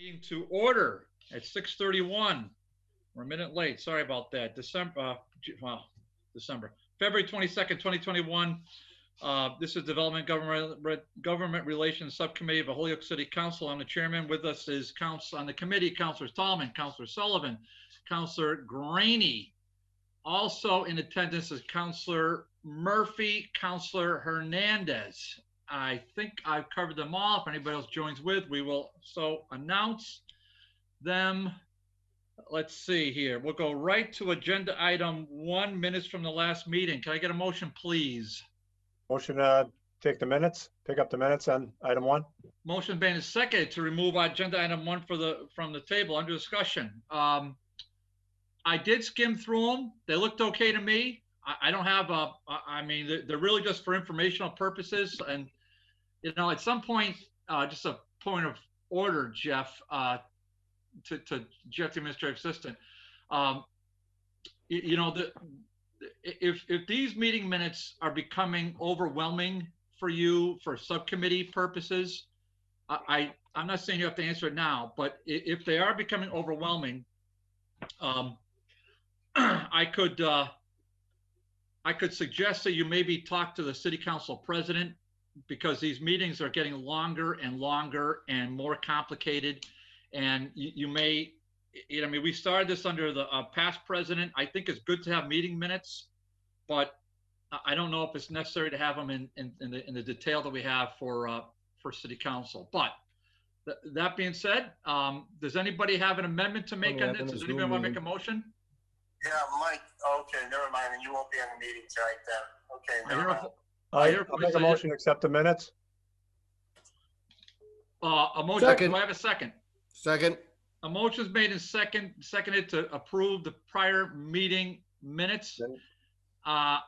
Meeting to order at 6:31. We're a minute late. Sorry about that. December. February 22nd, 2021. This is Development Government Relations Subcommittee of the Holyoke City Council. I'm the chairman. With us is on the committee, Councilor Tallman, Councilor Sullivan, Councilor Graney. Also in attendance is Councilor Murphy, Councilor Hernandez. I think I've covered them all. If anybody else joins with, we will so announce them. Let's see here. We'll go right to agenda item 1, minutes from the last meeting. Can I get a motion, please? Motion pick up the minutes on item 1. Motion made and seconded to remove agenda item 1 from the table under discussion. I did skim through them. They looked okay to me. I don't have I mean, they're really just for informational purposes. And, you know, at some point, just a point of order, Jeff, to Jeff, the administrative assistant, you know, if these meeting minutes are becoming overwhelming for you for subcommittee purposes, I'm not saying you have to answer it now, but if they are becoming overwhelming, I could suggest that you maybe talk to the city council president, because these meetings are getting longer and longer and more complicated. And you may, you know, I mean, we started this under the past president. I think it's good to have meeting minutes, but I don't know if it's necessary to have them in the detail that we have for city council. But that being said, does anybody have an amendment to make on this? Does anybody want to make a motion? Yeah, Mike. Okay, never mind. And you won't be in the meeting tonight then. Okay, never mind. I'll make a motion to accept the minutes. A motion. Second. Do I have a second? Second. A motion is made and seconded to approve the prior meeting minutes. On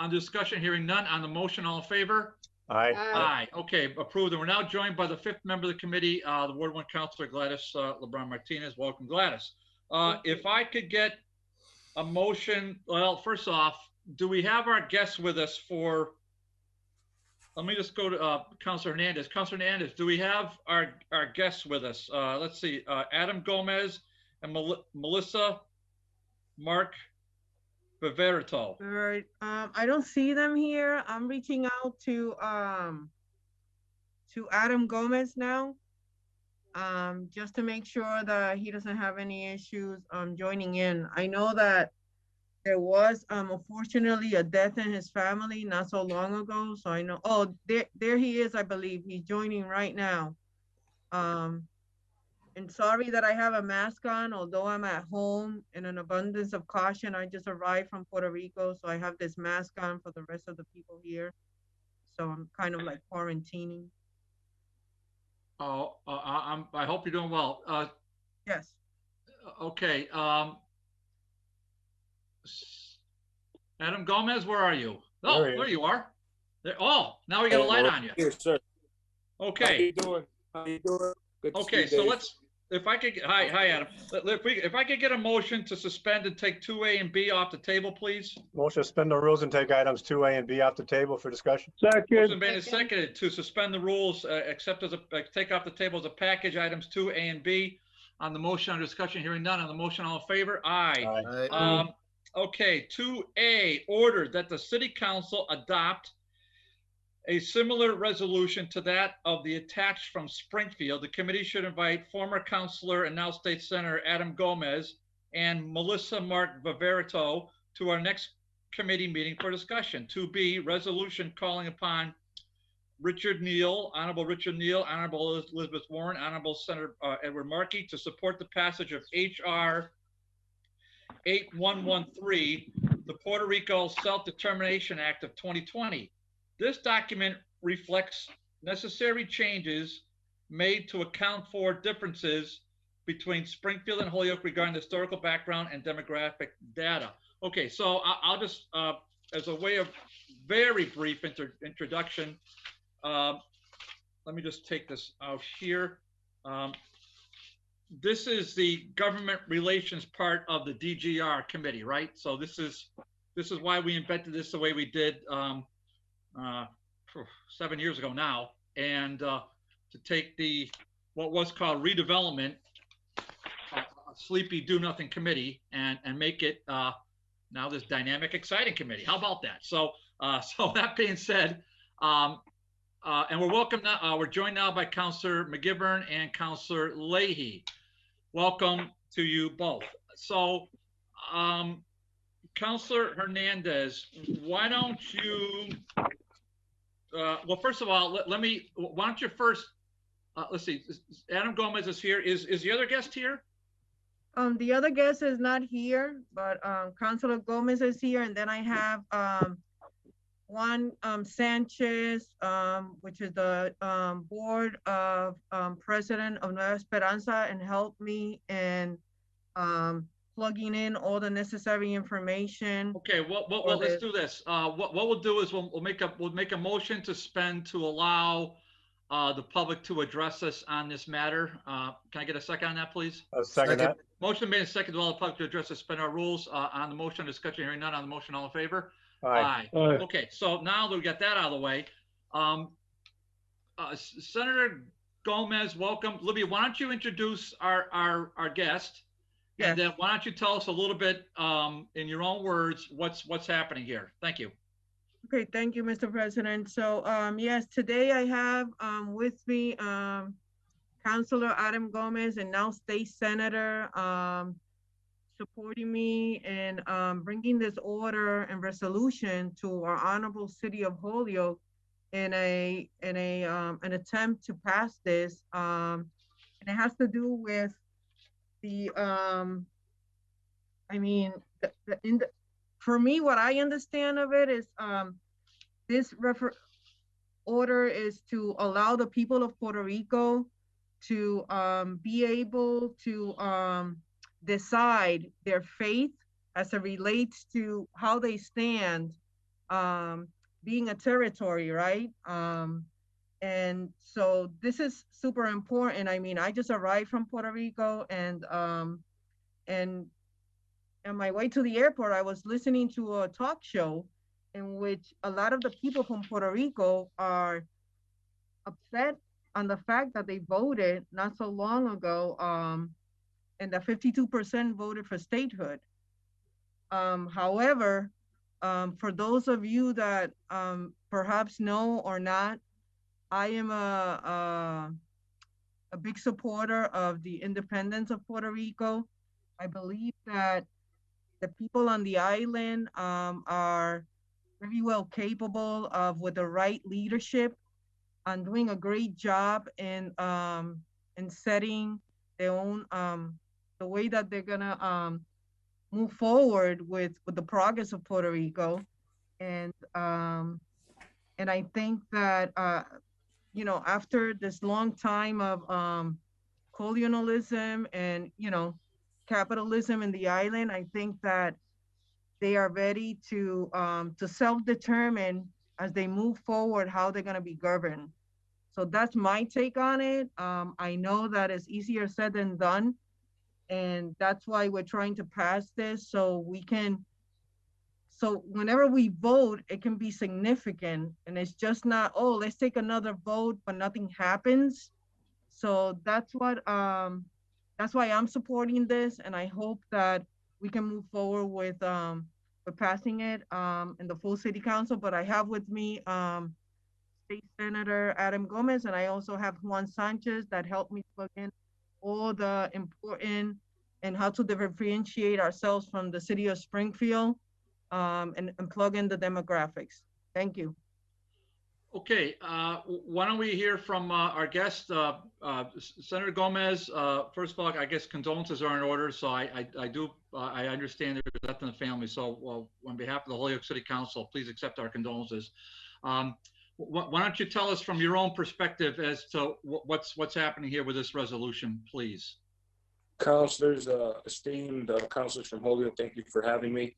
discussion, hearing none. On the motion, all in favor? Aye. Aye. Okay, approved. And we're now joined by the 5th member of the committee, the Ward 1 Councilor Gladys LeBron Martinez. Welcome, Gladys. If I could get a motion, well, first off, do we have our guests with us for, let me just go to Councilor Hernandez. Councilor Hernandez, do we have our guests with us? Let's see, Adam Gomez and Melissa Mark Veverito. All right, I don't see them here. I'm reaching out to Adam Gomez now, just to make sure that he doesn't have any issues joining in. I know that there was unfortunately a death in his family not so long ago, so I know. Oh, there he is. I believe he's joining right now. And sorry that I have a mask on, although I'm at home. In an abundance of caution, I just arrived from Puerto Rico, so I have this mask on for the rest of the people here. So I'm kind of like quarantining. Oh, I hope you're doing well. Yes. Okay. Adam Gomez, where are you? Oh, there you are. There. Oh, now we got a light on you. Here, sir. Okay. How you doing? How you doing? Good to Okay, see so you, let's, if I could, hi Adam. If I could get a motion to suspend and take 2A and B off the table, please. Motion to suspend the rules and take items 2A and B off the table for discussion. Motion made and seconded to suspend the rules, take off the table as a package, items 2A and B. On the motion, under discussion, hearing none. On the motion, all in favor? Aye. Aye. Okay, 2A, ordered that the city council adopt a similar resolution to that of the attached from Springfield. The committee should invite former councilor and now state senator Adam Gomez and Melissa Mark Veverito to our next committee meeting for discussion. 2B, resolution calling upon Richard Neal, Honorable Richard Neal, Honorable Elizabeth Warren, Honorable Senator Edward Markey to support the passage of H.R. 8113, the Puerto Rico Self-Determination Act of 2020. This document reflects necessary changes made to account for differences between Springfield and Holyoke regarding the historical background and demographic data. Okay, so I'll just, as a way of very brief introduction, let me just take this out here. This is the government relations part of the DGR committee, right? So this is why we invented this the way we did 7 years ago now, and to take the what was called redevelopment, a sleepy do-nothing committee, and make it now this dynamic, exciting committee. How about that? So, so that being said, and we're joined now by Councilor McGivern and Councilor Leahy. Welcome to you both. So, Councilor Hernandez, why don't you, well, first of all, why don't you first, let's see, Adam Gomez is here. Is the other guest here? The other guest is not here, but Councilor Gomez is here, and then I have Juan Sanchez, which is the board of president of Nueva Esperanza, and helped me in plugging in all the necessary information. Okay, well, let's do this. What we'll do is we'll make a motion to allow the public to address us on this matter. Can I get a second on that, please? A second that. Motion made and second to allow the public to address us, suspend our rules. On the motion, discussion, hearing none on the motion, all in favor? Aye. Aye. Okay, so now that we got that out of the way, Senator Gomez, welcome. Libby, why don't you introduce our guest? Yes. And then why don't you tell us a little bit in your own words what's happening here? Thank you. Okay, thank you, Mr. President. So yes, today I have with me Councilor Adam Gomez, and now State Senator, supporting me in bringing this order and resolution to our honorable city of Holyoke in an attempt to pass this. And it has to do with the for me, what I understand of it is this order is to allow the people of Puerto Rico to be able to decide their faith as it relates to how they stand being a territory, right? And so this is super important. I mean, I just arrived from Puerto Rico, and on my way to the airport, I was listening to a talk show in which a lot of the people from Puerto Rico are upset on the fact that they voted not so long ago, and that 52% voted for statehood. However, for those of you that perhaps know or not, I am a big supporter of the independence of Puerto Rico. I believe that the people on the island are very well capable of, with the right leadership, and doing a great job in setting their own the way that they're gonna move forward with the progress of Puerto Rico. And I think that you know, after this long time of colonialism and, you know, capitalism in the island, I think that they are ready to self-determine as they move forward how they're gonna be governed. So that's my take on it. I know that it's easier said than done, and that's why we're trying to pass this so we can, so whenever we vote, it can be significant, and it's just not, oh, let's take another vote, but nothing happens. So that's what, that's why I'm supporting this, and I hope that we can move forward with passing it in the full city council. But I have with me State Senator Adam Gomez, and I also have Juan Sanchez that helped me plug in all the important and how to differentiate ourselves from the city of Springfield, and plug in the demographics. Thank you. Okay, why don't we hear from our guest, Senator Gomez. First of all, I guess condolences are in order, so I understand there's death in the family. So, well, on behalf of the Holyoke City Council, please accept our condolences. Why don't you tell us from your own perspective as to what's happening here with this resolution, please? Councilors, esteemed councilors from Holyoke, thank you for having me.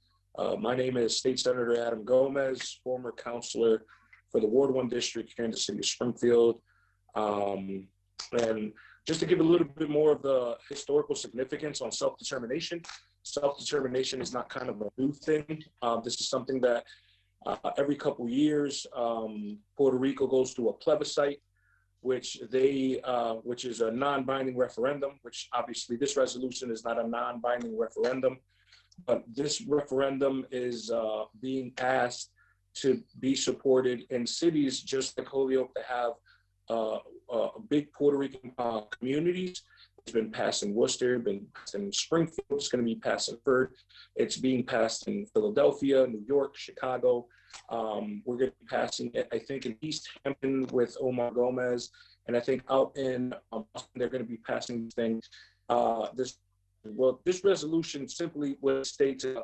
My name is State Senator Adam Gomez, former councilor for the Ward 1 district here in the city of Springfield. And just to give a little bit more of the historical significance on self-determination, self-determination is not kind of a new thing. This is something that every couple years, Puerto Rico goes through a plebiscite which is a non-binding referendum, which obviously this resolution is not a non-binding referendum, but this referendum is being asked to be supported in cities just like Holyoke that have big Puerto Rican communities. It's been passed in Worcester, been passed in Springfield, it's going to be passed in Ford. It's being passed in Philadelphia, New York, Chicago. We're going to be passing it, I think, in Easthampton with Omar Gomez. And I think out in Boston, they're going to be passing this thing. This resolution simply was stated,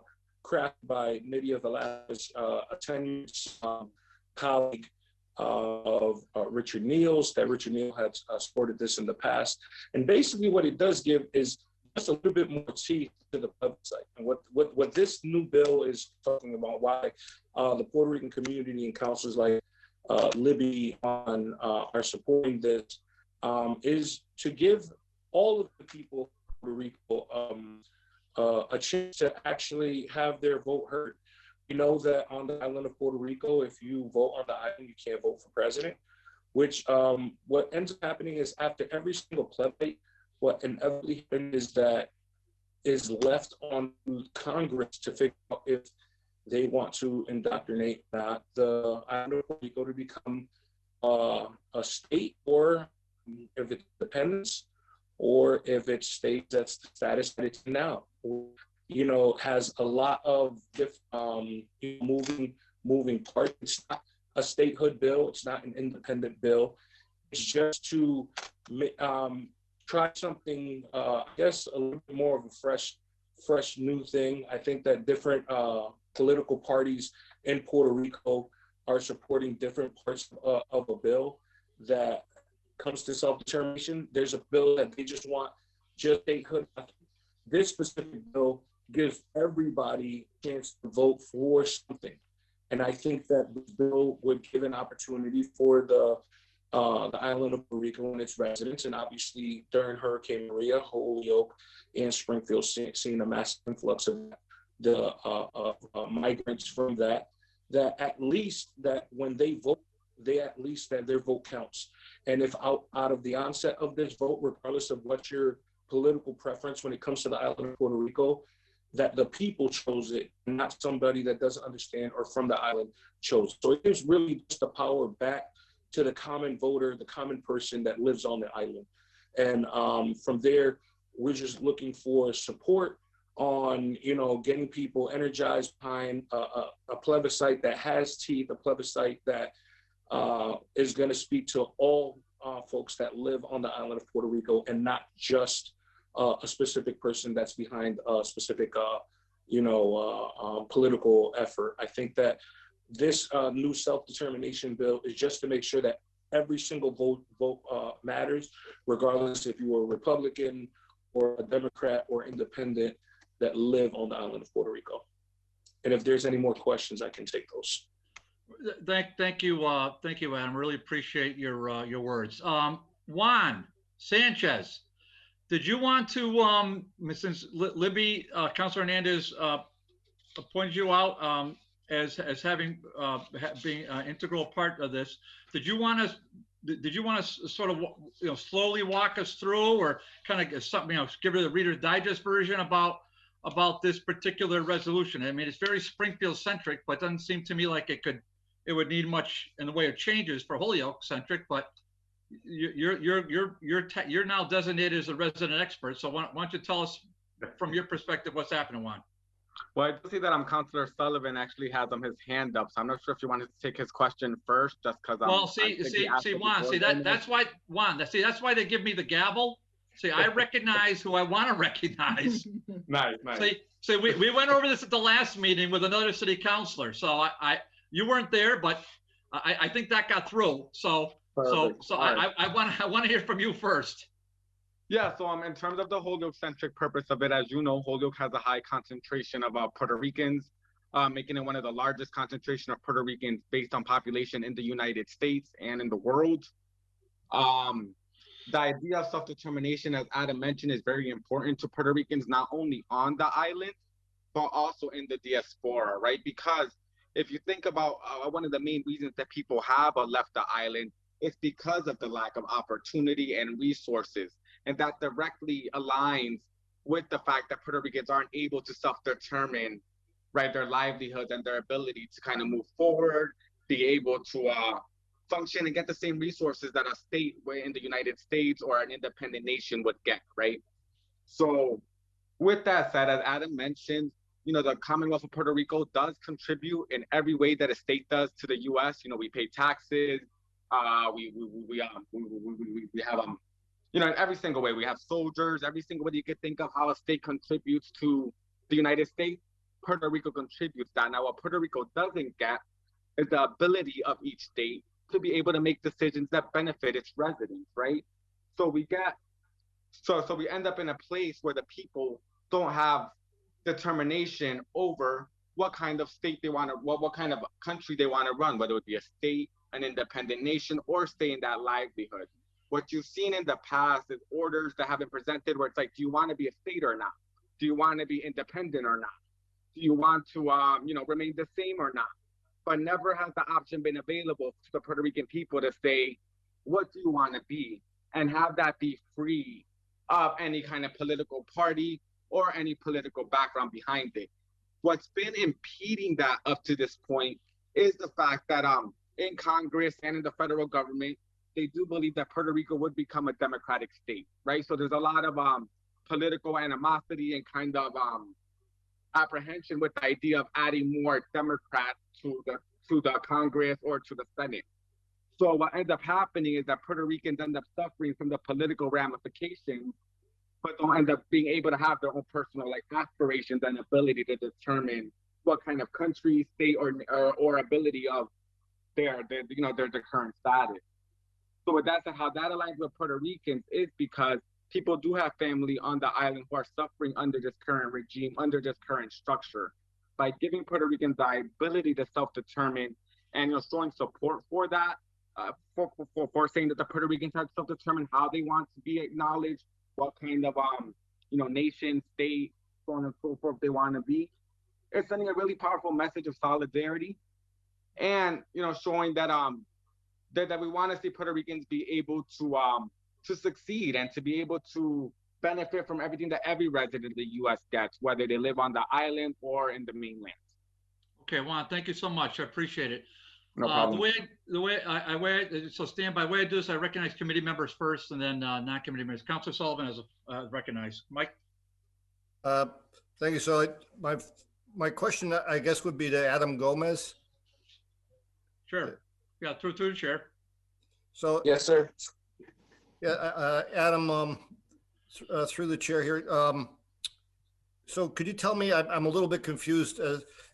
crafted by Nydia Velazquez, a tenured colleague of Richard Neal's, that Richard Neal had supported this in the past. And basically what it does give is just a little bit more teeth to the plebiscite. And what this new bill is talking about, why the Puerto Rican community and councils like Libby are supporting this, is to give all of the people of Puerto Rico a chance to actually have their vote heard. We know that on the island of Puerto Rico, if you vote on the island, you can't vote for president, which what ends up happening is after every single plebiscite, what inevitably happens is that is left on Congress to figure out if they want to indoctrinate not the island of Puerto Rico to become a state, or if it's independence, or if it stays that's the status that it's in now. You know, has a lot of different moving parts. It's not a statehood bill. It's not an independent bill. It's just to try something, I guess, a little bit more of a fresh new thing. I think that different political parties in Puerto Rico are supporting different parts of a bill that comes to self-determination. There's a bill that they just want just statehood. This specific bill gives everybody a chance to vote for something. And I think that this bill would give an opportunity for the island of Puerto Rico and its residents, and obviously during Hurricane Maria, Holyoke and Springfield seeing a massive influx of the migrants from that at least that when they vote, at least that their vote counts. And if out of the onset of this vote, regardless of what your political preference when it comes to the island of Puerto Rico, that the people chose it, not somebody that doesn't understand or from the island chose. So it gives really just the power back to the common voter, the common person that lives on the island. And from there, we're just looking for support on, you know, getting people energized behind a plebiscite that has teeth, a plebiscite that is going to speak to all folks that live on the island of Puerto Rico, and not just a specific person that's behind a specific, political effort. I think that this new self-determination bill is just to make sure that every single vote matters, regardless if you are a Republican or a Democrat or independent that live on the island of Puerto Rico. And if there's any more questions, I can take those. Thank you, Adam. Really appreciate your words. Juan Sanchez, did you want to, since Libby, Councilor Hernandez pointed you out as having being an integral part of this, did you want to sort of slowly walk us through, or kind of something, give her the Reader's Digest version about this particular resolution? I mean, it's very Springfield centric, but doesn't seem to me like it would need much in the way of changes for Holyoke centric. But you're now designated as a resident expert, so why don't you tell us from your perspective what's happening, Juan? Well, I do see that Councilor Sullivan actually has his hand up, so I'm not sure if you wanted to take his question first, just because. Well, Juan, that's why, Juan, that's why they give me the gavel. See, I recognize who I want to recognize. Nice. See, we went over this at the last meeting with another city councilor. So you weren't there, but I think that got through. So I want to hear from you first. Yeah, so in terms of the Holyoke-centric purpose of it, as you know, Holyoke has a high concentration of Puerto Ricans, making it one of the largest concentration of Puerto Ricans based on population in the United States and in the world. The idea of self-determination, as Adam mentioned, is very important to Puerto Ricans, not only on the island, but also in the diaspora, right? Because if you think about one of the main reasons that people have left the island it's because of the lack of opportunity and resources. And that directly aligns with the fact that Puerto Ricans aren't able to self-determine, right, their livelihoods and their ability to kind of move forward, be able to function and get the same resources that a state in the United States or an independent nation would get, right? So with that said, as Adam mentioned, you know, the Commonwealth of Puerto Rico does contribute in every way that a state does to the U.S. You know, we pay taxes, we have you know, in every single way. We have soldiers, every single way you could think of how a state contributes to the United States, Puerto Rico contributes that. Now, what Puerto Rico doesn't get is the ability of each state to be able to make decisions that benefit its residents, right? So we get, so we end up in a place where the people don't have determination over what kind of state they want to, what kind of country they want to run, whether it be a state, an independent nation, or stay in that livelihood. What you've seen in the past is orders that have been presented where it's like, do you want to be a state or not? Do you want to be independent or not? Do you want to, you know, remain the same or not? But never has the option been available to the Puerto Rican people to say, what do you want to be? And have that be free of any kind of political party or any political background behind it. What's been impeding that up to this point is the fact that in Congress and in the federal government, they do believe that Puerto Rico would become a democratic state, right? So there's a lot of political animosity and kind of apprehension with the idea of adding more Democrats to the Congress or to the Senate. So what ends up happening is that Puerto Ricans end up suffering from the political ramifications, but don't end up being able to have their own personal like aspirations and ability to determine what kind of country, state, or ability of their current status. So with that said, how that aligns with Puerto Ricans is because people do have family on the island who are suffering under this current regime, under this current structure. By giving Puerto Ricans the ability to self-determine and, you know, showing support for that, for saying that the Puerto Ricans have to self-determine how they want to be acknowledged, what kind of, you know, nation, state, so on and so forth they want to be. It's sending a really powerful message of solidarity and, you know, showing that that we want to see Puerto Ricans be able to succeed and to be able to benefit from everything that every resident of the U.S. gets, whether they live on the island or in the mainland. Okay, Juan, thank you so much. I appreciate it. No problem. So stand by. The way I do this, I recognize committee members first and then non-committee members. Councilor Sullivan is recognized. Mike? Thank you. So my question, I guess, would be to Adam Gomez. Sure. Yeah, through the chair. So Yes, sir. yeah, Adam, through the chair here. So could you tell me, I'm a little bit confused,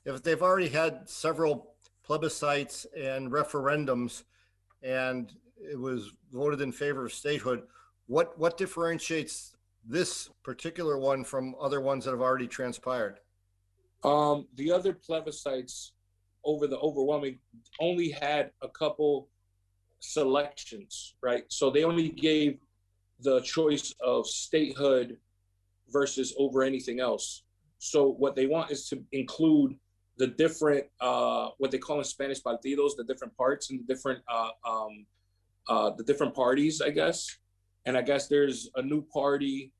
if they've already had several plebiscites and referendums and it was voted in favor of statehood, what differentiates this particular one from other ones that have already transpired? The other plebiscites over the overwhelming only had a couple selections, right? So they only gave the choice of statehood versus over anything else. So what they want is to include the different, what they call in Spanish partidos, the different parts and the different parties, I guess. And I guess there's a new party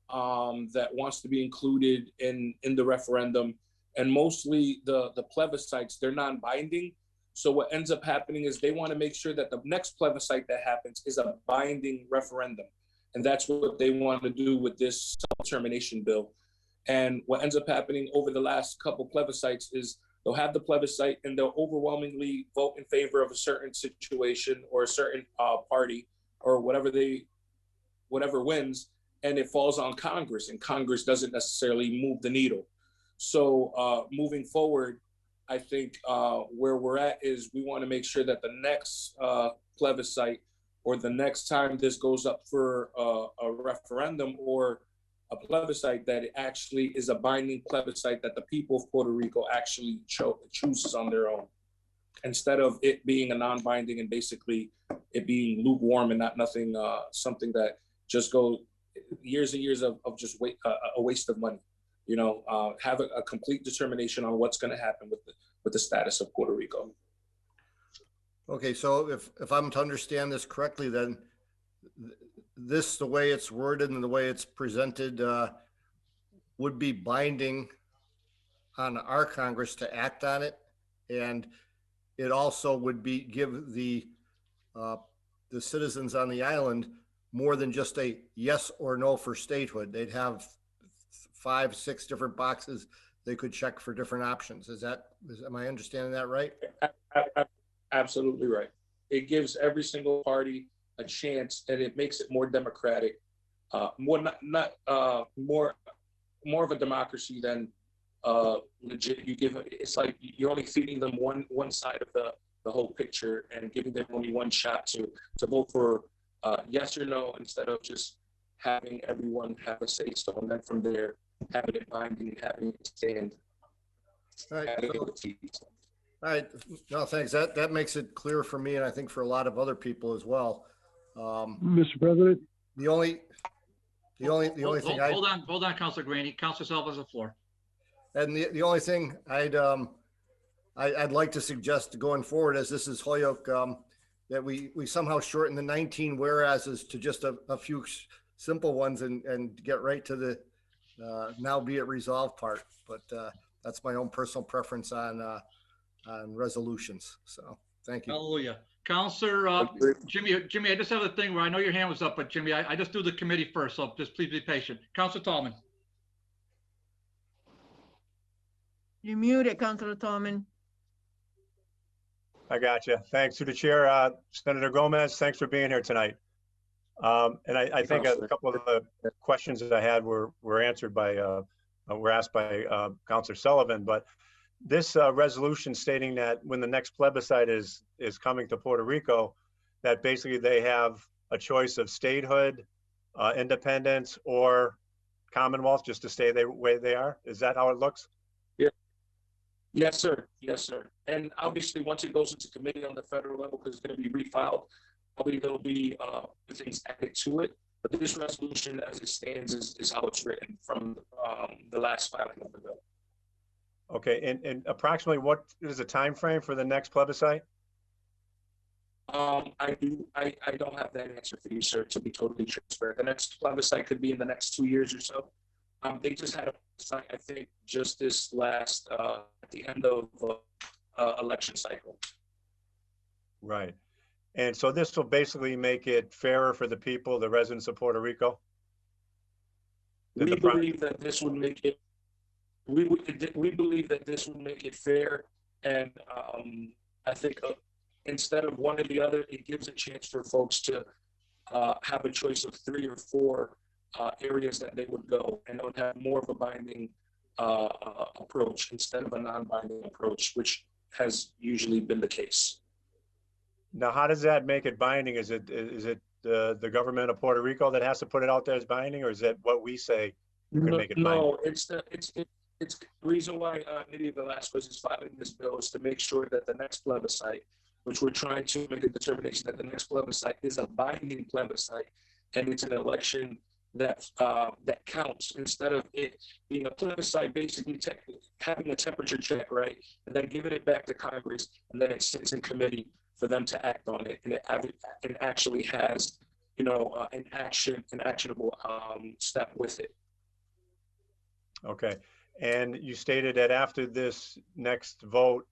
that wants to be included in the referendum. And mostly the plebiscites, they're non-binding. So what ends up happening is they want to make sure that the next plebiscite that happens is a binding referendum. And that's what they want to do with this self-determination bill. And what ends up happening over the last couple plebiscites is they'll have the plebiscite and they'll overwhelmingly vote in favor of a certain situation or a certain party or whatever wins, and it falls on Congress, and Congress doesn't necessarily move the needle. So moving forward, I think where we're at is we want to make sure that the next plebiscite or the next time this goes up for a referendum or a plebiscite, that it actually is a binding plebiscite that the people of Puerto Rico actually chooses on their own, instead of it being a non-binding and basically it being lukewarm and nothing, something that just goes years and years of just a waste of money. You know, have a complete determination on what's going to happen with the status of Puerto Rico. Okay, so if I'm to understand this correctly, then this, the way it's worded and the way it's presented, would be binding on our Congress to act on it. And it also would be give the citizens on the island more than just a yes or no for statehood. They'd have 5, 6 different boxes they could check for different options. Am I understanding that right? Absolutely right. It gives every single party a chance, and it makes it more democratic, more of a democracy than legit. You give it's like you're only feeding them one side of the whole picture and giving them only one shot to vote for yes or no, instead of just having everyone have a say so, and then from there having it binding and having it stand. All right. No, thanks. That makes it clear for me, and I think for a lot of other people as well. Mr. President, The only thing Hold on, Councilor Graney. Councilor Self has the floor. and the only thing I'd like to suggest going forward, as this is Holyoke, that we somehow shorten the 19 whereases to just a few simple ones and get right to the now be it resolved part. But that's my own personal preference on resolutions. So thank you. Hallelujah. Councilor Jimmy, I just have a thing where I know your hand was up, but Jimmy, I just do the committee first, so just please be patient. Councilor Tallman. You're muted, Councilor Tallman. I got you. Thanks to the chair, Senator Gomez. Thanks for being here tonight. And I think a couple of the questions that I had were answered by, were asked by Councilor Sullivan, but this resolution stating that when the next plebiscite is coming to Puerto Rico, that basically they have a choice of statehood, independence, or Commonwealth, just to stay the way they are. Is that how it looks? Yeah. Yes, sir. Yes, sir. And obviously, once it goes into committee on the federal level, because it's going to be refiled, probably there'll be things added to it. But this resolution, as it stands, is how it's written from the last filing of the bill. Okay, and approximately what is the time frame for the next plebiscite? I don't have that answer for you, sir, to be totally transparent. The next plebiscite could be in the next 2 years or so. They just had a plebiscite, I think, just this last, at the end of election cycle. Right. And so this will basically make it fairer for the people, the residents of Puerto Rico? We believe that this would make it, we believe that this would make it fair. And I think instead of one or the other, it gives a chance for folks to have a choice of 3 or 4 areas that they would go, and it would have more of a binding approach instead of a non-binding approach, which has usually been the case. Now, how does that make it binding? Is it the government of Puerto Rico that has to put it out there as binding, or is it what we say can make it binding? No, it's the reason why Nidhi Velasquez is filing this bill is to make sure that the next plebiscite, which we're trying to make a determination that the next plebiscite is a binding plebiscite, and it's an election that that counts, instead of it being a plebiscite basically having a temperature check, right, and then giving it back to Congress, and then it sits in committee for them to act on it, and it actually has, you know, an actionable step with it. Okay, and you stated that after this next vote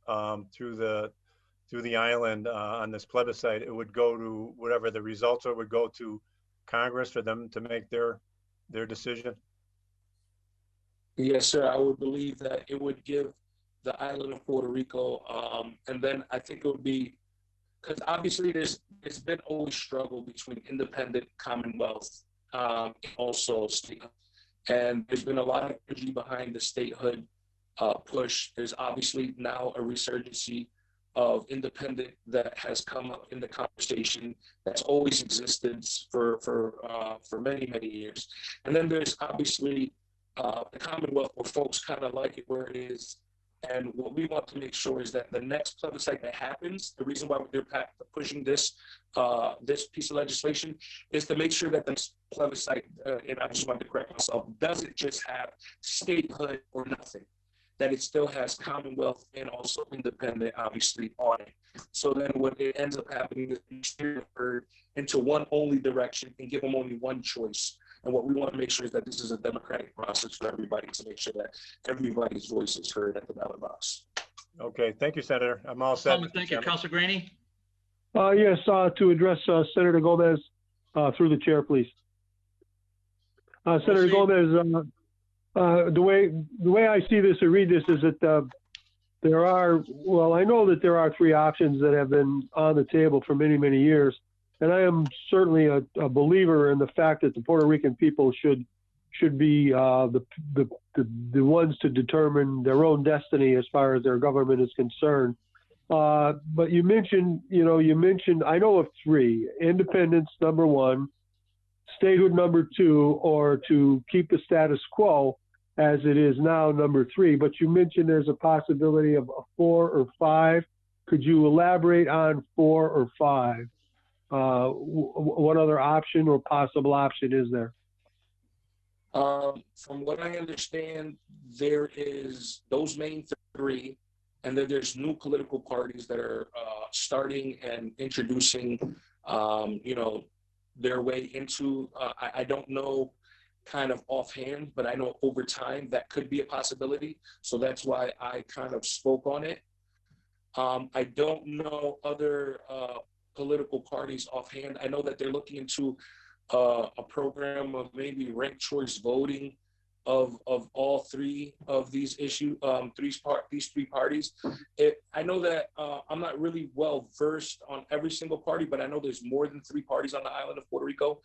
through the island on this plebiscite, it would go to whatever the results are, would go to Congress for them to make their decision? Yes, sir. I would believe that it would give the island of Puerto Rico, and then I think it would be, because obviously there's been always struggle between independent Commonwealth, also state, and there's been a lot of energy behind the statehood push. There's obviously now a resurgency of independent that has come up in the conversation that's always existed for many years. And then there's obviously the Commonwealth, where folks kind of like it where it is. And what we want to make sure is that the next plebiscite that happens, the reason why they're pushing this this piece of legislation is to make sure that the plebiscite, and I just wanted to correct myself, doesn't just have statehood or nothing. that it still has Commonwealth and also independent, obviously, on it. So then what it ends up happening is you steer her into one only direction and give them only one choice. And what we want to make sure is that this is a democratic process for everybody, to make sure that everybody's voice is heard at the ballot box. Okay, thank you, Senator. I'm all set. Thank you. Councilor Graney? Yes, to address Senator Gomez through the chair, please. Senator Gomez, the way I see this or read this is that there are, well, I know that there are 3 options that have been on the table for many, many years. And I am certainly a believer in the fact that the Puerto Rican people should be the ones to determine their own destiny as far as their government is concerned. But you mentioned, I know of 3: independence, number 1, statehood, number 2, or to keep the status quo as it is now, number 3. But you mentioned there's a possibility of a 4 or 5. Could you elaborate on 4 or 5? What other option or possible option is there? From what I understand, there is those main 3, and then there's new political parties that are starting and introducing, their way into. I don't know kind of offhand, but I know over time that could be a possibility. So that's why I kind of spoke on it. I don't know other political parties offhand. I know that they're looking into a program of maybe ranked choice voting of all 3 of these issues, these 3 parties. I know that I'm not really well versed on every single party, but I know there's more than 3 parties on the island of Puerto Rico,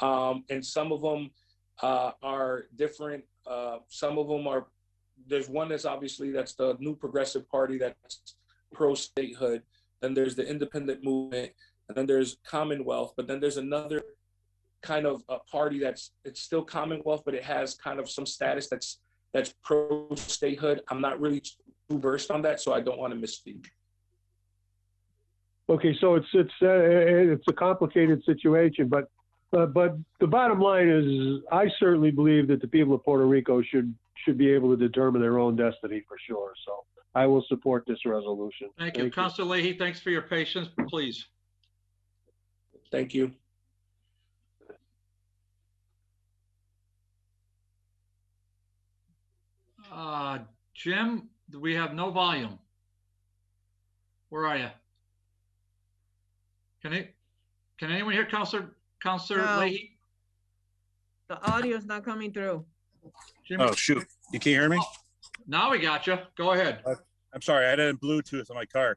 and some of them are different. Some of them are. There's one that's the New Progressive Party that's pro statehood. Then there's the independent movement, and then there's Commonwealth. But then there's another kind of a party it's still Commonwealth, but it has kind of some status that's pro statehood. I'm not really too versed on that, so I don't want to misspeak. Okay, so it's a complicated situation, but the bottom line is, I certainly believe that the people of Puerto Rico should be able to determine their own destiny for sure. So I will support this resolution. Thank you. Councilor Leahy, thanks for your patience. Please. Thank you. Jim, we have no volume. Where are you? Can anyone hear Councilor No. Leahy? The audio is not coming through. Jimmy? Oh, shoot. You can't hear me? Oh, now we got you. Go ahead. I'm sorry. I had it in Bluetooth on my car.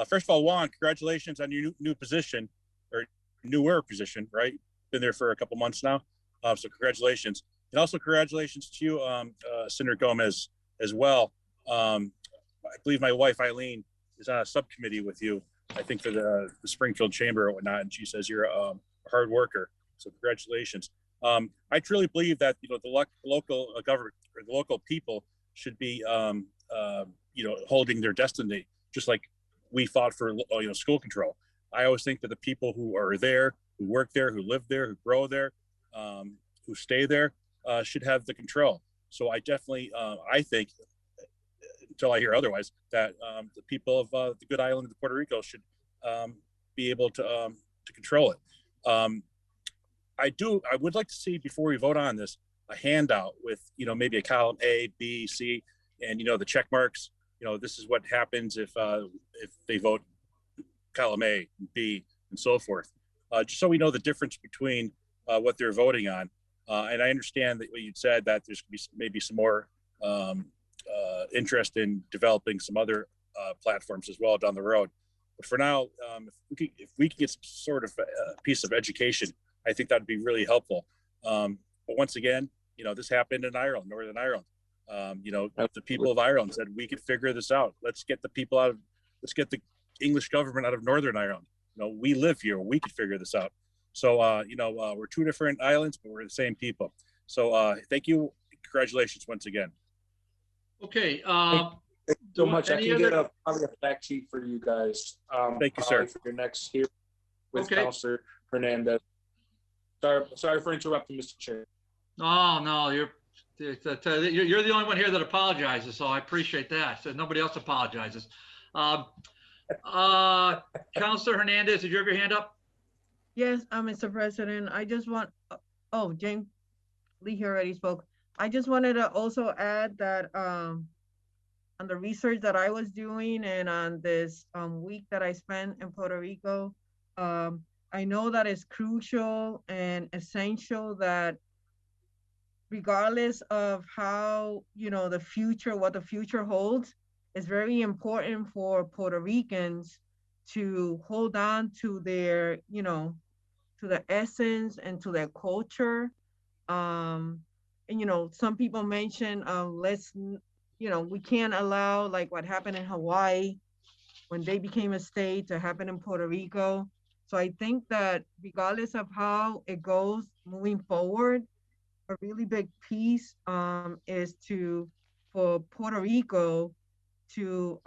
First of all, Juan, congratulations on your new position, or newer position, right? Been there for a couple months now. So congratulations. And also congratulations to you, Senator Gomez, as well. I believe my wife, Eileen, is on a subcommittee with you, I think for the Springfield Chamber or whatnot. And she says you're a hard worker. So congratulations. I truly believe that, the local government or the local people should be, holding their destiny, just like we fought for, school control. I always think that the people who are there, who work there, who live there, who grow there, who stay there, should have the control. So I definitely, I think, until I hear otherwise, that the people of the good island of Puerto Rico should be able to control it. I would like to see, before we vote on this, a handout with, maybe a column A, B, C, and, the check marks. This is what happens if they vote column A, B, and so forth. Just so we know the difference between what they're voting on. And I understand that what you said, that there's going to be maybe some more interest in developing some other platforms as well down the road. But for now, if we can get some sort of a piece of education, I think that'd be really helpful. But once again, this happened in Ireland, Northern Ireland. The people of Ireland said, we could figure this out. Let's get the English government out of Northern Ireland. We live here, we could figure this out. So, we're 2 different islands, but we're the same people. So thank you. Congratulations once again. Okay. Thank you so much. I can get a fact sheet for you guys. Thank you, sir. For your next hearing with Okay. Councilor Hernandez. Sorry for interrupting, Mr. Chair. Oh, no, You're the only one here that apologizes, so I appreciate that. So nobody else apologizes. Councilor Hernandez, did you have your hand up? Yes, Mr. President, I just want, oh, James Lee here already spoke. I just wanted to also add that on the research that I was doing and on this week that I spent in Puerto Rico, I know that it's crucial and essential that regardless of how, you know, the future, what the future holds, it's very important for Puerto Ricans to hold on to their, you know, to the essence and to their culture. And, you know, some people mention, you know, we can't allow like what happened in Hawaii when they became a state to happen in Puerto Rico. So I think that regardless of how it goes moving forward, a really big piece is for Puerto Rico to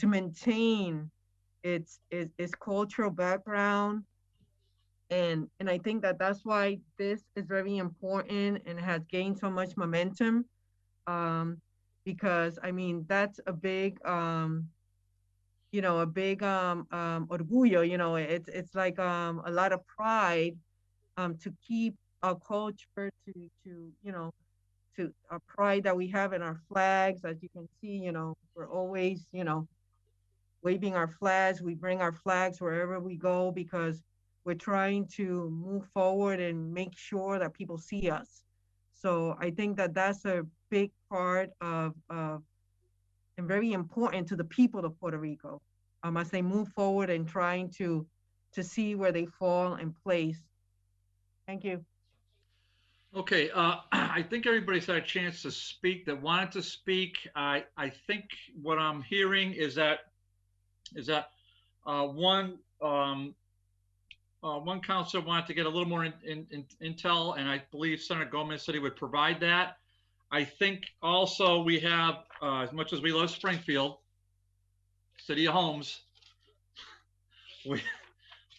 maintain its cultural background, and I think that that's why this is very important and has gained so much momentum, because I mean that's a big you know, a big orgullo, you know, it's like a lot of pride to keep our culture, to you know, to a pride that we have in our flags. As you can see, you know, we're always, you know, waving our flags. We bring our flags wherever we go because we're trying to move forward and make sure that people see us. So I think that that's a big part of and very important to the people of Puerto Rico as they move forward and trying to see where they fall in place. Thank you. Okay, I think everybody's had a chance to speak that wanted to speak. I think what I'm hearing is that one counselor wanted to get a little more intel, and I believe Senator Gomez said he would provide that. I think also we have, as much as we love Springfield, city of homes,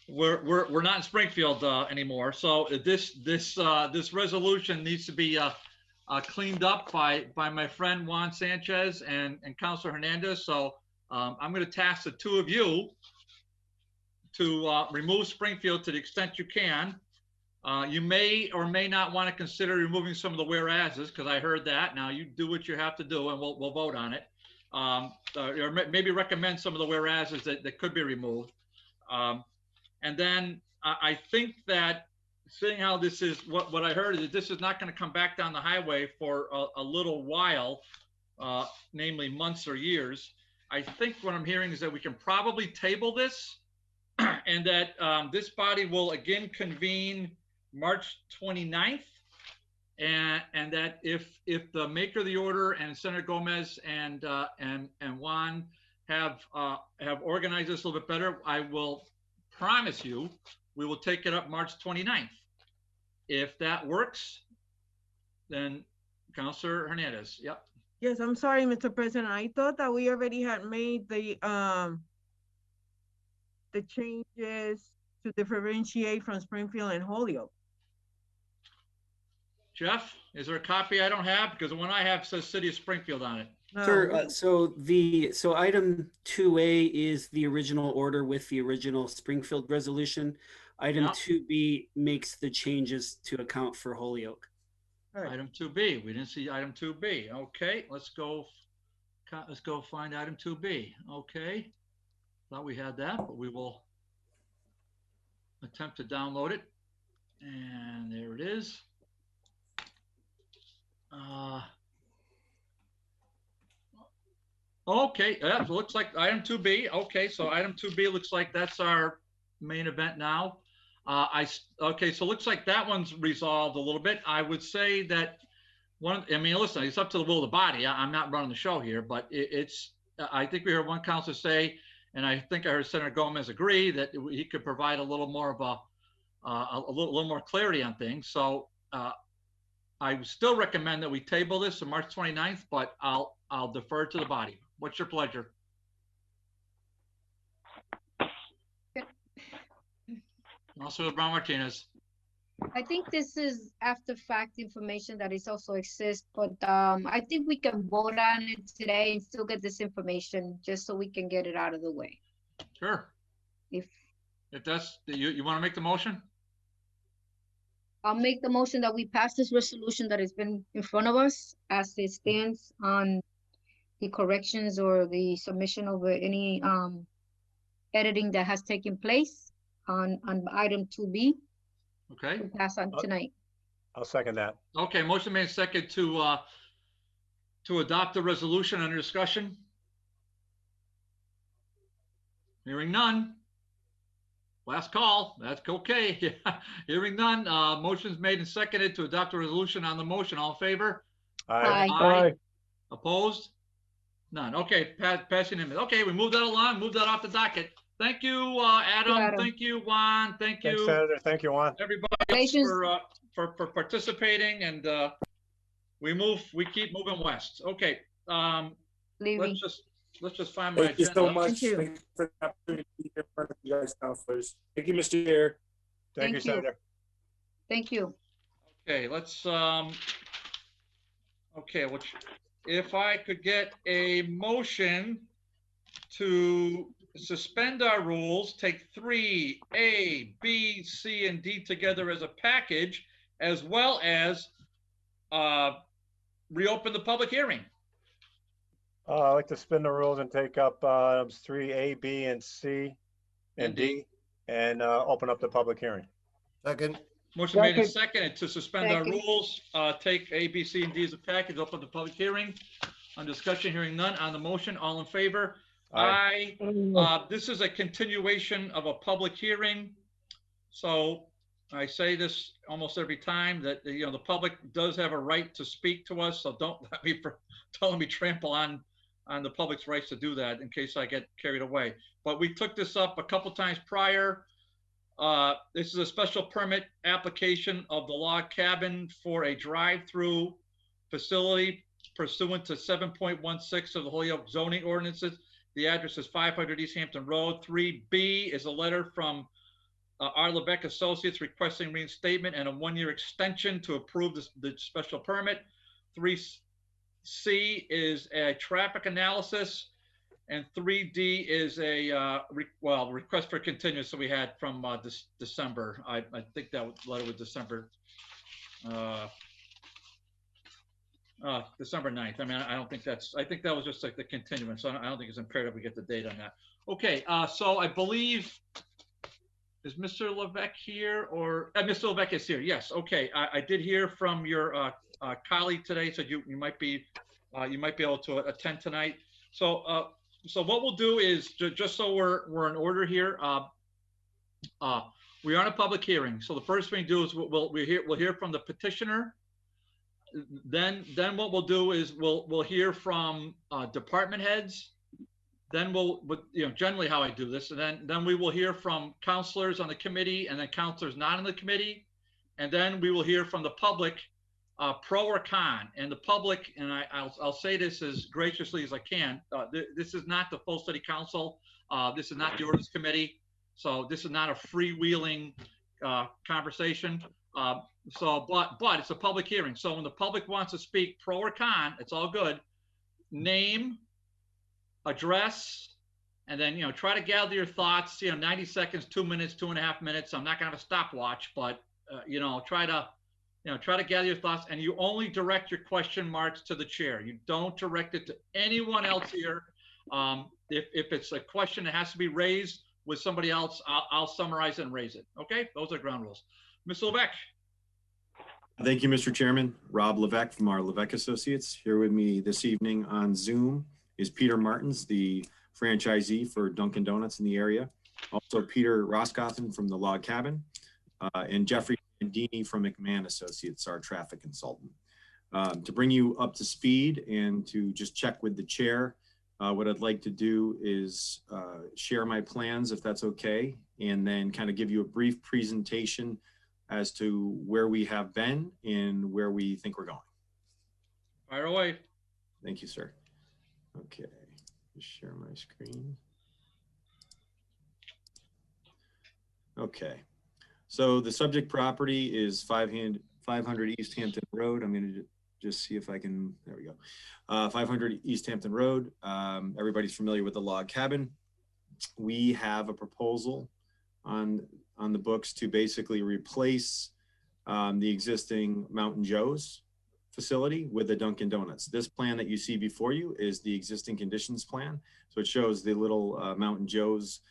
we're not in Springfield anymore. So this resolution needs to be cleaned up by my friend Juan Sanchez and Councilor Hernandez. So I'm going to task the two of you to remove Springfield to the extent you can. You may or may not want to consider removing some of the whereases, because I heard that. Now you do what you have to do, and we'll vote on it. Or maybe recommend some of the whereases that could be removed. And then I think that seeing how this is, what I heard is that this is not going to come back down the highway for a little while, namely months or years. I think what I'm hearing is that we can probably table this and that this body will again convene March 29th. And that if the maker of the order and Senator Gomez and Juan have organized this a little bit better, I will promise you we will take it up March 29th. If that works, then Councilor Hernandez. Yep. Yes, I'm sorry, Mr. President. I thought that we already had made the changes to differentiate from Springfield and Holyoke. Jeff, is there a copy I don't have? Because the one I have says City of Springfield on it. No. Sure. So item 2A is the original order with the original Springfield resolution. Item 2B makes the changes to account for Holyoke. Right. Item 2B. We didn't see item 2B. Okay, let's go find item 2B. Okay, thought we had that, but we will attempt to download it. And there it is. Okay, that looks like item 2B. Okay, so item 2B looks like that's our main event now. Okay, so looks like that one's resolved a little bit. I would say that I mean, listen, it's up to the will of the body. I'm not running the show here, but I think we heard one councilor say, and I think I heard Senator Gomez agree that he could provide a little more of a little more clarity on things. So I would still recommend that we table this on March 29th, but I'll defer to the body. What's your pleasure? Councilor Brown Martinez. I think this is after fact information that is also exists, but I think we can vote on it today and still get this information just so we can get it out of the way. Sure. If that's, you want to make the motion? I'll make the motion that we pass this resolution that has been in front of us as it stands on the corrections or the submission of any editing that has taken place on item 2B. Okay. We'll pass on tonight. I'll second that. Okay, motion made second to adopt the resolution under discussion. Hearing none. Last call. That's okay. Hearing none. Motion's made and seconded to adopt a resolution on the motion. All in favor? Aye. Aye. Opposed? None. Okay, passing him. Okay, we moved that along, moved that off the docket. Thank you, Adam. Adam. Thank you, Juan. Thank you, Thanks, Senator. Thank you, Juan. everybody Congratulations. for participating, and we keep moving west. Okay, Levy. let's just find my Thank you agenda. so much. Thank you. Thank you for the opportunity to be here in front of you guys, counselors. Thank you, Mr. Chair. Thank you, Thank you. Senator. Thank you. Okay, let's okay, if I could get a motion to suspend our rules, take 3, A, B, C, and D together as a package, as well as reopen the public hearing. I'd like to spin the rules and take up items 3, A, B, and C, and D, and open up the public hearing. Second. Motion made and seconded to suspend our Second. rules, take A, B, C, and D as a package, open the public hearing. On discussion, hearing none. On the motion, all in favor? Aye. This is a continuation of a public hearing. So I say this almost every time that, the public does have a right to speak to us. So don't let me trample on the public's rights to do that in case I get carried away. But we took this up a couple times prior. This is a special permit application of the log cabin for a drive-through facility pursuant to 7.16 of the Holyoke zoning ordinances. The address is 500 Easthampton Road. 3B is a letter from R. Levesque Associates requesting reinstatement and a 1-year extension to approve the special permit. 3C is a traffic analysis, and 3D is a request for continuance that we had from this December. I think that letter was December 9th. I mean, I don't think I think that was just like the continuance. So I don't think it's imperative we get the date on that. Okay, so I believe, is Mr. Levesque here, or Mr. Levesque is here? Yes. Okay, I did hear from your colleague today, so you might be able to attend tonight. So what we'll do is just so we're in order here. We are in a public hearing. So the first thing to do is we'll hear from the petitioner. Then what we'll do is we'll hear from department heads. Then generally how I do this, and then we will hear from counselors on the committee, and then counselors not on the committee, and then we will hear from the public, pro or con. And the public, and I'll say this as graciously as I can. This is not the full city council. This is not the ordinance committee. So this is not a freewheeling conversation. But it's a public hearing. So when the public wants to speak pro or con, it's all good. Name, address, and then, try to gather your thoughts, 90 seconds, 2 minutes, 2.5 minutes. I'm not gonna have a stopwatch, but, try to gather your thoughts, and you only direct your question marks to the chair. You don't direct it to anyone else here. If it's a question that has to be raised with somebody else, I'll summarize it and raise it. Okay, those are ground rules. Mr. Levesque. Thank you, Mr. Chairman. Rob Levesque from our Levesque Associates. Here with me this evening on Zoom is Peter Martins, the franchisee for Dunkin' Donuts in the area. Also Peter Roscoffen from the Log Cabin, and Jeffrey Andini from McMahon Associates, our traffic consultant. To bring you up to speed and to just check with the chair, what I'd like to do is share my plans, if that's okay, and then kind of give you a brief presentation as to where we have been and where we think we're going. Fire away. Thank you, sir. Okay, just share my screen. Okay, So the subject property is 500 Easthampton Road. I'm going to just see if I can, there we go. 500 Easthampton Road. Everybody's familiar with the log cabin. We have a proposal on the books to basically replace the existing Mountain Joe's facility with the Dunkin' Donuts. This plan that you see before you is the existing conditions plan. So it shows the little Mountain Joe's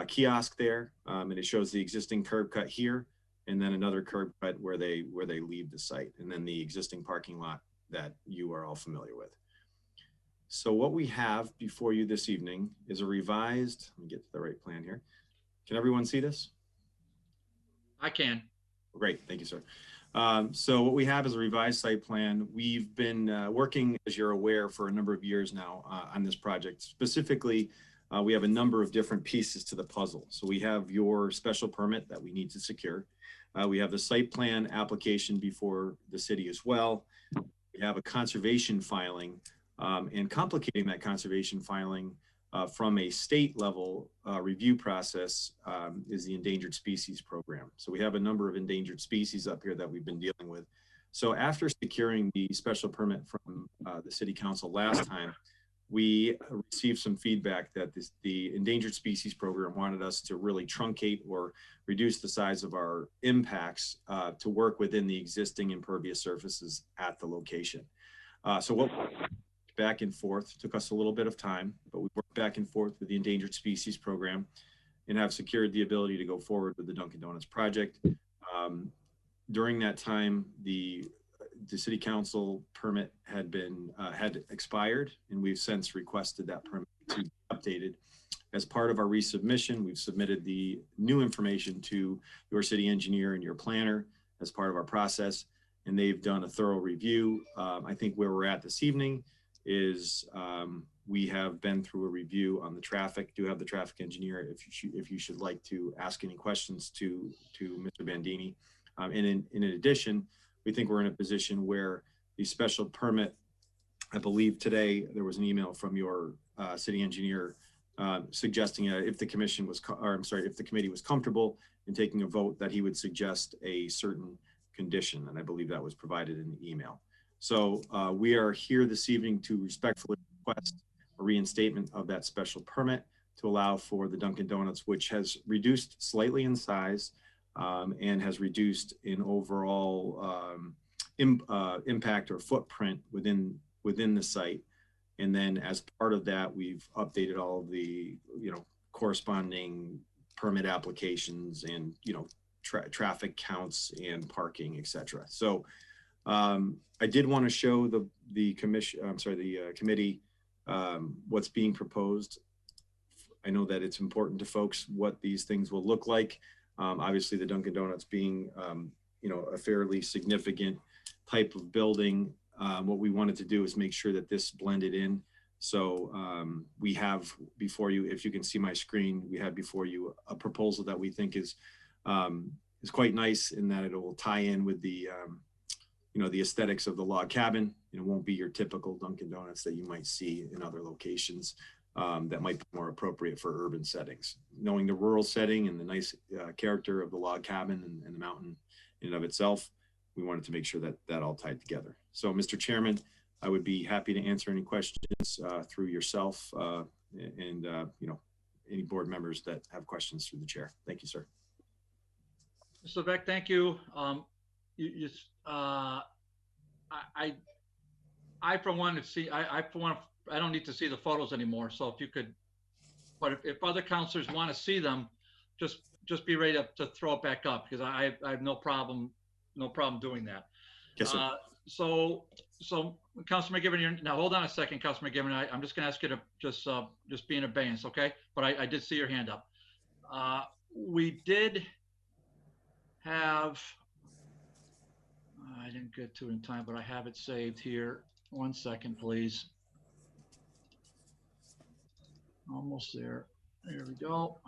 kiosk there, and it shows the existing curb cut here, and then another curb cut where they leave the site, and then the existing parking lot that you are all familiar with. So what we have before you this evening is a revised, let me get to the right plan here. Can everyone see this? I can. Great, thank you, sir. So what we have is a revised site plan. We've been working, as you're aware, for a number of years now on this project. Specifically, we have a number of different pieces to the puzzle. So we have your special permit that we need to secure. We have the site plan application before the city as well. We have a conservation filing, and complicating that conservation filing from a state level review process is the Endangered Species Program. So we have a number of endangered species up here that we've been dealing with. So after securing the special permit from the City Council last time, we received some feedback that the Endangered Species Program wanted us to really truncate or reduce the size of our impacts to work within the existing impervious surfaces at the location. So what back and forth, took us a little bit of time, but we worked back and forth with the Endangered Species Program and have secured the ability to go forward with the Dunkin' Donuts project. During that time, the City Council permit had expired, and we've since requested that permit to be updated. As part of our resubmission, we've submitted the new information to your city engineer and your planner as part of our process, and they've done a thorough review. I think where we're at this evening is we have been through a review on the traffic. Do have the traffic engineer if you should like to ask any questions to Mr. Bandini. And in addition, we think we're in a position where the special permit, I believe today there was an email from your city engineer suggesting if the commission was, if the committee was comfortable in taking a vote, that he would suggest a certain condition, and I believe that was provided in the email. So we are here this evening to respectfully request a reinstatement of that special permit to allow for the Dunkin' Donuts, which has reduced slightly in size and has reduced in overall impact or footprint within the site. And then as part of that, we've updated all of the corresponding permit applications and traffic counts and parking, etc. So I did want to show the committee what's being proposed. I know that it's important to folks what these things will look like. Obviously, the Dunkin' Donuts being a fairly significant type of building. What we wanted to do is make sure that this blended in. So we have before you, if you can see my screen, we have before you a proposal that we think is quite nice in that it will tie in with the the aesthetics of the log cabin. It won't be your typical Dunkin' Donuts that you might see in other locations that might be more appropriate for urban settings. Knowing the rural setting and the nice character of the log cabin and the mountain in and of itself, we wanted to make sure that that all tied together. So, Mr. Chairman, I would be happy to answer any questions through yourself and any board members that have questions through the chair. Thank you, sir. Mr. Beck, thank you. I for one to see, I don't need to see the photos anymore. So if you could, but if other counselors want to see them, just be ready to throw it back up, because I have no problem doing that. Yes, sir. So Councilman McGivern, now hold on a second, Councilman McGivern. I'm just going to ask you to just be in abeyance, okay? But I did see your hand up. We did have, I didn't get to it in time, but I have it saved here. 1 second, please. Almost there. There we go.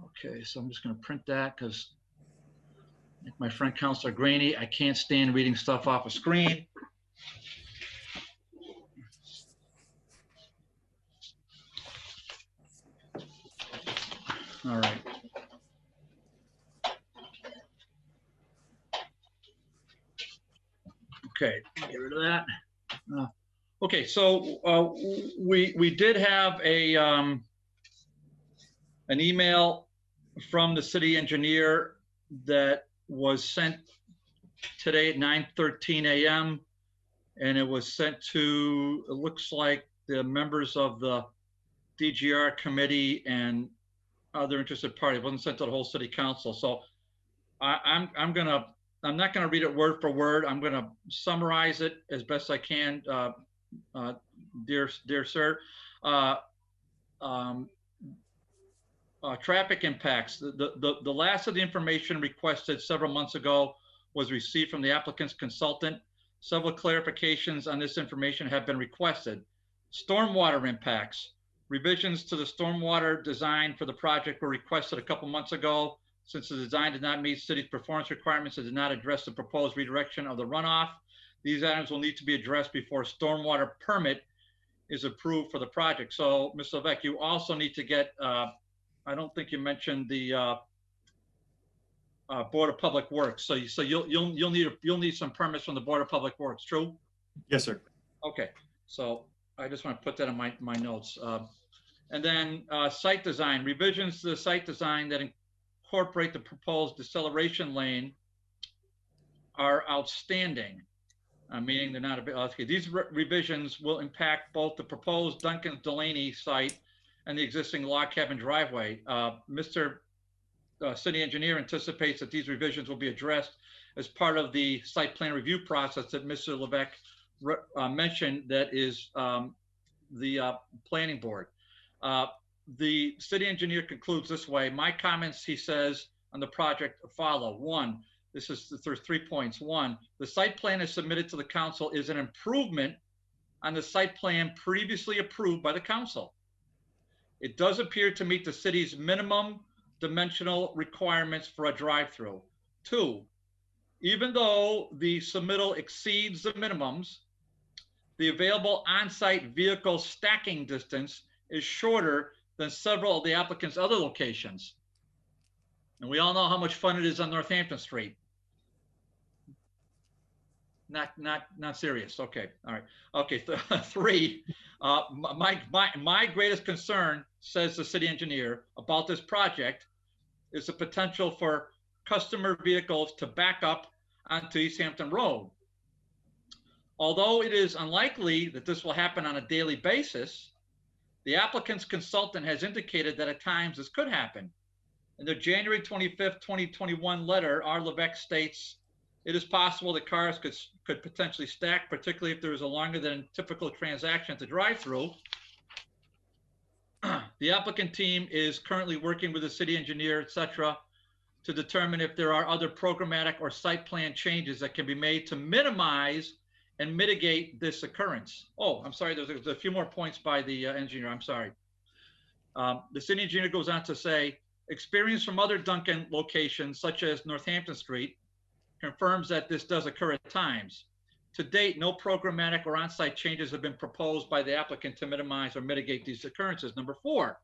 Okay, so I'm just going to print that because, like my friend Councilor Graney, I can't stand reading stuff off a screen. All right. Okay, get rid of that. Okay, so we did have an email from the city engineer that was sent today at 9:13 a.m. and it was sent to, it looks like, the members of the DGR committee and other interested parties. It wasn't sent to the whole city council. So I'm not gonna read it word for word. I'm gonna summarize it as best I can, dear sir. Traffic impacts. The last of the information requested several months ago was received from the applicant's consultant. Several clarifications on this information have been requested. Stormwater impacts. Revisions to the stormwater design for the project were requested a couple months ago. Since the design did not meet city's performance requirements, it did not address the proposed redirection of the runoff. These items will need to be addressed before stormwater permit is approved for the project. So, Ms. Levesque, you also need to get, I don't think you mentioned the Board of Public Works. So you'll need some permits from the Board of Public Works. True? Yes, sir. Okay. So I just want to put that in my notes. And then site design, revisions to the site design that incorporate the proposed deceleration lane are outstanding. Meaning they're not a bit, okay. These revisions will impact both the proposed Duncan Delaney site and the existing log cabin driveway. Mr. City engineer anticipates that these revisions will be addressed as part of the site plan review process that Mr. Levesque mentioned, that is the planning board. The city engineer concludes this way. My comments, he says, on the project follow. One, there's 3 points. One, the site plan is submitted to the council is an improvement on the site plan previously approved by the council. It does appear to meet the city's minimum dimensional requirements for a drive-through. Two, even though the submittal exceeds the minimums, the available on-site vehicle stacking distance is shorter than several of the applicant's other locations. And we all know how much fun it is on Northampton Street. Not serious. Okay. All right. Okay. Three, my greatest concern, says the city engineer, about this project is the potential for customer vehicles to back up onto Easthampton Road. Although it is unlikely that this will happen on a daily basis, the applicant's consultant has indicated that at times this could happen. In the January 25th, 2021 letter, R. Levesque states, it is possible that cars could potentially stack, particularly if there is a longer than typical transaction at the drive-through. The applicant team is currently working with the city engineer, et cetera, to determine if there are other programmatic or site plan changes that can be made to minimize and mitigate this occurrence. Oh, I'm sorry, there's a few more points by the engineer, I'm sorry. The city engineer goes on to say, experience from other Duncan locations, such as Northampton Street, confirms that this does occur at times. To date, no programmatic or on-site changes have been proposed by the applicant to minimize or mitigate these occurrences. Number four,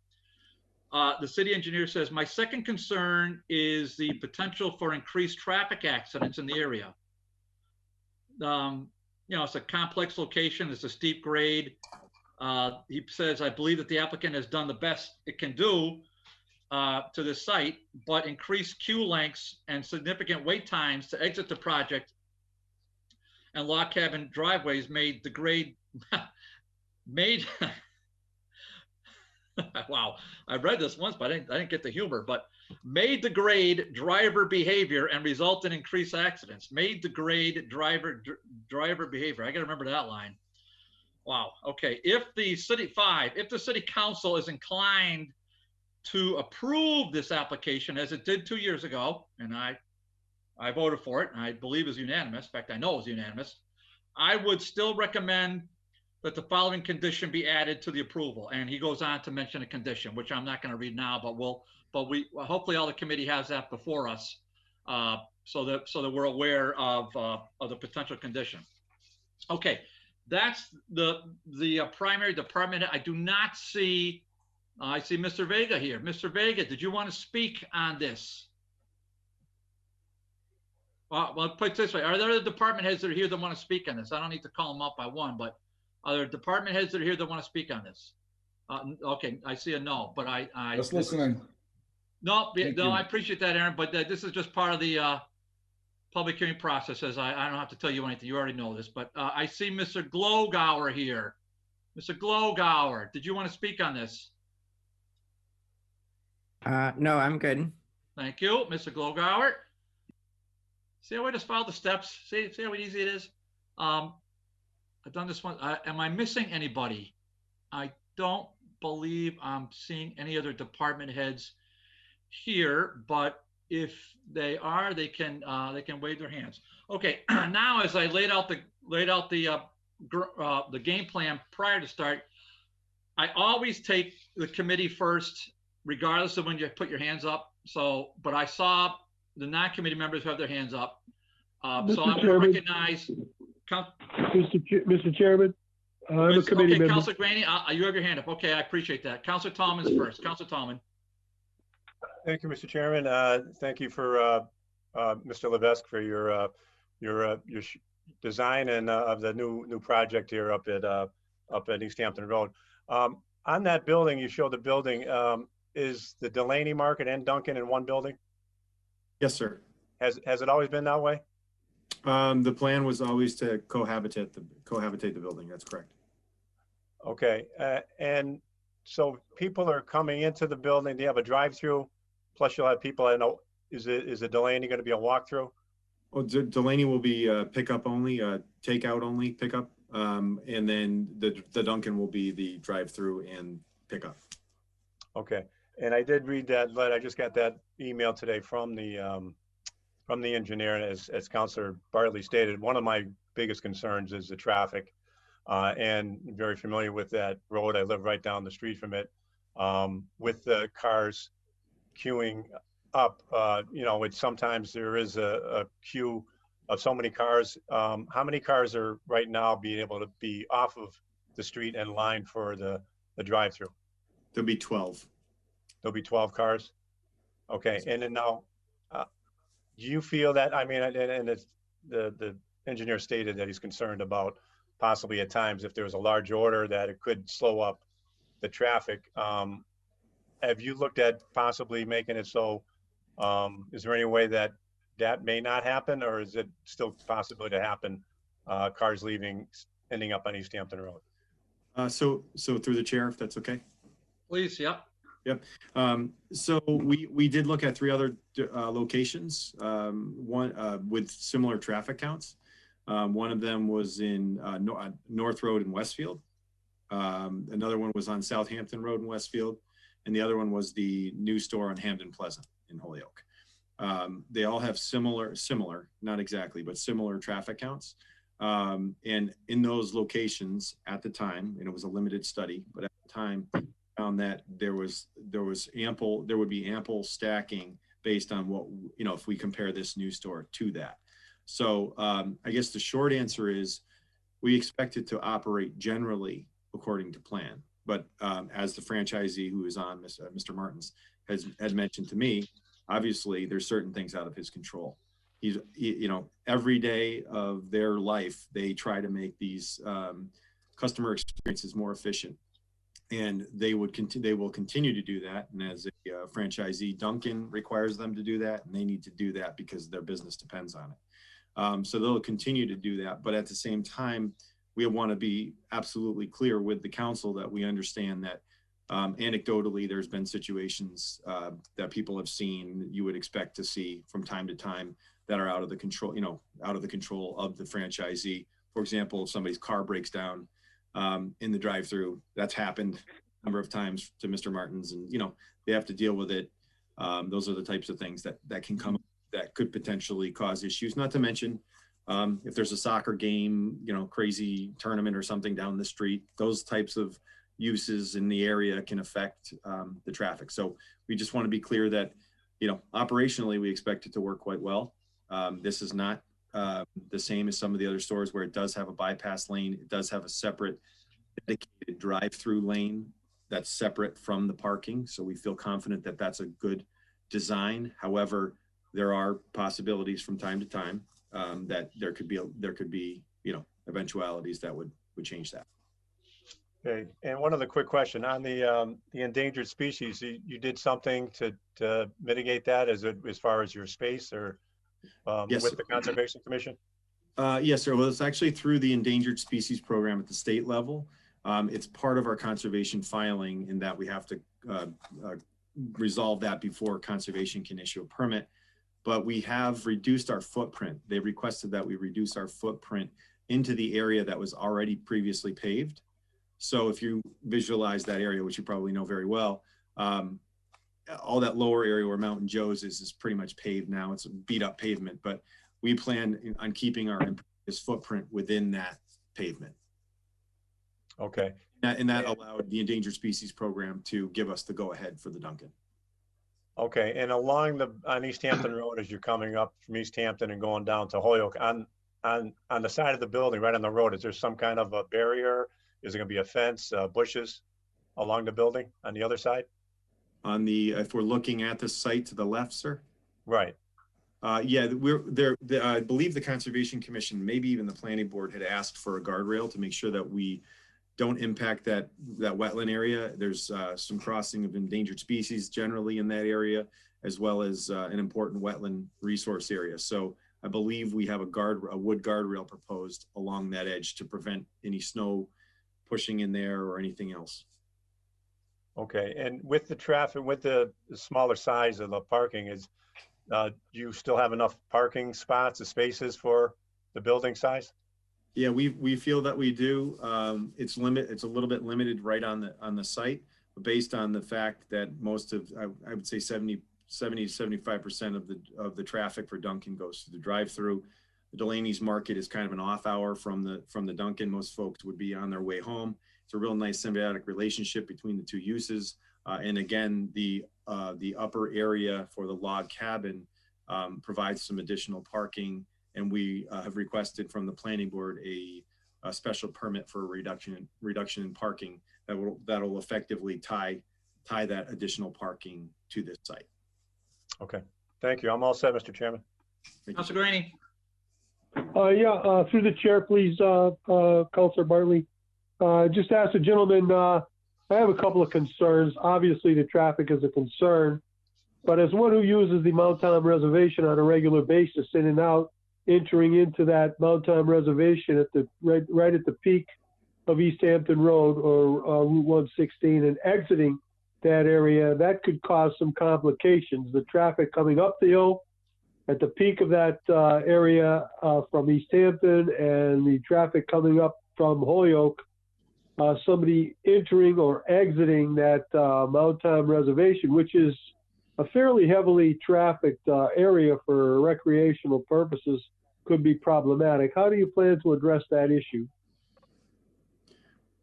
the city engineer says, my second concern is the potential for increased traffic accidents in the area. You know, it's a complex location, it's a steep grade. He says, I believe that the applicant has done the best it can do to the site, but increased queue lengths and significant wait times to exit the project and log cabin driveways made the grade, wow, I read this once, but I didn't get the humor, but may degrade driver behavior and result in increased accidents. May degrade driver behavior. I got to remember that line. Wow. Okay. If the city council is inclined to approve this application, as it did 2 years ago, and I voted for it, and I believe it was unanimous. In fact, I know it was unanimous. I would still recommend that the following condition be added to the approval. And he goes on to mention a condition, which I'm not going to read now, but we hopefully all the committee has that before us, so that we're aware of the potential condition. Okay, that's the primary department. I do not see. I see Mr. Vega here. Mr. Vega, did you want to speak on this? Well, put it this way, are there other department heads that are here that want to speak on this? I don't need to call them up by one, but are there department heads that are here that want to speak on this? Okay, I see a no, but I Just listening. no, Thank no, you. I appreciate that, Aaron, but this is just part of the public hearing process. As I don't have to tell you anything, you already know this, but I see Mr. Glowgower here. Mr. Glowgower, did you want to speak on this? No, I'm good. Thank you, Mr. Glowgower. See how I just followed the steps? See how easy it is? I've done this one. Am I missing anybody? I don't believe I'm seeing any other department heads here, but if they are, they can wave their hands. Okay, now as I laid out the game plan prior to start, I always take the committee first, regardless of when you put your hands up. So, but I saw the non-committee members have their hands up. So I'm going to recognize. Mr. Chairman, I'm a committee member. Councilor Graney, you have your hand up. Okay, I appreciate that. Councilor Tallman's first. Councilor Tallman. Thank you, Mr. Chairman. Thank you for Mr. Levesque for your design and of the new project here up at Easthampton Road. On that building, you showed the building. Is the Delaney Market and Dunkin' in one building? Yes, sir. Has it always been that way? The plan was always to cohabitate the building. That's correct. Okay, and so people are coming into the building. Do you have a drive-through? Plus, you'll have people. I know. Is the Delaney going to be a walkthrough? Well, Delaney will be pickup only, takeout only pickup, and then the Dunkin' will be the drive-through and pickup. Okay, and I did read that letter. I just got that email today from the engineer, and as Councilor Bartley stated, one of my biggest concerns is the traffic, and very familiar with that road. I live right down the street from it. With the cars queuing up, sometimes there is a queue of so many cars. How many cars are right now being able to be off of the street and lined for the drive-through? There'll be 12. There'll be 12 cars? Okay, and then now, do you feel that, I mean, and it's, the engineer stated that he's concerned about possibly at times if there was a large order that it could slow up the traffic. Have you looked at possibly making it so, is there any way that may not happen, or is it still possible to happen, cars leaving, ending up on Easthampton Road? So through the chair, if that's okay. Please, yep. Yep. So we did look at 3 other locations, one with similar traffic counts. One of them was in North Road in Westfield. Another one was on Southampton Road in Westfield. And the other one was the new store on Hamden Pleasant in Holyoke. They all have similar, not exactly, but similar traffic counts. And in those locations at the time, and it was a limited study, but at the time, found that there would be ample stacking based on what, if we compare this new store to that. So I guess the short answer is we expect it to operate generally according to plan. But as the franchisee who is on, Mr. Martins, had mentioned to me, obviously there's certain things out of his control. Every day of their life, they try to make these customer experiences more efficient. And they will continue to do that. And as a franchisee, Dunkin' requires them to do that, and they need to do that because their business depends on it. So they'll continue to do that. But at the same time, we want to be absolutely clear with the council that we understand that anecdotally, there's been situations that people have seen, you would expect to see from time to time, that are out of the control, out of the control of the franchisee. For example, if somebody's car breaks down in the drive-through, that's happened a number of times to Mr. Martins, and they have to deal with it. Those are the types of things that can come, that could potentially cause issues. Not to mention, if there's a soccer game, crazy tournament or something down the street, those types of uses in the area can affect the traffic. So we just want to be clear that, operationally, we expect it to work quite well. This is not the same as some of the other stores where it does have a bypass lane. It does have a separate dedicated drive-through lane that's separate from the parking. So we feel confident that that's a good design. However, there are possibilities from time to time that there could be eventualities that would change that. Okay, and one other quick question on the endangered species. You did something to mitigate that as far as your space or Yes, with the Conservation Commission? Yes, sir. Well, it's actually through the Endangered Species Program at the state level. It's part of our conservation filing in that we have to resolve that before conservation can issue a permit. But we have reduced our footprint. They requested that we reduce our footprint into the area that was already previously paved. So if you visualize that area, which you probably know very well, all that lower area where Mountain Joe's is pretty much paved now. It's a beat up pavement, but we plan on keeping our impervious footprint within that pavement. Okay. And that allowed the Endangered Species Program to give us the go ahead for the Duncan. Okay, and along on Easthampton Road, as you're coming up from Easthampton and going down to Holyoke, on the side of the building, right on the road, is there some kind of a barrier? Is it going to be a fence, bushes along the building on the other side? If we're looking at the site to the left, sir? Right. Yeah, we're there. I believe the Conservation Commission, maybe even the Planning Board, had asked for a guardrail to make sure that we don't impact that wetland area. There's some crossing of endangered species generally in that area, as well as an important wetland resource area. So I believe we have a wood guardrail proposed along that edge to prevent any snow pushing in there or anything else. Okay, and with the traffic, with the smaller size of the parking, do you still have enough parking spots, the spaces for the building size? Yeah, we feel that we do. It's a little bit limited right on the site, but based on the fact that most of, I would say 70 to 75% of the traffic for Duncan goes through the drive-through. The Delaney's Market is kind of an off hour from the Duncan. Most folks would be on their way home. It's a real nice symbiotic relationship between the two uses. And again, the upper area for the log cabin provides some additional parking. And we have requested from the Planning Board a special permit for a reduction in parking that will effectively tie that additional parking to this site. Okay, thank you. I'm all set, Mr. Chairman. Councilor Graney. Yeah, through the chair, please, Councilor Bartley. Just ask the gentleman, I have a couple of concerns. Obviously, the traffic is a concern, but as one who uses the Mount Tom Reservation on a regular basis, in and out, entering into that Mount Tom Reservation at right at the peak of Easthampton Road or Route 116 and exiting that area, that could cause some complications. The traffic coming up the hill at the peak of that area from Easthampton and the traffic coming up from Holyoke, somebody entering or exiting that Mount Tom Reservation, which is a fairly heavily trafficked area for recreational purposes, could be problematic. How do you plan to address that issue?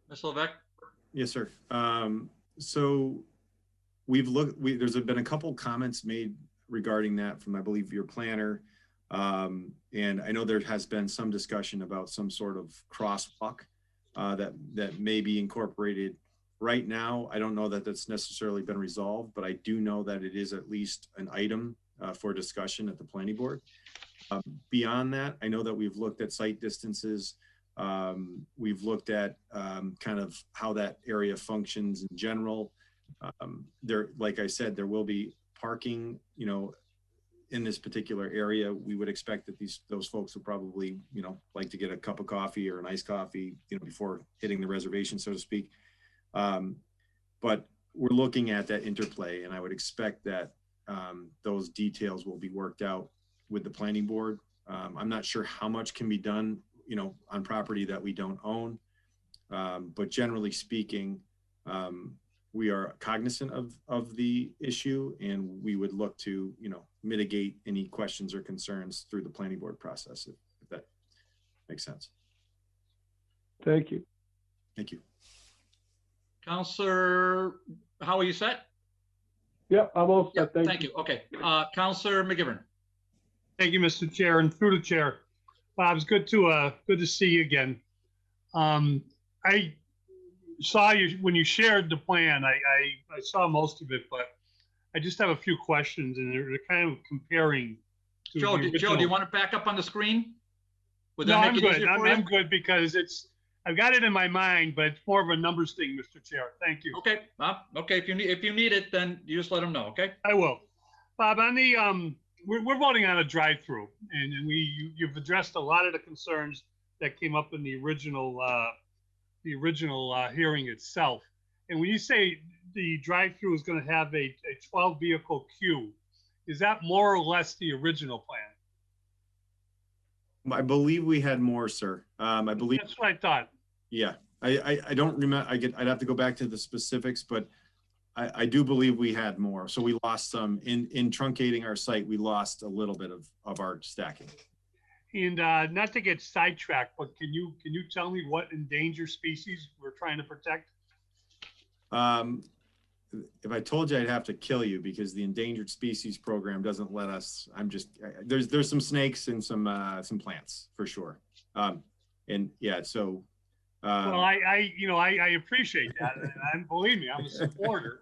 Mr. Levesque? Yes, sir. So there's been a couple comments made regarding that from, I believe, your planner. And I know there has been some discussion about some sort of crosswalk that may be incorporated. Right now, I don't know that that's necessarily been resolved, but I do know that it is at least an item for discussion at the Planning Board. Beyond that, I know that we've looked at site distances. We've looked at kind of how that area functions in general. Like I said, there will be parking, in this particular area. We would expect that those folks would probably, like to get a cup of coffee or an iced coffee, before hitting the reservation, so to speak. But we're looking at that interplay, and I would expect that those details will be worked out with the Planning Board. I'm not sure how much can be done, on property that we don't own. But generally speaking, we are cognizant of the issue, and we would look to, mitigate any questions or concerns through the Planning Board process, if that makes sense. Thank you. Thank you. Councilor, how are you set? Yeah, I'm all set. Yeah, thank you. Okay. Councilor McGivern. Thank you, Mr. Chair, and through the chair. Bob, it's good to see you again. I saw you when you shared the plan. I saw most of it, but I just have a few questions, and they're kind of comparing. To Joe, the do original. you want to back up on the screen? Would No, that I'm make it good. easier for you? I'm good because I've got it in my mind, but it's more of a numbers thing, Mr. Chair. Thank you. Okay, okay. If you need it, then you just let them know. Okay. I will. Bob, on the we're voting on a drive-through, and you've addressed a lot of the concerns that came up in the original hearing itself. And when you say the drive-through is going to have a 12 vehicle queue, is that more or less the original plan? I believe we had more, sir. I believe that's what I thought. Yeah, I don't remember. I'd have to go back to the specifics, but I do believe we had more. So we lost some in truncating our site. We lost a little bit of our stacking. And not to get sidetracked, but can you tell me what endangered species we're trying to protect? If I told you, I'd have to kill you because the endangered species program doesn't let us. There's some snakes and some plants for sure. And yeah, so. Well, I appreciate that, and believe me, I'm a supporter.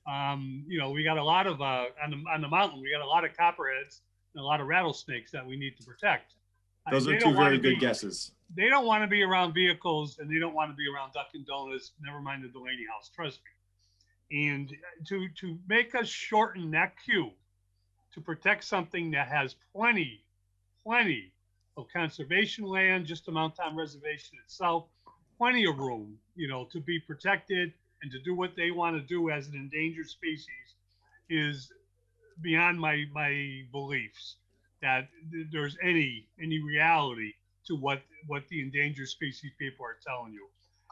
We got a lot of on the mountain. We got a lot of copperheads and a lot of rattlesnakes that we need to protect. Those are two very good guesses. They don't want to be around vehicles, and they don't want to be around Dunkin' Donuts. Never mind the Delaney House. Trust me. And to make us shorten that queue to protect something that has plenty of conservation land, just the Mountain Reservation itself, plenty of room, to be protected and to do what they want to do as an endangered species is beyond my beliefs that there's any reality to what the endangered species people are telling you.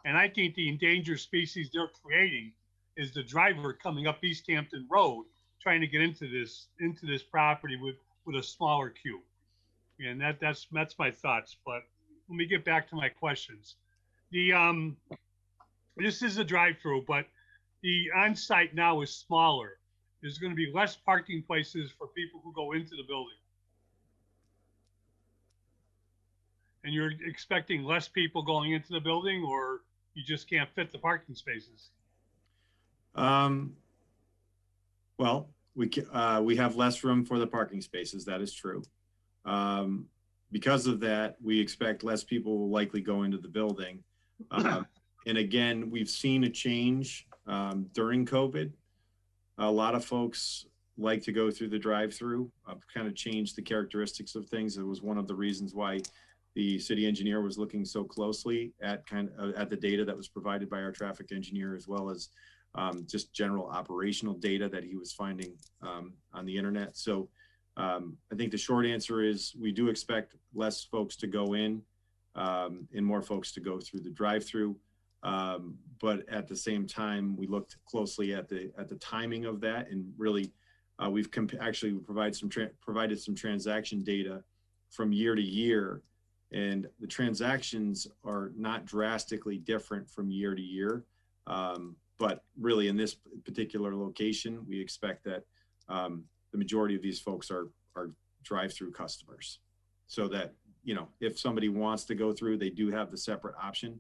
And I think the endangered species they're creating is the driver coming up Easthampton Road trying to get into this property with a smaller queue. And that's my thoughts. But let me get back to my questions. This is a drive-through, but the on-site now is smaller. There's going to be less parking places for people who go into the building. And you're expecting less people going into the building, or you just can't fit the parking spaces? Well, we have less room for the parking spaces. That is true. Because of that, we expect less people will likely go into the building. And again, we've seen a change during COVID. A lot of folks like to go through the drive-through, kind of change the characteristics of things. It was one of the reasons why the city engineer was looking so closely at at the data that was provided by our traffic engineer, as well as just general operational data that he was finding on the internet. So I think the short answer is we do expect less folks to go in and more folks to go through the drive-through. But at the same time, we looked closely at the timing of that, and really we've actually provided some transaction data from year to year, and the transactions are not drastically different from year to year. But really in this particular location, we expect that the majority of these folks are drive-through customers. So that, if somebody wants to go through, they do have the separate option,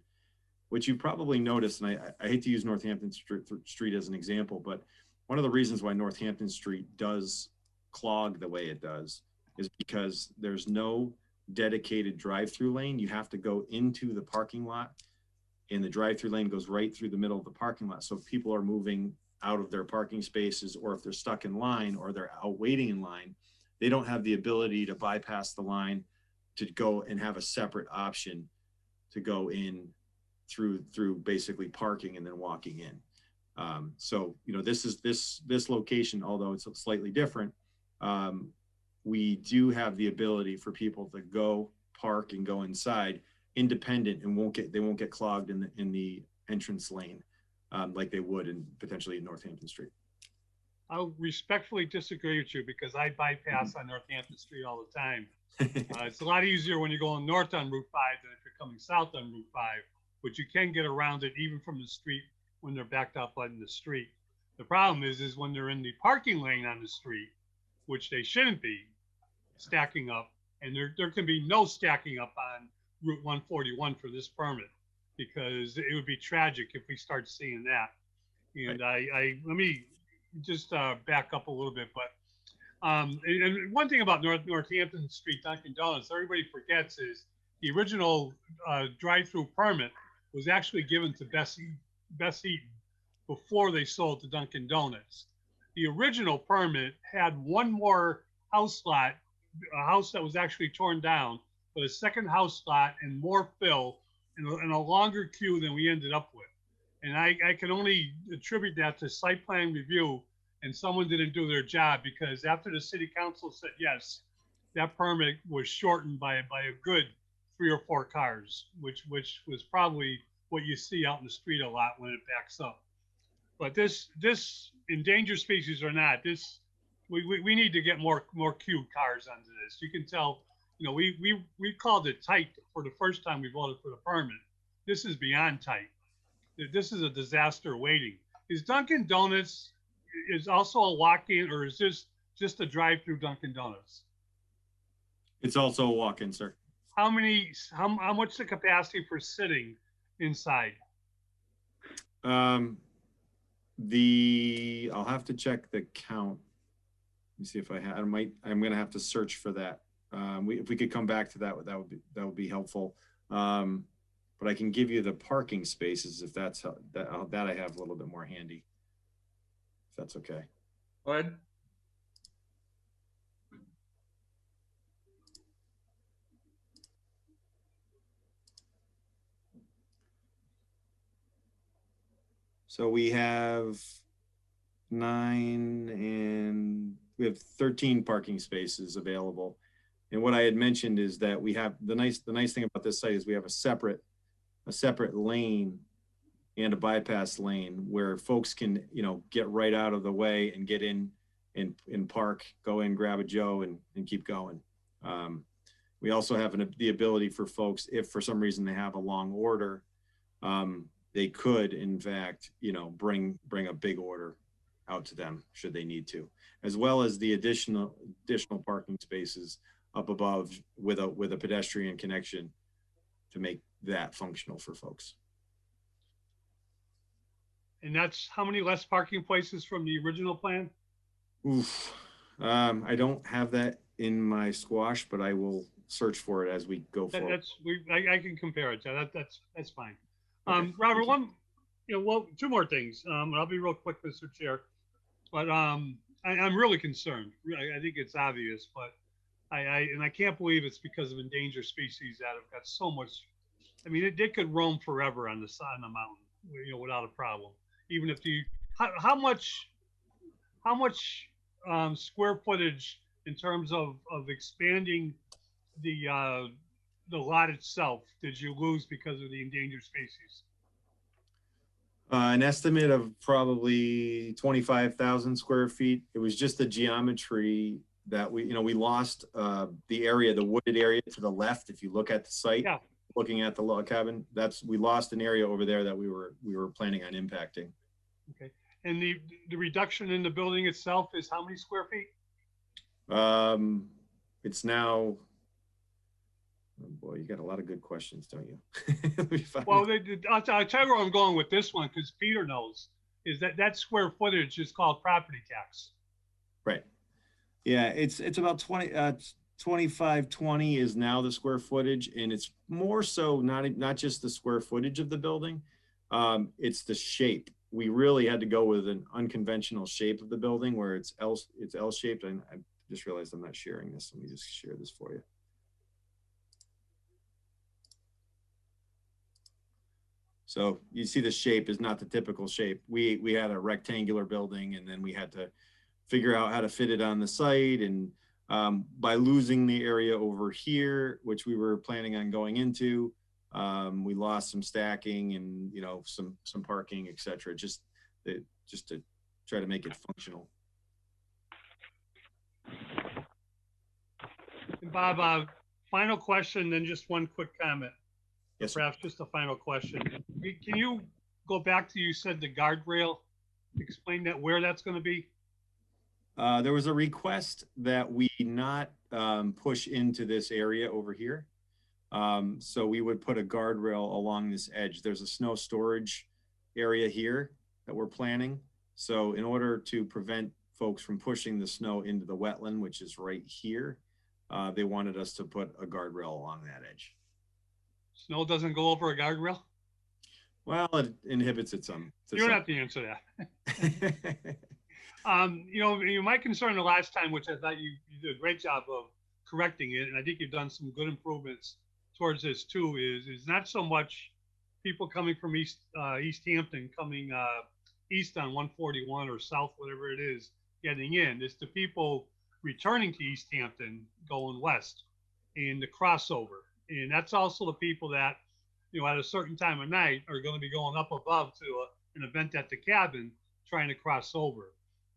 which you probably noticed, and I hate to use Northampton Street as an example, but one of the reasons why Northampton Street does clog the way it does is because there's no dedicated drive-through lane. You have to go into the parking lot, and the drive-through lane goes right through the middle of the parking lot. So if people are moving out of their parking spaces, or if they're stuck in line, or they're out waiting in line, they don't have the ability to bypass the line to go and have a separate option to go in through basically parking and then walking in. So this location, although it's slightly different, we do have the ability for people to go park and go inside independent, and they won't get clogged in the entrance lane like they would potentially in Northampton Street. I'll respectfully disagree with you because I bypass on Northampton Street all the time. It's a lot easier when you're going north on Route 5 than if you're coming south on Route 5, but you can get around it even from the street when they're backed up on the street. The problem is when they're in the parking lane on the street, which they shouldn't be stacking up, and there can be no stacking up on Route 141 for this permit, because it would be tragic if we start seeing that. And right. just back up a little bit, but and one thing about Northampton Street Dunkin' Donuts, everybody forgets is the original drive-through permit was actually given to Best Eaton before they sold to Dunkin' Donuts. The original permit had one more house lot, a house that was actually torn down, but a second house lot and more fill and a longer queue than we ended up with. And I can only attribute that to site plan review, and someone didn't do their job, because after the city council said yes, that permit was shortened by a good 3 or 4 cars, which was probably what you see out in the street a lot when it backs up. But this endangered species or not, we need to get more queue cars onto this. You can tell, you know, we called it tight for the first time we voted for the permit. This is beyond tight. This is a disaster waiting. Is Dunkin' Donuts is also a walk-in, or is this just a drive-through Dunkin' Donuts? It's also a walk-in, sir. How much the capacity for sitting inside? I'll have to check the count. Let me see if I have. I'm gonna have to search for that. If we could come back to that, that would be helpful. But I can give you the parking spaces if that I have a little bit more handy. If that's okay. Go ahead. So we have 13 parking spaces available. And what I had mentioned is that we have the nice thing about this site is we have a separate lane and a bypass lane where folks can, you know, get right out of the way and get in and park, go in, grab a Joe and keep going. We also have the ability for folks, if for some reason they have a long order, they could, in fact, you know, bring a big order out to them should they need to, as well as the additional parking spaces up above with a pedestrian connection to make that functional for folks. And that's how many less parking places from the original plan? Oof. I don't have that in my squash, but I will search for it as we go forward. I can compare it. That's fine. Okay. Robert, two more things. I'll be real quick, Mr. Chair. But I'm really concerned. I think it's obvious, but I can't believe it's because of endangered species that have got so much. I mean, they could roam forever on the side of the mountain, you know, without a problem. Even if how much square footage in terms of expanding the lot itself did you lose because of the endangered species? An estimate of probably 25,000 square feet. It was just the geometry that we lost the area, the wooded area to the left. If you look at the site, yeah. Looking at the log cabin, we lost an area over there that we were planning on impacting. Okay, and the reduction in the building itself is how many square feet? It's now. Oh boy, you got a lot of good questions, don't you? Well, I'll tell you where I'm going with this one, because Peter knows, is that square footage is called property tax. Right. Yeah, it's about 2520 is now the square footage, and it's more so not just the square footage of the building, it's the shape. We really had to go with an unconventional shape of the building where it's L-shaped. And I just realized I'm not sharing this. Let me just share this for you. So you see the shape is not the typical shape. We had a rectangular building, and then we had to figure out how to fit it on the site. And by losing the area over here, which we were planning on going into, we lost some stacking and, you know, some parking, et cetera, just to try to make it functional. And Bob, final question, then just one quick comment. Yes, perhaps just a final question. Can you go back to, you said the guardrail, explain that, where that's going to be? There was a request that we not push into this area over here. So we would put a guardrail along this edge. There's a snow storage area here that we're planning. So in order to prevent folks from pushing the snow into the wetland, which is right here, they wanted us to put a guardrail along that edge. Snow doesn't go over a guardrail? Well, it inhibits it some. You don't have to answer that. My concern the last time, which I thought you did a great job of correcting it, and I think you've done some good improvements towards this too, is not so much people coming from Easthampton coming east on 141 or south, whatever it is, getting in. It's the people returning to Easthampton going west and the crossover. And that's also the people that, at a certain time of night are going to be going up above to an event at the cabin trying to cross over.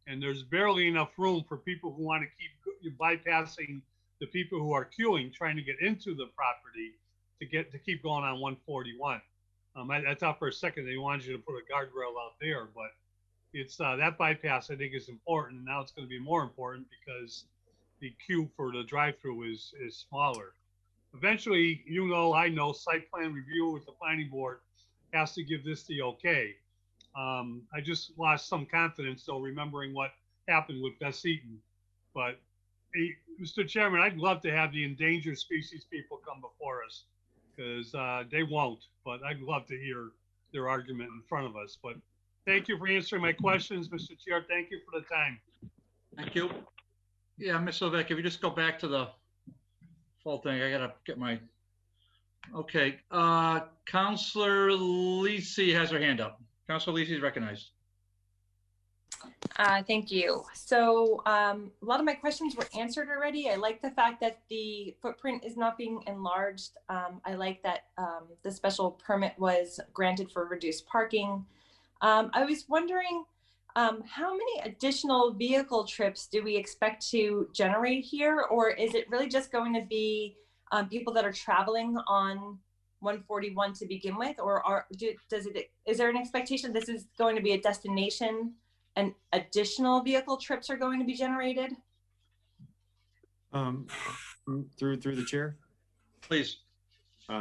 And there's barely enough room for people who want to keep bypassing the people who are queuing, trying to get into the property to keep going on 141. I thought for a second they wanted you to put a guardrail out there, but it's that bypass I think is important. And now it's going to be more important because the queue for the drive-through is smaller. Eventually, I know site plan review with the planning board has to give this the okay. I just lost some confidence though, remembering what happened with Bess Eaton. But Mr. Chairman, I'd love to have the endangered species people come before us because they won't, but I'd love to hear their argument in front of us. But thank you for answering my questions, Mr. Chair. Thank you for the time. Thank you. Yeah, Ms. Levesque, if you just go back to the full thing, I gotta get my, okay. Councilor Lisi has her hand up. Councilor Lisi is recognized. Thank you. So a lot of my questions were answered already. I like the fact that the footprint is not being enlarged. I like that the special permit was granted for reduced parking. I was wondering how many additional vehicle trips do we expect to generate here? Or is it really just going to be people that are traveling on 141 to begin with? Or is there an expectation this is going to be a destination and additional vehicle trips are going to be generated? Through the chair? Please. So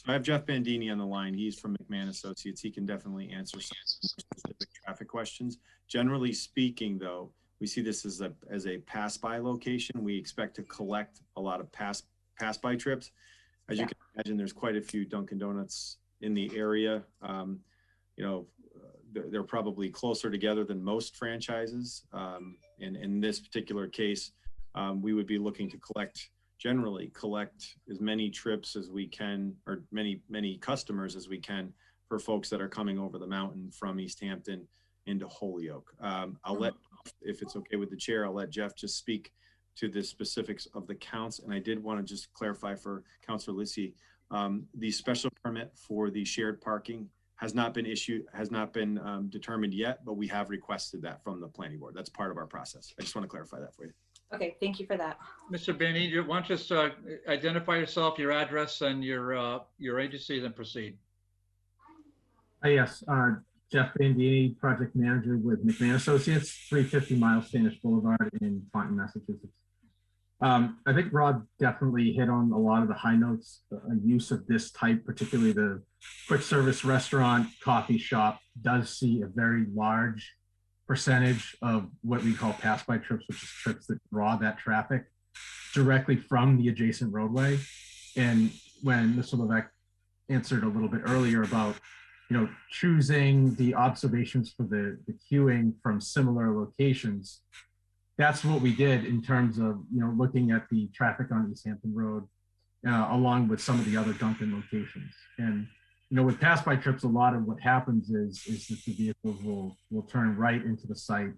I have Jeff Bandini on the line. He's from McMahon Associates. He can definitely answer some specific traffic questions. Generally speaking, though, we see this as a pass-by location. We expect to collect a lot of pass-by trips. As you can imagine, there's quite a few Dunkin' Donuts in the area. They're probably closer together than most franchises. And in this particular case, we would be looking to generally collect as many trips as we can, or many customers as we can for folks that are coming over the mountain from Easthampton into Holyoke. If it's okay with the chair, I'll let Jeff just speak to the specifics of the counts. And I did want to just clarify for Councilor Lisi, the special permit for the shared parking has not been determined yet, but we have requested that from the planning board. That's part of our process. I just want to clarify that for you. Okay, thank you for that. Mr. Benny, why don't you just identify yourself, your address, and your agency, then proceed. Yes, Jeff Bandini, project manager with McMahon Associates, 350 Miles Spanish Boulevard in Taunton, Massachusetts. I think Rob definitely hit on a lot of the high notes. Use of this type, particularly the quick service restaurant, coffee shop, does see a very large percentage of what we call pass-by trips, which is trips that draw that traffic directly from the adjacent roadway. And when Mr. Levesque answered a little bit earlier about, choosing the observations for the queuing from similar locations, that's what we did in terms of, looking at the traffic on Easthampton Road, along with some of the other Dunkin' locations. And, with pass-by trips, a lot of what happens is that the vehicles will turn right into the site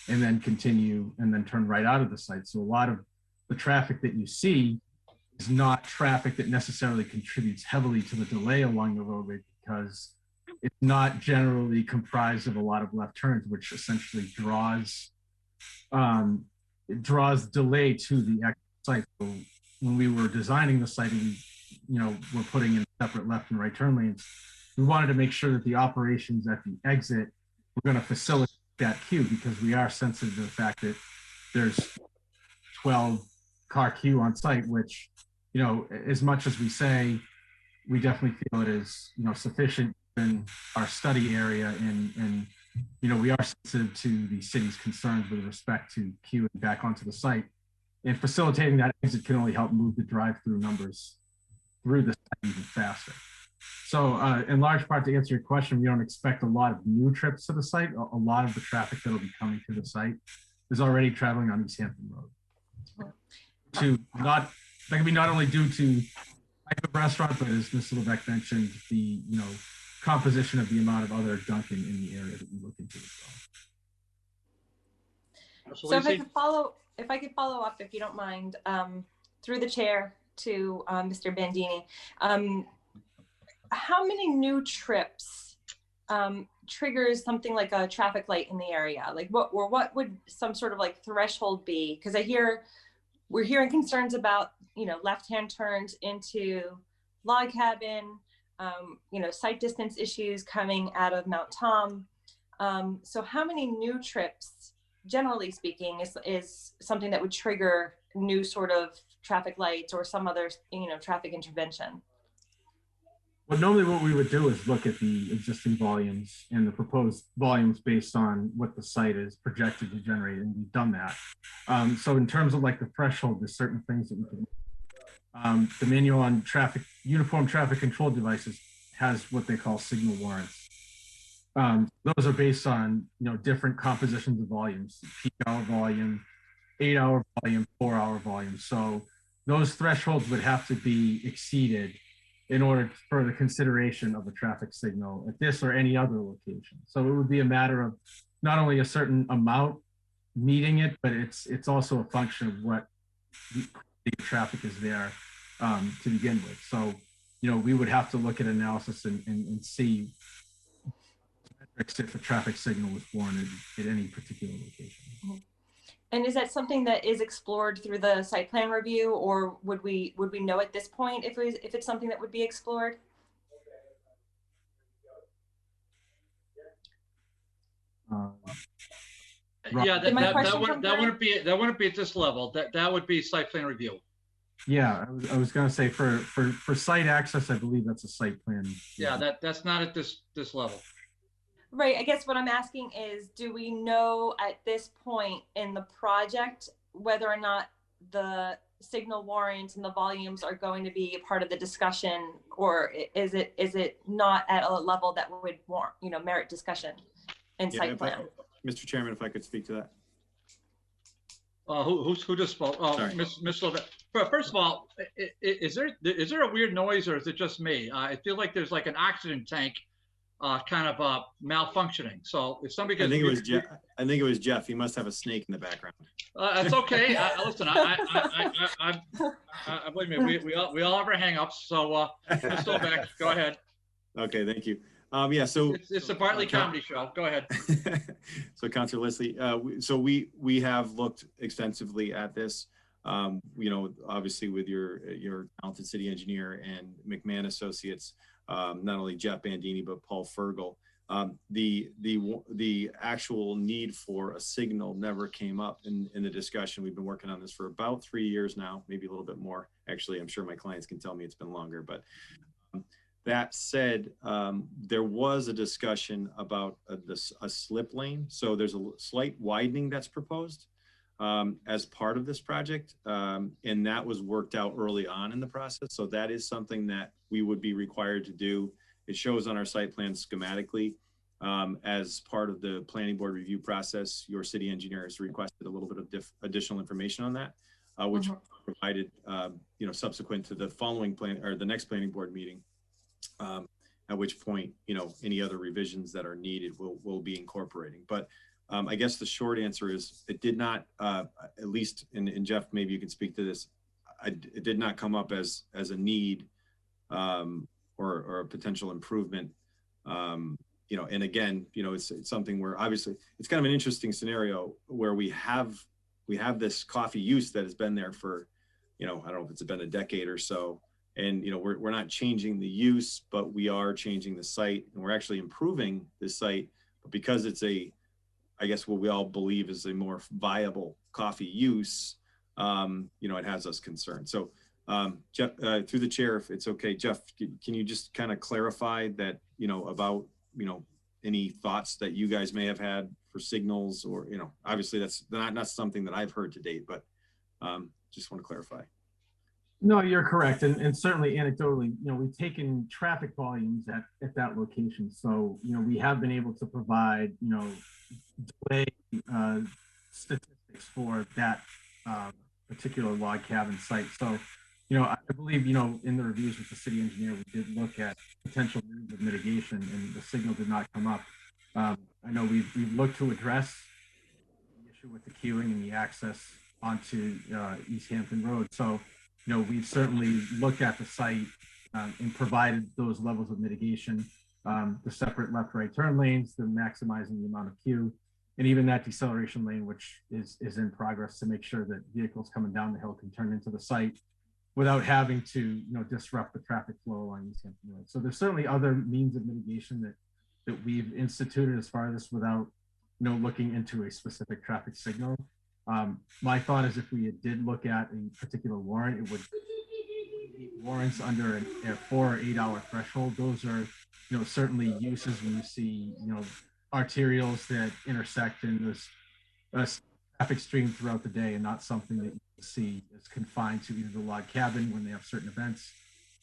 and then continue and then turn right out of the site. So a lot of the traffic that you see is not traffic that necessarily contributes heavily to the delay along the roadway, because it's not generally comprised of a lot of left turns, which essentially draws delay to the actual site. So when we were designing the site, we're putting in separate left and right turn lanes, we wanted to make sure that the operations at the exit were going to facilitate that queue, because we are sensitive to the fact that there's 12 car queue on site, which, as much as we say, we definitely feel it is, sufficient in our study area and we are sensitive to the city's concerns with respect to queuing back onto the site. And facilitating that exit can only help move the drive-through numbers through the site even faster. So in large part, to answer your question, we don't expect a lot of new trips to the site. A lot of the traffic that will be coming to the site is already traveling on Easthampton Road. That can be not only due to type of restaurant, but as Mr. Levesque mentioned, the composition of the amount of other Dunkin' in the area that we look into as well. So if I could follow up, if you don't mind, through the chair to Mr. Bandini, how many new trips triggers something like a traffic light in the area? Like what would some sort of like threshold be? Because we're hearing concerns about, left-hand turns into Log Cabin, sight distance issues coming out of Mount Tom. So how many new trips, generally speaking, is something that would trigger new sort of traffic lights or some other, traffic intervention? Well, normally what we would do is look at the existing volumes and the proposed volumes based on what the site is projected to generate, and we've done that. So in terms of like the threshold, there's certain things that we can. The manual on uniform traffic control devices has what they call signal warrants. Those are based on different compositions of volumes: peak hour volume, 8-hour volume, 4-hour volume. So those thresholds would have to be exceeded in order for the consideration of a traffic signal at this or any other location. So it would be a matter of not only a certain amount meeting it, but it's also a function of what the traffic is there to begin with. So, we would have to look at analysis and see if a traffic signal was warranted at any particular location. Mm-hmm. And is that something that is explored through the site plan review, or would we know at this point if it's something that would be explored? Yeah, that wouldn't be at this level. That would be site plan review. Yeah, I was going to say for site access, I believe that's a site plan. Yeah, that's not at this level. Right. I guess what I'm asking is, do we know at this point in the project whether or not the signal warrants and the volumes are going to be a part of the discussion, or is it not at a level that would warrant, merit discussion in site plan? Mr. Chairman, if I could speak to that. Who just spoke? Oh, Ms. Levesque. First of all, is there a weird noise, or is it just me? I feel like there's like an oxygen tank kind of malfunctioning. So if somebody gets, I think it was Jeff. He must have a snake in the background. That's okay. Listen, believe me, we all have our hang-ups. So Ms. Levesque, go ahead. Okay, thank you. Yeah, so it's a Bartley comedy show. Go ahead. So, Councilor Leslie, so we have looked extensively at this. Obviously with your talented city engineer and McMahon Associates, not only Jeff Bandini but Paul Fergal. The actual need for a signal never came up in the discussion. We've been working on this for about 3 years now, maybe a little bit more. Actually, I'm sure my clients can tell me it's been longer, but. That said, there was a discussion about a slip lane. So there's a slight widening that's proposed as part of this project. And that was worked out early on in the process. So that is something that we would be required to do. It shows on our site plan schematically. As part of the planning board review process, your city engineer has requested a little bit of additional information on that, which provided, subsequent to the following plan or the next planning board meeting. At which point, any other revisions that are needed will be incorporating. But I guess the short answer is it did not, at least, and Jeff, maybe you can speak to this, it did not come up as a need or a potential improvement. And again, it's something where obviously it's kind of an interesting scenario where we have this coffee use that has been there for, I don't know if it's been a decade or so. And, we're not changing the use, but we are changing the site, and we're actually improving the site. But because it's I guess what we all believe is a more viable coffee use, it has us concerned. So, Jeff, through the chair, if it's okay, Jeff, can you just kind of clarify that, about, any thoughts that you guys may have had for signals, or, you know, obviously that's not something that I've heard to date, but just want to clarify. No, you're correct. And certainly anecdotally, you know, we've taken traffic volumes at that location. So, you know, we have been able to provide, you know, delay statistics for that particular log cabin site. So, you know, I believe, you know, in the reviews with the city engineer, we did look at potential means of mitigation, and the signal did not come up. I know we've looked to address the issue with the queuing and the access onto Easthampton Road. So, you know, we've certainly looked at the site and provided those levels of mitigation, the separate left-right turn lanes, the maximizing the amount of queue, and even that deceleration lane, which is in progress, to make sure that vehicles coming down the hill can turn into the site without having to, you know, disrupt the traffic flow along Easthampton Road. So there's certainly other means of mitigation that we've instituted as far as this, without, you know, looking into a specific traffic signal. My thought is, if we did look at a particular warrant, it would be warrants under a 4 or 8 hour threshold. Those are, you know, certainly uses when you see, you know, arterials that intersect in this traffic stream throughout the day, and not something that you see is confined to either the log cabin when they have certain events,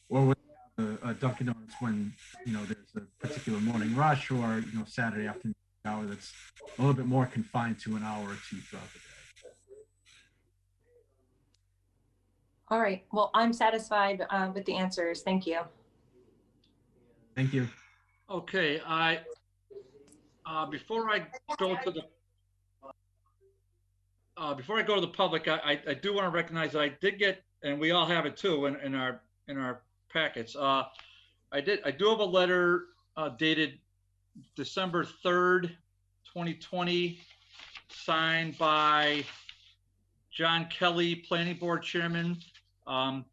or when they have a Dunkin' Donuts when, you know, there's a particular morning rush, or, you know, Saturday afternoon hour that's a little bit more confined to an hour or two throughout the day. All right. Well, I'm satisfied with the answers. Thank you. Thank you. Okay, before I go to the public, I do want to recognize that I did get, and we all have it too in our packets. I do have a letter dated December 3rd, 2020, signed by John Kelly, Planning Board Chairman. I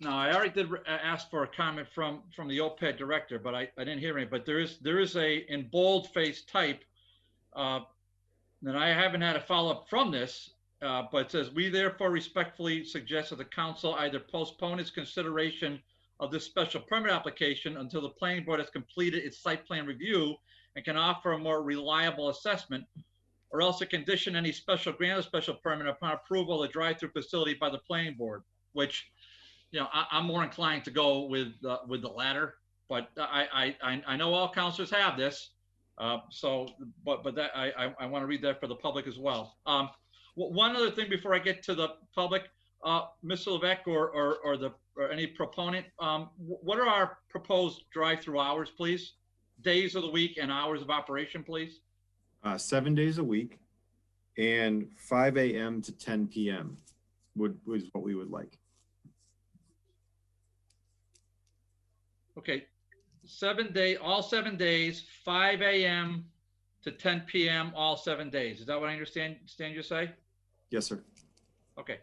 already did ask for a comment from the OPED director, but I didn't hear any. But there is a, in bold-faced type, that I haven't had a follow-up from this, but it says, "We therefore respectfully suggest that the council either postpone its consideration of this special permit application until the planning board has completed its site plan review and can offer a more reliable assessment, or else to condition any grant of special permit upon approval of the drive-through facility by the planning board," which, you know, I'm more inclined to go with the latter, but I know all councilors have this. But that I want to read that for the public as well. One other thing before I get to the public, Mr. Levesque or any proponent, what are our proposed drive-through hours, please? Days of the week and hours of operation, please. 7 days a week, and 5 a.m. to 10 p.m. was what we would like. Okay, all 7 days, 5 a.m. to 10 p.m. all 7 days. Is that what I understand you say? Yes, sir. Okay.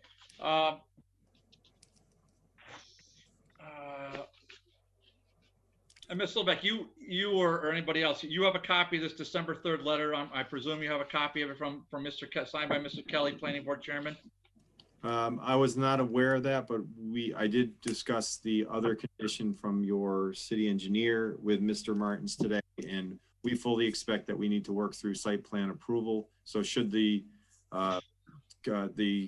And Ms. Silbeck, you or anybody else, you have a copy of this December 3rd letter. I presume you have a copy of it from signed by Mr. Kelly, Planning Board Chairman. I was not aware of that, but I did discuss the other condition from your city engineer with Mr. Martins today, and we fully expect that we need to work through site plan approval. So should the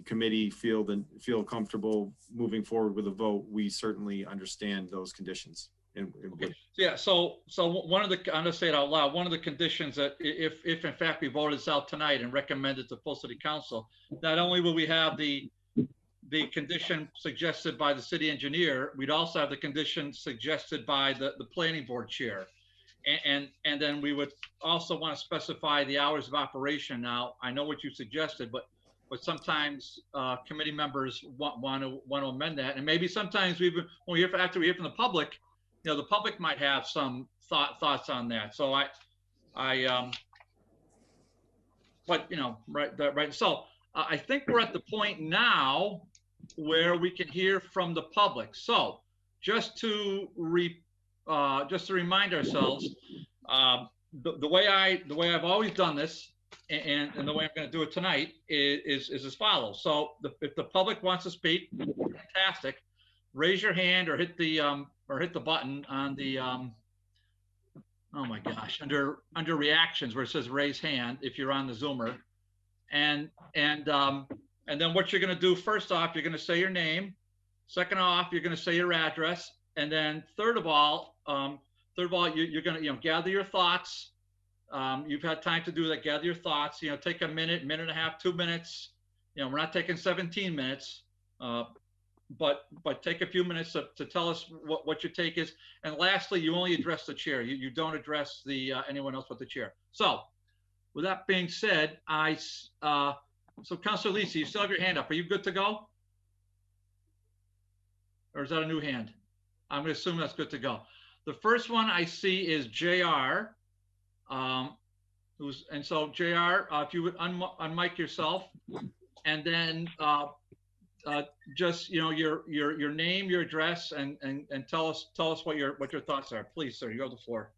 committee feel comfortable moving forward with a vote, we certainly understand those conditions. Okay. Yeah. So I'm going to say it out loud. One of the conditions that if in fact we voted this out tonight and recommended to full city council, not only will we have the condition suggested by the city engineer, we'd also have the condition suggested by the planning board chair. And then we would also want to specify the hours of operation. Now, I know what you suggested, but sometimes committee members want to amend that. And maybe sometimes after we hear from the public, you know, the public might have some thoughts on that. So but you know, right. So I think we're at the point now where we can hear from the public. So just to remind ourselves, the way I've always done this, and the way I'm going to do it tonight is as follows. So if the public wants to speak, fantastic. Raise your hand or hit the button on the Oh my gosh, under reactions where it says raise hand if you're on the Zoomer. And then what you're going to do, first off, you're going to say your name. Second off, you're going to say your address. And then third of all, you're going to, gather your thoughts. You've had time to do that. Gather your thoughts, take a minute, minute and a half, 2 minutes. We're not taking 17 minutes, but take a few minutes to tell us what your take is. And lastly, you only address the chair. You don't address anyone else but the chair. So with that being said, so Councilor Lisi, you still have your hand up. Are you good to go? Or is that a new hand? I'm going to assume that's good to go. The first one I see is JR. And so JR, if you would unmic yourself, and then just your name, your address, and tell us what your thoughts are. Please, sir, you have the floor.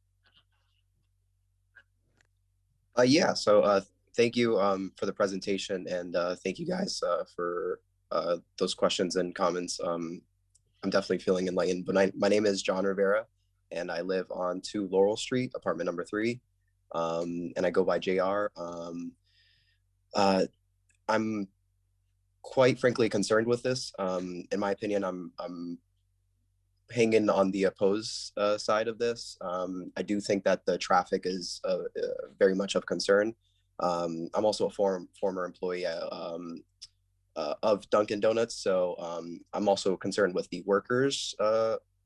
Yeah. So thank you for the presentation, and thank you guys for those questions and comments. I'm definitely feeling enlightened. But my name is John Rivera, and I live on 2 Laurel Street, apartment number 3, and I go by JR. I'm quite frankly concerned with this. In my opinion, I'm hanging on the opposed side of this. I do think that the traffic is very much of concern. I'm also a former employee of Dunkin' Donuts, so I'm also concerned with the workers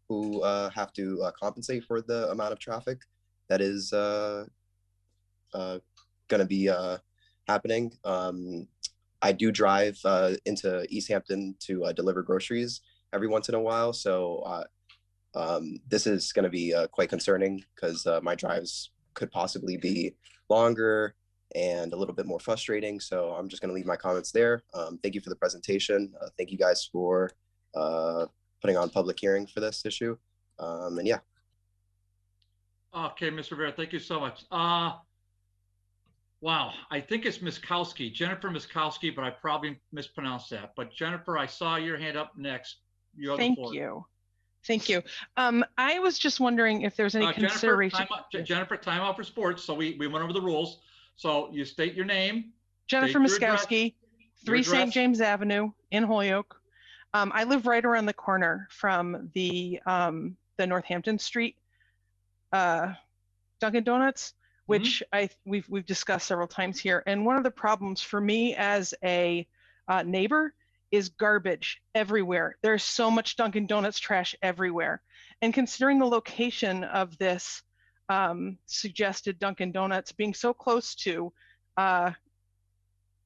who have to compensate for the amount of traffic that is going to be happening. I do drive into Easthampton to deliver groceries every once in a while, so this is going to be quite concerning because my drives could possibly be longer and a little bit more frustrating. So I'm just going to leave my comments there. Thank you for the presentation. Thank you guys for putting on public hearing for this issue. And yeah. Okay, Mr. Rivera, thank you so much. Wow, I think it's Miskowski, Jennifer Miskowski, but I probably mispronounced that. But Jennifer, I saw your hand up next. You have the floor. Thank you. I was just wondering if there's any consideration. Jennifer, time out for sports. So we went over the rules. So you state your name. Jennifer Miskowski, 3 St. James Avenue in Holyoke. I live right around the corner from the Northampton Street Dunkin' Donuts, which we've discussed several times here. And one of the problems for me as a neighbor is garbage everywhere. There's so much Dunkin' Donuts trash everywhere. And considering the location of this suggested Dunkin' Donuts being so close to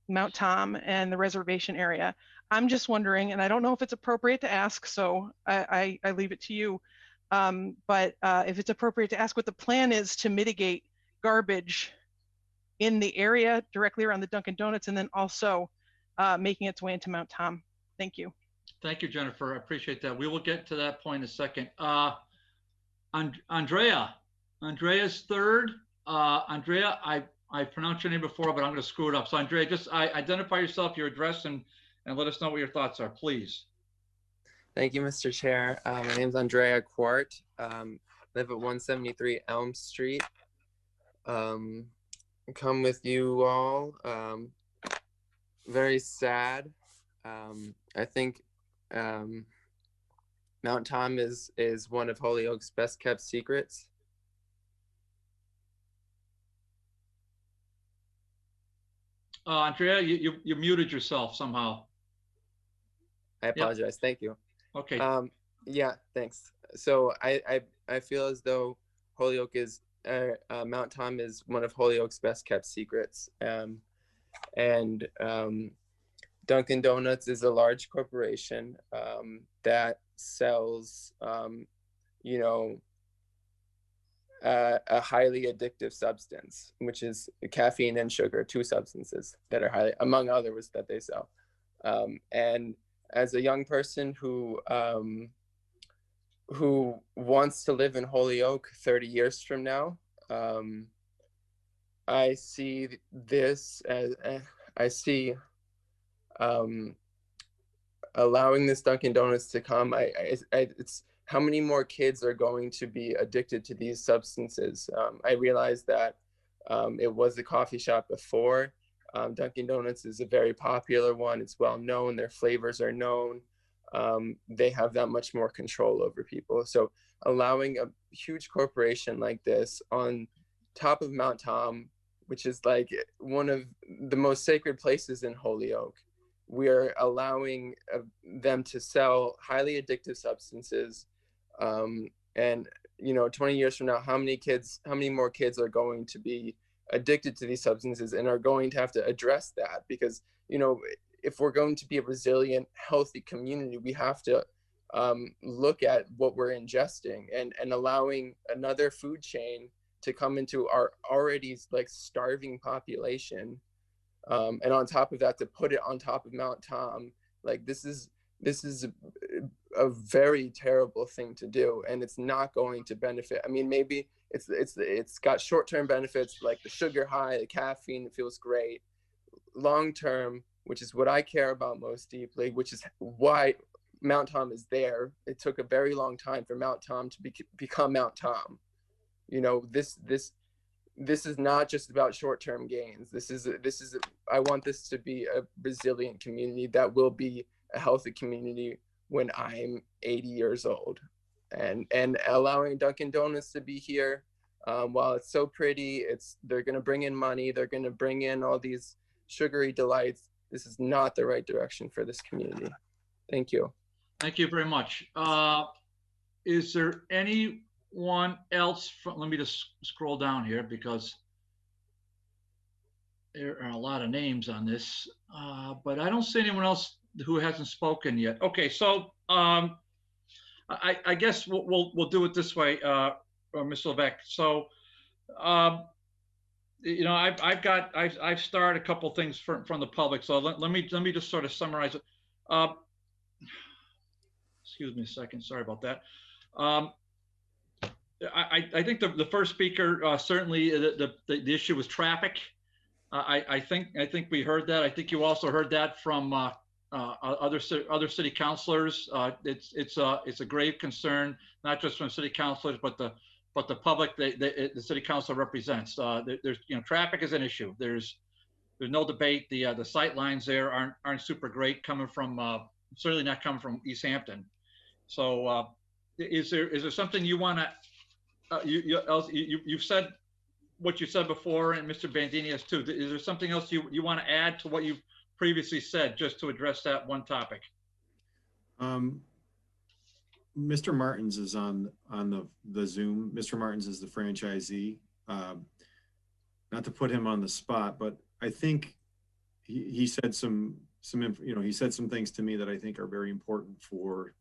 Mount Tom and the reservation area, I'm just wondering, and I don't know if it's appropriate to ask, so I leave it to you, but if it's appropriate to ask what the plan is to mitigate garbage in the area directly around the Dunkin' Donuts, and then also making its way into Mount Tom. Thank you. Thank you, Jennifer. I appreciate that. We will get to that point in a second. Andrea's third. Andrea, I pronounced your name before, but I'm going to screw it up. So Andrea, just identify yourself, your address, and let us know what your thoughts are, please. Thank you, Mr. Chair. My name is Andrea Quart. Live at 173 Elm Street. Come with you all. Very sad. I think Mount Tom is one of Holyoke's best kept secrets. Andrea, you muted yourself somehow. I apologize. Yep. Thank you. Okay. Yeah, thanks. So I feel as though Holyoke is Mount Tom is one of Holyoke's best kept secrets. And Dunkin' Donuts is a large corporation that sells, a highly addictive substance, which is caffeine and sugar, 2 substances that are highly, among others, that they sell. And as a young person who wants to live in Holyoke 30 years from now, I see this as allowing this Dunkin' Donuts to come. It's how many more kids are going to be addicted to these substances? I realized that it was a coffee shop before. Dunkin' Donuts is a very popular one. It's well known. Their flavors are known. They have that much more control over people. So allowing a huge corporation like this on top of Mount Tom, which is like one of the most sacred places in Holyoke, we are allowing them to sell highly addictive substances. And, you know, 20 years from now, how many more kids are going to be addicted to these substances and are going to have to address that? Because, you know, if we're going to be a resilient, healthy community, we have to look at what we're ingesting, and allowing another food chain to come into our already like starving population. And on top of that, to put it on top of Mount Tom, like this is a very terrible thing to do, and it's not going to benefit. I mean, maybe it's got short-term benefits like the sugar high, the caffeine, it feels great. Long-term, which is what I care about most deeply, which is why Mount Tom is there. It took a very long time for Mount Tom to become Mount Tom. You know, this is not just about short-term gains. I want this to be a resilient community that will be a healthy community when I'm 80 years old. And allowing Dunkin' Donuts to be here, while it's so pretty, they're going to bring in money, they're going to bring in all these sugary delights. This is not the right direction for this community. Thank you. Thank you very much. Is there anyone else let me just scroll down here because there are a lot of names on this, but I don't see anyone else who hasn't spoken yet. Okay, so I guess we'll do it this way, Mr. Levesque. So, you know, I've started a couple things from the public. So let me just sort of summarize it. Excuse me a second. Sorry about that. I think the first speaker certainly the issue was traffic. I think we heard that. I think you also heard that from other city councilors. It's a grave concern, not just from city councilors, but the public the city council represents. There's traffic is an issue. There's no debate. The sight lines there aren't super great coming from certainly not coming from Easthampton. So is there something you want to you've said what you said before, and Mr. Bandini has too. Is there something else you want to add to what you've previously said, just to address that one topic? Mr. Martins is on the Zoom. Mr. Martins is the franchisee. Not to put him on the spot, but I think he said he said some things to me that I think are very important for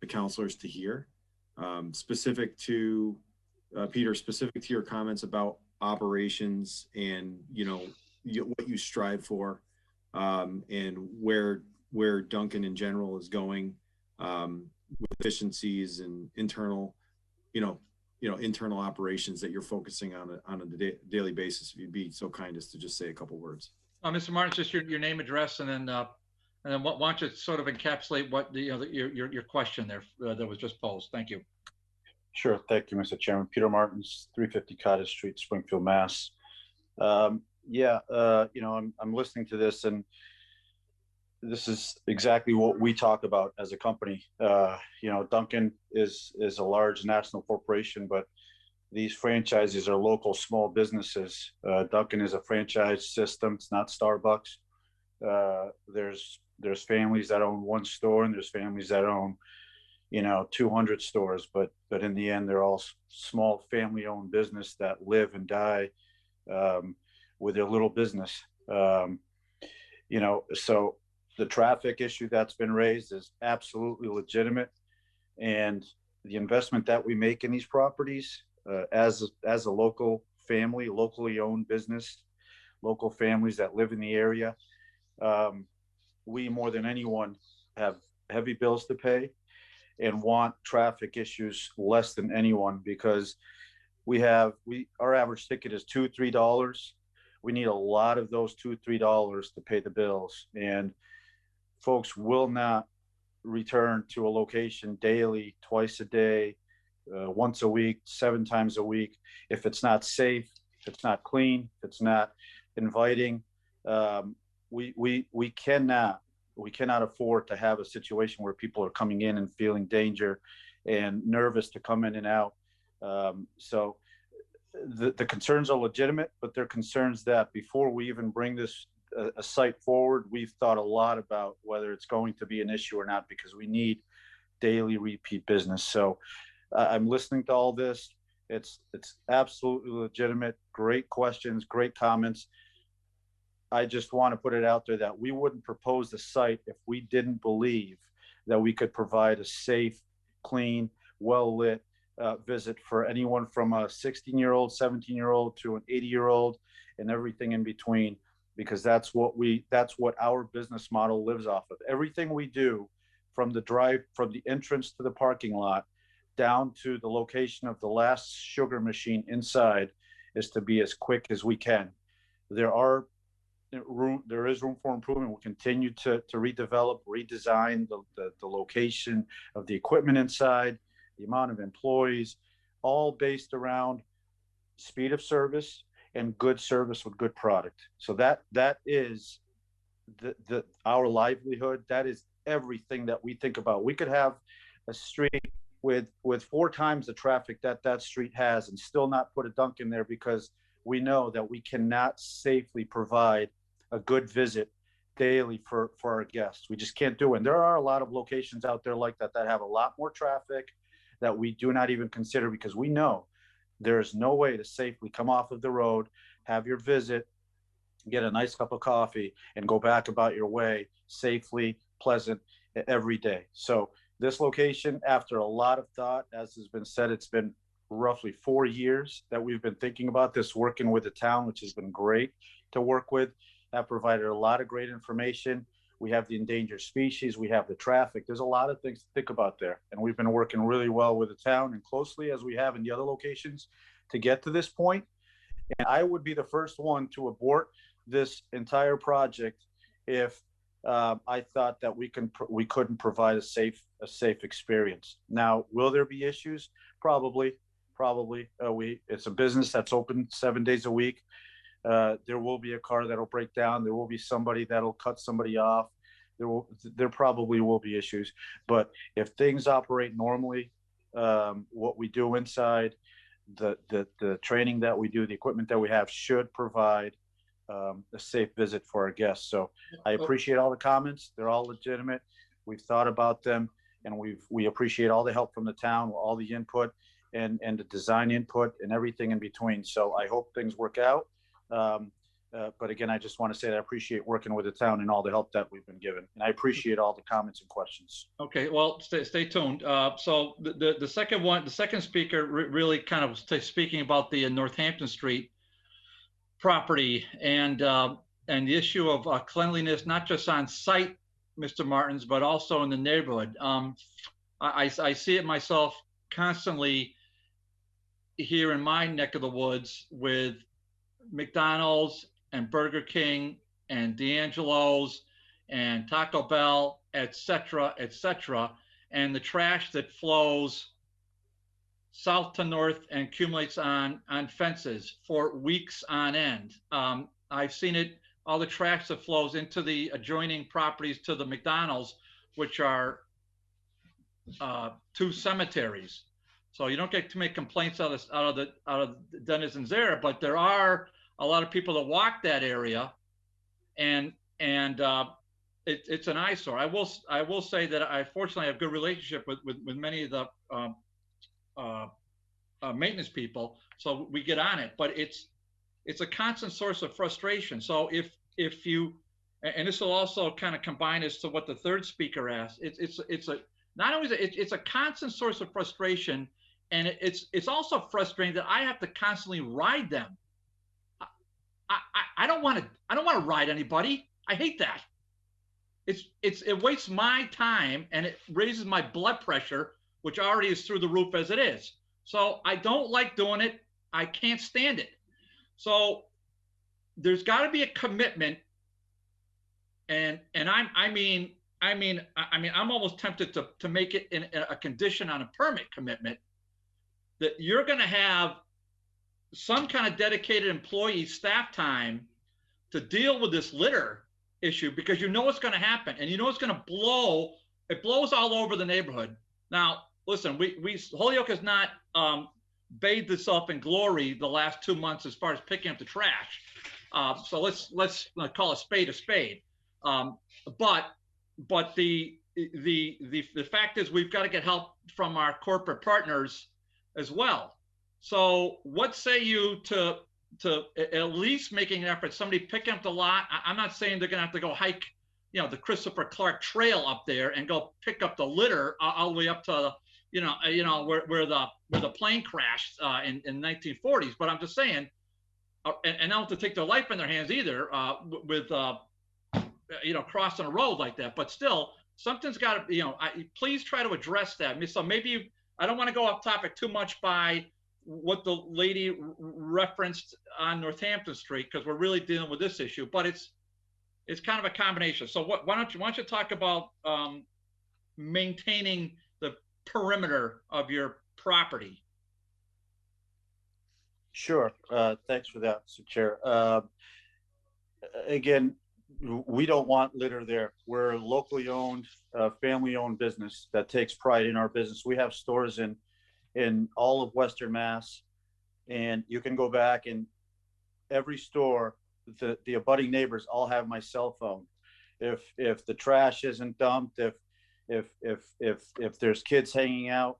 the councilors to hear. Specific to Peter, specific to your comments about operations and what you strive for, and where Dunkin' in general is going with efficiencies and internal operations that you're focusing on a daily basis. If you'd be so kind as to just say a couple words. Mr. Martin, just your name, address, and then why don't you sort of encapsulate what your question there that was just posed. Thank you. Sure. Thank you, Mr. Chairman. Peter Martins, 350 Cottage Street, Springfield, Mass. I'm listening to this, and this is exactly what we talk about as a company. Dunkin' is a large national corporation, but these franchises are local small businesses. Dunkin' is a franchise system. It's not Starbucks. There's families that own one store, and there's families that own 200 stores, but in the end, they're all small family-owned business that live and die with their little business. So the traffic issue that's been raised is absolutely legitimate, and the investment that we make in these properties, as a local family, locally owned business, local families that live in the area, we more than anyone have heavy bills to pay and want traffic issues less than anyone, because our average ticket is $2-3. We need a lot of those $2-3 to pay the bills, and folks will not return to a location daily, twice a day, once a week, 7 times a week. If it's not safe, if it's not clean, if it's not inviting, we cannot afford to have a situation where people are coming in and feeling danger and nervous to come in and out. So the concerns are legitimate, but they're concerns that before we even bring this a site forward, we've thought a lot about whether it's going to be an issue or not, because we need daily repeat business. So I'm listening to all this. It's absolutely legitimate. Great questions, great comments. I just want to put it out there that we wouldn't propose the site if we didn't believe that we could provide a safe, clean, well-lit visit for anyone from a 16-year-old, 17-year-old to an 80-year-old and everything in between, because that's what our business model lives off of. Everything we do from the entrance to the parking lot down to the location of the last sugar machine inside is to be as quick as we can. There is room for improvement. We'll continue to redevelop, redesign the location of the equipment inside, the amount of employees, all based around speed of service and good service with good product. So that is our livelihood. That is everything that we think about. We could have a street with 4 times the traffic that street has and still not put a Dunkin' there, because we know that we cannot safely provide a good visit daily for our guests. We just can't do it. And there are a lot of locations out there like that have a lot more traffic that we do not even consider, because we know there is no way to safely come off of the road, have your visit, get a nice cup of coffee, and go back about your way safely, pleasant every day. So this location, after a lot of thought, as has been said, it's been roughly 4 years that we've been thinking about this, working with the town, which has been great to work with. Have provided a lot of great information. We have the endangered species, we have the traffic. There's a lot of things to think about there. And we've been working really well with the town and closely, as we have in the other locations, to get to this point. And I would be the first one to abort this entire project if I thought that we couldn't provide a safe experience. Now, will there be issues? Probably. It's a business that's open 7 days a week. There will be a car that'll break down. There will be somebody that'll cut somebody off. There probably will be issues. But if things operate normally, what we do inside, the training that we do, the equipment that we have should provide a safe visit for our guests. So I appreciate all the comments. They're all legitimate. We've thought about them, and we appreciate all the help from the town, all the input and the design input and everything in between. So I hope things work out. But again, I just want to say that I appreciate working with the town and all the help that we've been given. And I appreciate all the comments and questions. Okay, well, stay tuned. So the second speaker really kind of was speaking about the Northampton Street property and the issue of cleanliness, not just on site, Mr. Martins, but also in the neighborhood. I see it myself constantly here in my neck of the woods with McDonald's and Burger King and D'Angelo's and Taco Bell, et cetera, and the trash that flows south to north and accumulates on fences for weeks on end. I've seen it, all the trash that flows into the adjoining properties to the McDonald's, which are 2 cemeteries. So you don't get to make complaints out of the denizens there, but there are a lot of people that walk that area, and it's an eyesore. I will say that I fortunately have a good relationship with many of the maintenance people, so we get on it. But it's a constant source of frustration. So if you, and this will also kind of combine as to what the third speaker asked. It's a constant source of frustration. And it's also frustrating that I have to constantly ride them. I don't want to ride anybody. I hate that. It wastes my time and it raises my blood pressure, which already is through the roof as it is. So I don't like doing it. I can't stand it. So there's got to be a commitment, and I mean I'm almost tempted to make it in a condition on a permit commitment that you're going to have some kind of dedicated employee staff time to deal with this litter issue, because you know it's going to happen, and you know it's going to blow. It blows all over the neighborhood. Now, listen, Holyoke has not bathed itself in glory the last 2 months as far as picking up the trash. So let's call a spade a spade. But the fact is, we've got to get help from our corporate partners as well. So what say you to at least making an effort, somebody picking up the lot? I'm not saying they're gonna have to go hike, the Christopher Clark Trail up there and go pick up the litter all the way up to, where the plane crashed in 1940s. But I'm just saying, and not to take their life in their hands either, with crossing a road like that. But still, something's got to, please try to address that. So maybe I don't want to go off topic too much by what the lady referenced on Northampton Street, because we're really dealing with this issue, but it's kind of a combination. So why don't you talk about maintaining the perimeter of your property? Sure. Thanks for that, Mr. Chair. Again, we don't want litter there. We're a locally owned, family-owned business that takes pride in our business. We have stores in all of Western Mass, and you can go back, and every store, the abutting neighbors all have my cell phone. If the trash isn't dumped, if there's kids hanging out,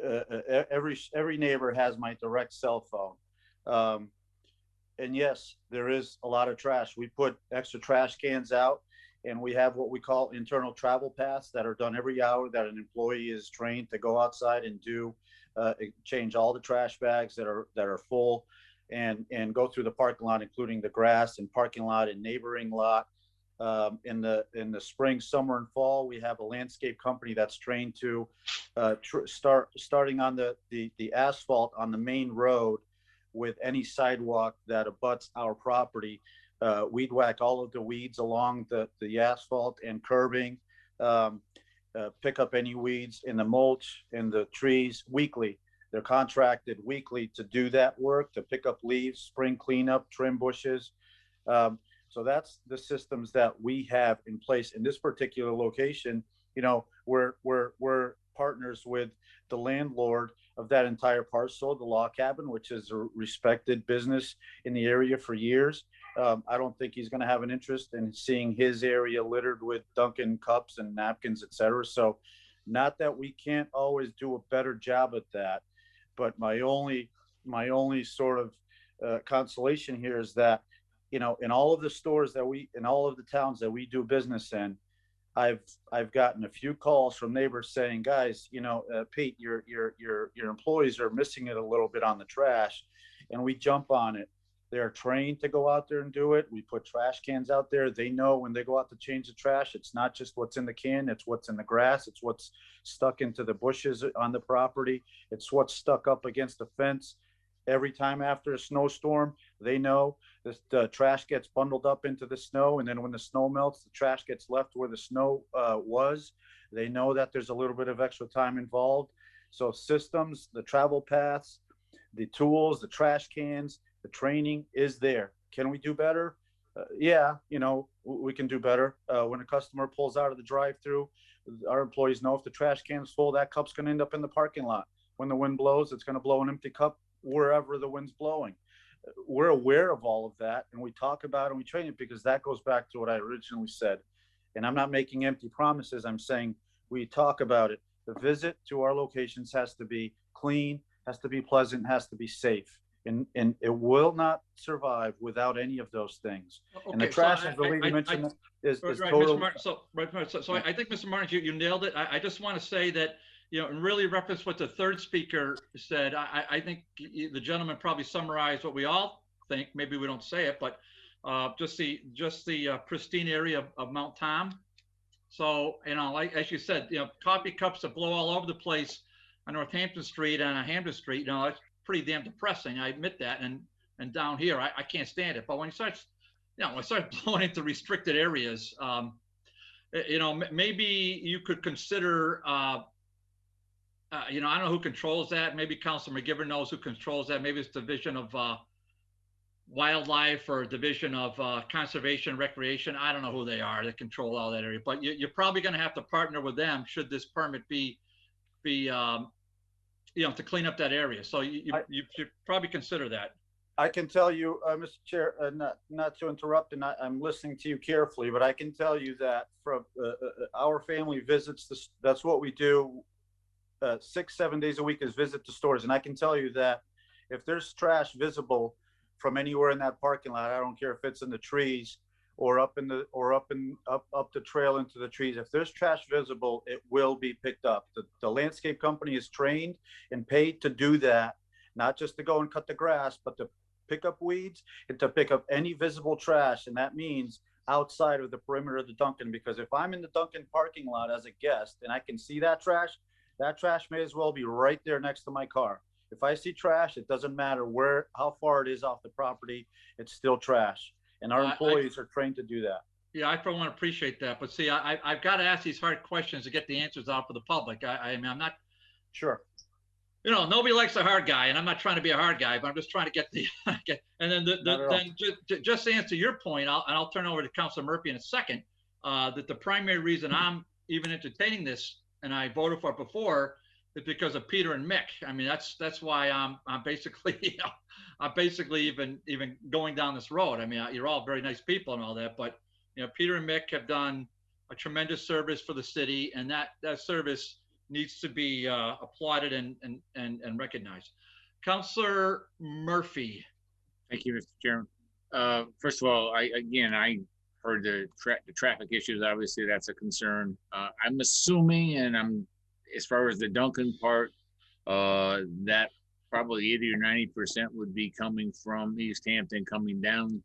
every neighbor has my direct cell phone. And yes, there is a lot of trash. We put extra trash cans out, and we have what we call internal travel paths that are done every hour, that an employee is trained to go outside and do, change all the trash bags that are full, and go through the parking lot, including the grass and parking lot and neighboring lot. In the spring, summer, and fall, we have a landscape company that's trained to starting on the asphalt on the main road with any sidewalk that abuts our property. Weed whack all of the weeds along the asphalt and curbing, pick up any weeds in the mulch and the trees weekly. They're contracted weekly to do that work, to pick up leaves, spring cleanup, trim bushes. So that's the systems that we have in place in this particular location. We're partners with the landlord of that entire parcel, the Law Cabin, which is a respected business in the area for years. I don't think he's going to have an interest in seeing his area littered with Dunkin' cups and napkins, et cetera. So not that we can't always do a better job at that, but my only sort of consolation here is that, in all of the stores in all of the towns that we do business in, I've gotten a few calls from neighbors saying, guys, Pete, your employees are missing it a little bit on the trash, and we jump on it. They're trained to go out there and do it. We put trash cans out there. They know when they go out to change the trash, it's not just what's in the can, it's what's in the grass, it's what's stuck into the bushes on the property, it's what's stuck up against the fence. Every time after a snowstorm, they know the trash gets bundled up into the snow, and then when the snow melts, the trash gets left where the snow was. They know that there's a little bit of extra time involved. So systems, the travel paths, the tools, the trash cans, the training is there. Can we do better? Yeah, we can do better. When a customer pulls out of the drive-thru, our employees know if the trash can's full, that cup's going to end up in the parking lot. When the wind blows, it's going to blow an empty cup wherever the wind's blowing. We're aware of all of that, and we talk about it and we train it, because that goes back to what I originally said. And I'm not making empty promises. I'm saying we talk about it. The visit to our locations has to be clean, has to be pleasant, has to be safe. And it will not survive without any of those things. Okay, and the trash, as the lady mentioned, is total. Right, so I think, Mr. Martin, you nailed it. I just want to say that, and really reference what the third speaker said. I think the gentleman probably summarized what we all think. Maybe we don't say it, but just the pristine area of Mount Tom. So, like as you said, coffee cups that blow all over the place on Northampton Street and on Hernandez Street. It's pretty damn depressing. I admit that. And down here, I can't stand it. But when it starts blowing into restricted areas, maybe you could consider, I don't know who controls that. Maybe Councilor McGivern knows who controls that. Maybe it's Division of Wildlife or Division of Conservation and Recreation. I don't know who they are that control all that area, but you're probably going to have to partner with them should this permit be to clean up that area. So you should probably consider that. I can tell you, Mr. Chair, not to interrupt, and I'm listening to you carefully, but I can tell you that from our family visits, that's what we do 6-7 days a week, is visit the stores. And I can tell you that if there's trash visible from anywhere in that parking lot, I don't care if it's in the trees or up the trail into the trees. If there's trash visible, it will be picked up. The landscape company is trained and paid to do that, not just to go and cut the grass, but to pick up weeds and to pick up any visible trash. And that means outside of the perimeter of the Dunkin', because if I'm in the Dunkin' parking lot as a guest and I can see that trash may as well be right there next to my car. If I see trash, it doesn't matter how far it is off the property, it's still trash. And our employees are trained to do that. Yeah, I for one appreciate that. But see, I've got to ask these hard questions to get the answers out for the public. I mean, I'm not sure. Nobody likes a hard guy, and I'm not trying to be a hard guy, but I'm just trying to get and then just to answer your point, I'll turn over to Councilor Murphy in a second, that the primary reason I'm even entertaining this, and I voted for it before, is because of Peter and Mick. I mean, that's why I'm basically, I'm basically even going down this road. I mean, you're all very nice people and all that, but Peter and Mick have done a tremendous service for the city, and that service needs to be applauded and recognized. Councilor Murphy. Thank you, Mr. Chairman. First of all, I heard the traffic issues. Obviously, that's a concern. I'm assuming, and as far as the Dunkin' part, that probably 80 or 90% would be coming from Easthampton, coming down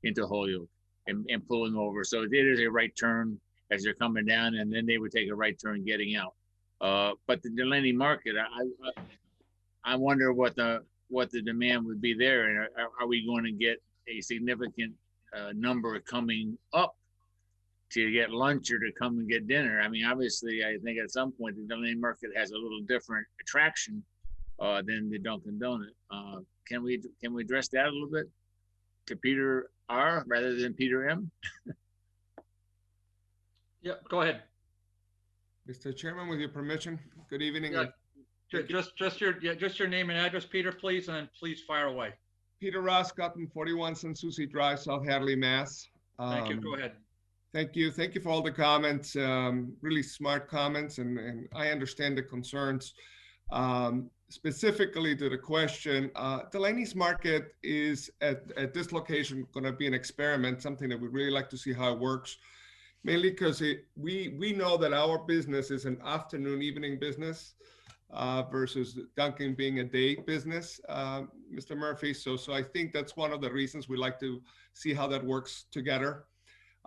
into Holyoke and pulling over. So it is a right turn as they're coming down, and then they would take a right turn getting out. But the Delaney Market, I wonder what the demand would be there, and are we going to get a significant number coming up to get lunch or to come and get dinner? I mean, obviously, I think at some point the Delaney Market has a little different attraction than the Dunkin' Donut. Can we address that a little bit to Peter R rather than Peter M? Yep, go ahead. Mr. Chairman, with your permission, good evening. Yeah, just your name and address, Peter, please, and then please fire away. Peter Ross, Cotton, 41 Sun Souci Drive, South Hadley, Mass. Thank you. Go ahead. Thank you. Thank you for all the comments. Really smart comments, and I understand the concerns. Specifically to the question, Delaney's Market is at this location going to be an experiment, something that we'd really like to see how it works. Mainly because we know that our business is an afternoon, evening business versus Dunkin' being a day business, Mr. Murphy. So I think that's one of the reasons we like to see how that works together.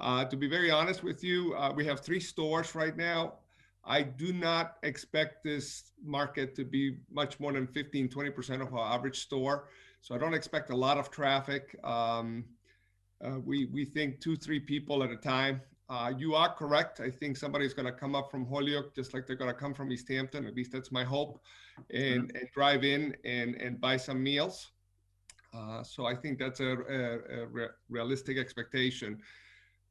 To be very honest with you, we have 3 stores right now. I do not expect this market to be much more than 15-20% of our average store. So I don't expect a lot of traffic. We think 2-3 people at a time. You are correct. I think somebody's going to come up from Holyoke, just like they're going to come from Easthampton. At least that's my hope, and drive in and buy some meals. So I think that's a realistic expectation.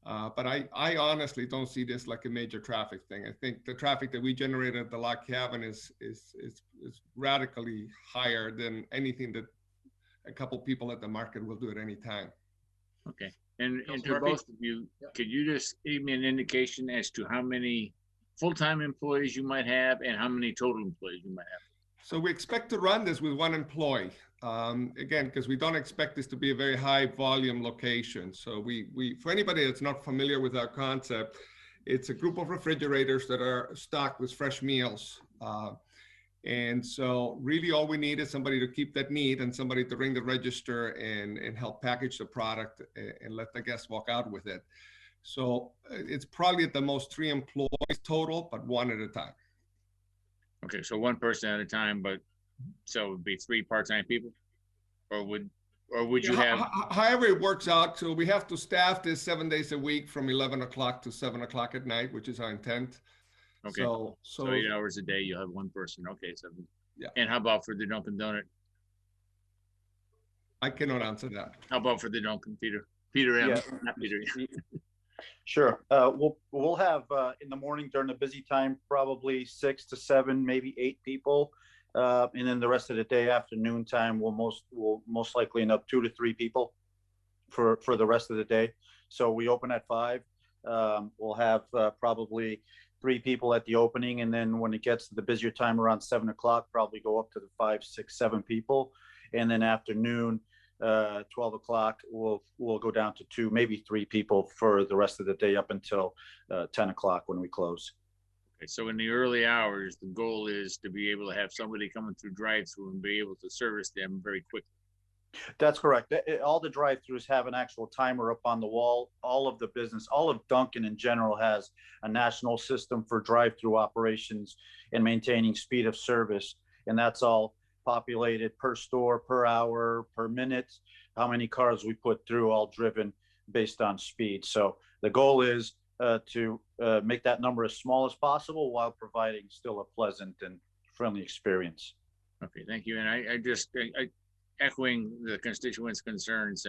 But I honestly don't see this like a major traffic thing. I think the traffic that we generate at the Log Cabin is radically higher than anything that a couple people at the market will do at any time. Okay. And to both of you, could you just give me an indication as to how many full-time employees you might have and how many total employees you might have? So we expect to run this with 1 employee. Again, because we don't expect this to be a very high volume location. So we for anybody that's not familiar with our concept, it's a group of refrigerators that are stocked with fresh meals. And so really all we need is somebody to keep that neat and somebody to ring the register and help package the product and let the guests walk out with it. So it's probably at the most 3 employees total, but 1 at a time. Okay, so 1 person at a time, but so it would be 3 part-time people, or would Or would you have? However it works out, so we have to staff this 7 days a week from 11 o'clock to 7 o'clock at night, which is our intent. Okay. So 8 hours a day, you'll have one person. Okay. So, yeah. And how about for the Dunkin' Donut? I cannot answer that. How about for the Dunkin', Peter? Peter M. Yeah. Not Peter. Sure. We'll have in the morning during the busy time, probably 6 to 7, maybe 8 people. And then the rest of the day, afternoon time, we'll most likely end up 2 to 3 people for the rest of the day. So we open at 5. We'll have probably 3 people at the opening, and then when it gets to the busier time around 7 o'clock, probably go up to the 5, 6, 7 people, and then afternoon, 12 o'clock, we'll go down to 2, maybe 3 people for the rest of the day up until 10 o'clock when we close. Okay, so in the early hours, the goal is to be able to have somebody coming through drive-through and be able to service them very quickly. That's correct. All the drive-thrus have an actual timer up on the wall. All of the business, all of Dunkin' in general has a national system for drive-through operations and maintaining speed of service. And that's all populated per store, per hour, per minute, how many cars we put through, all driven based on speed. So the goal is to make that number as small as possible while providing still a pleasant and friendly experience. Okay, thank you. And I echoing the constituents' concerns,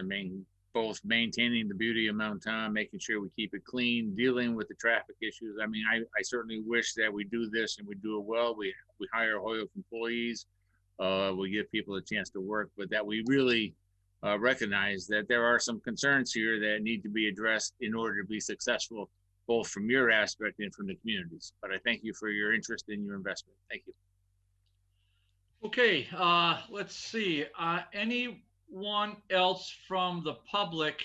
both maintaining the beauty of Mount Tom, making sure we keep it clean, dealing with the traffic issues. I mean, I certainly wish that we do this and we do it well. We hire Holyoke employees, we give people a chance to work, but that we really recognize that there are some concerns here that need to be addressed in order to be successful, both from your aspect and from the communities. But I thank you for your interest in your investment. Thank you. Okay, let's see. Anyone else from the public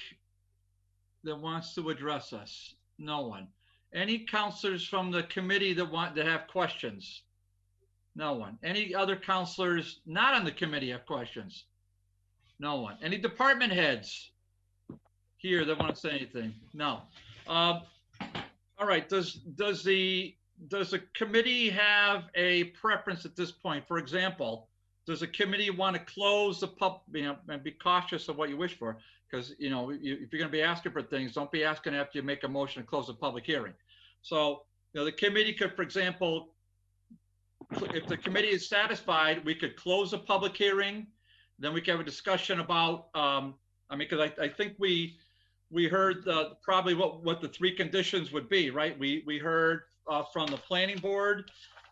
that wants to address us? No one. Any counselors from the committee that want to have questions? No one. Any other counselors not on the committee have questions? No one. Any department heads here that want to say anything? No. All right. Does the committee have a preference at this point? For example, does the committee want to close the and be cautious of what you wish for? Because, if you're going to be asking for things, don't be asking after you make a motion to close the public hearing. So, the committee could, for example, if the committee is satisfied, we could close the public hearing. Then we can have a discussion about, because I think we heard probably what the 3 conditions would be, right? We heard from the planning board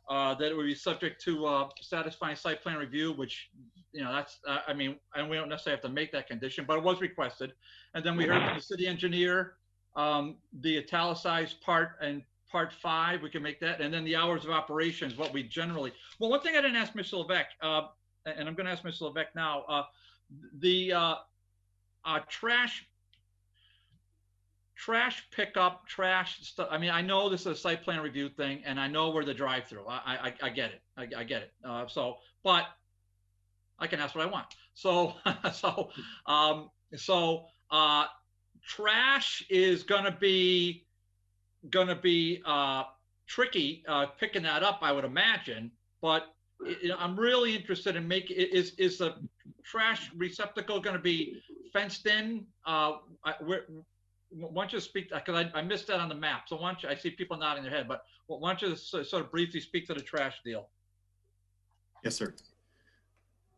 that it would be subject to satisfying site plan review, which, that's, and we don't necessarily have to make that condition, but it was requested. And then we heard from the city engineer, the italicized part and part 5, we can make that. And then the hours of operations, what we generally, well, one thing I didn't ask Mr. Levesque, and I'm going to ask Mr. Levesque now, the trash pickup, trash stuff. I know this is a site plan review thing, and I know we're the drive-through. I get it. I get it. But I can ask what I want. So trash is gonna be tricky picking that up, I would imagine. But I'm really interested in making. Is the trash receptacle going to be fenced in? Why don't you speak, because I missed that on the map. So why don't you, I see people nodding their head, but why don't you sort of briefly speak to the trash deal? Yes, sir.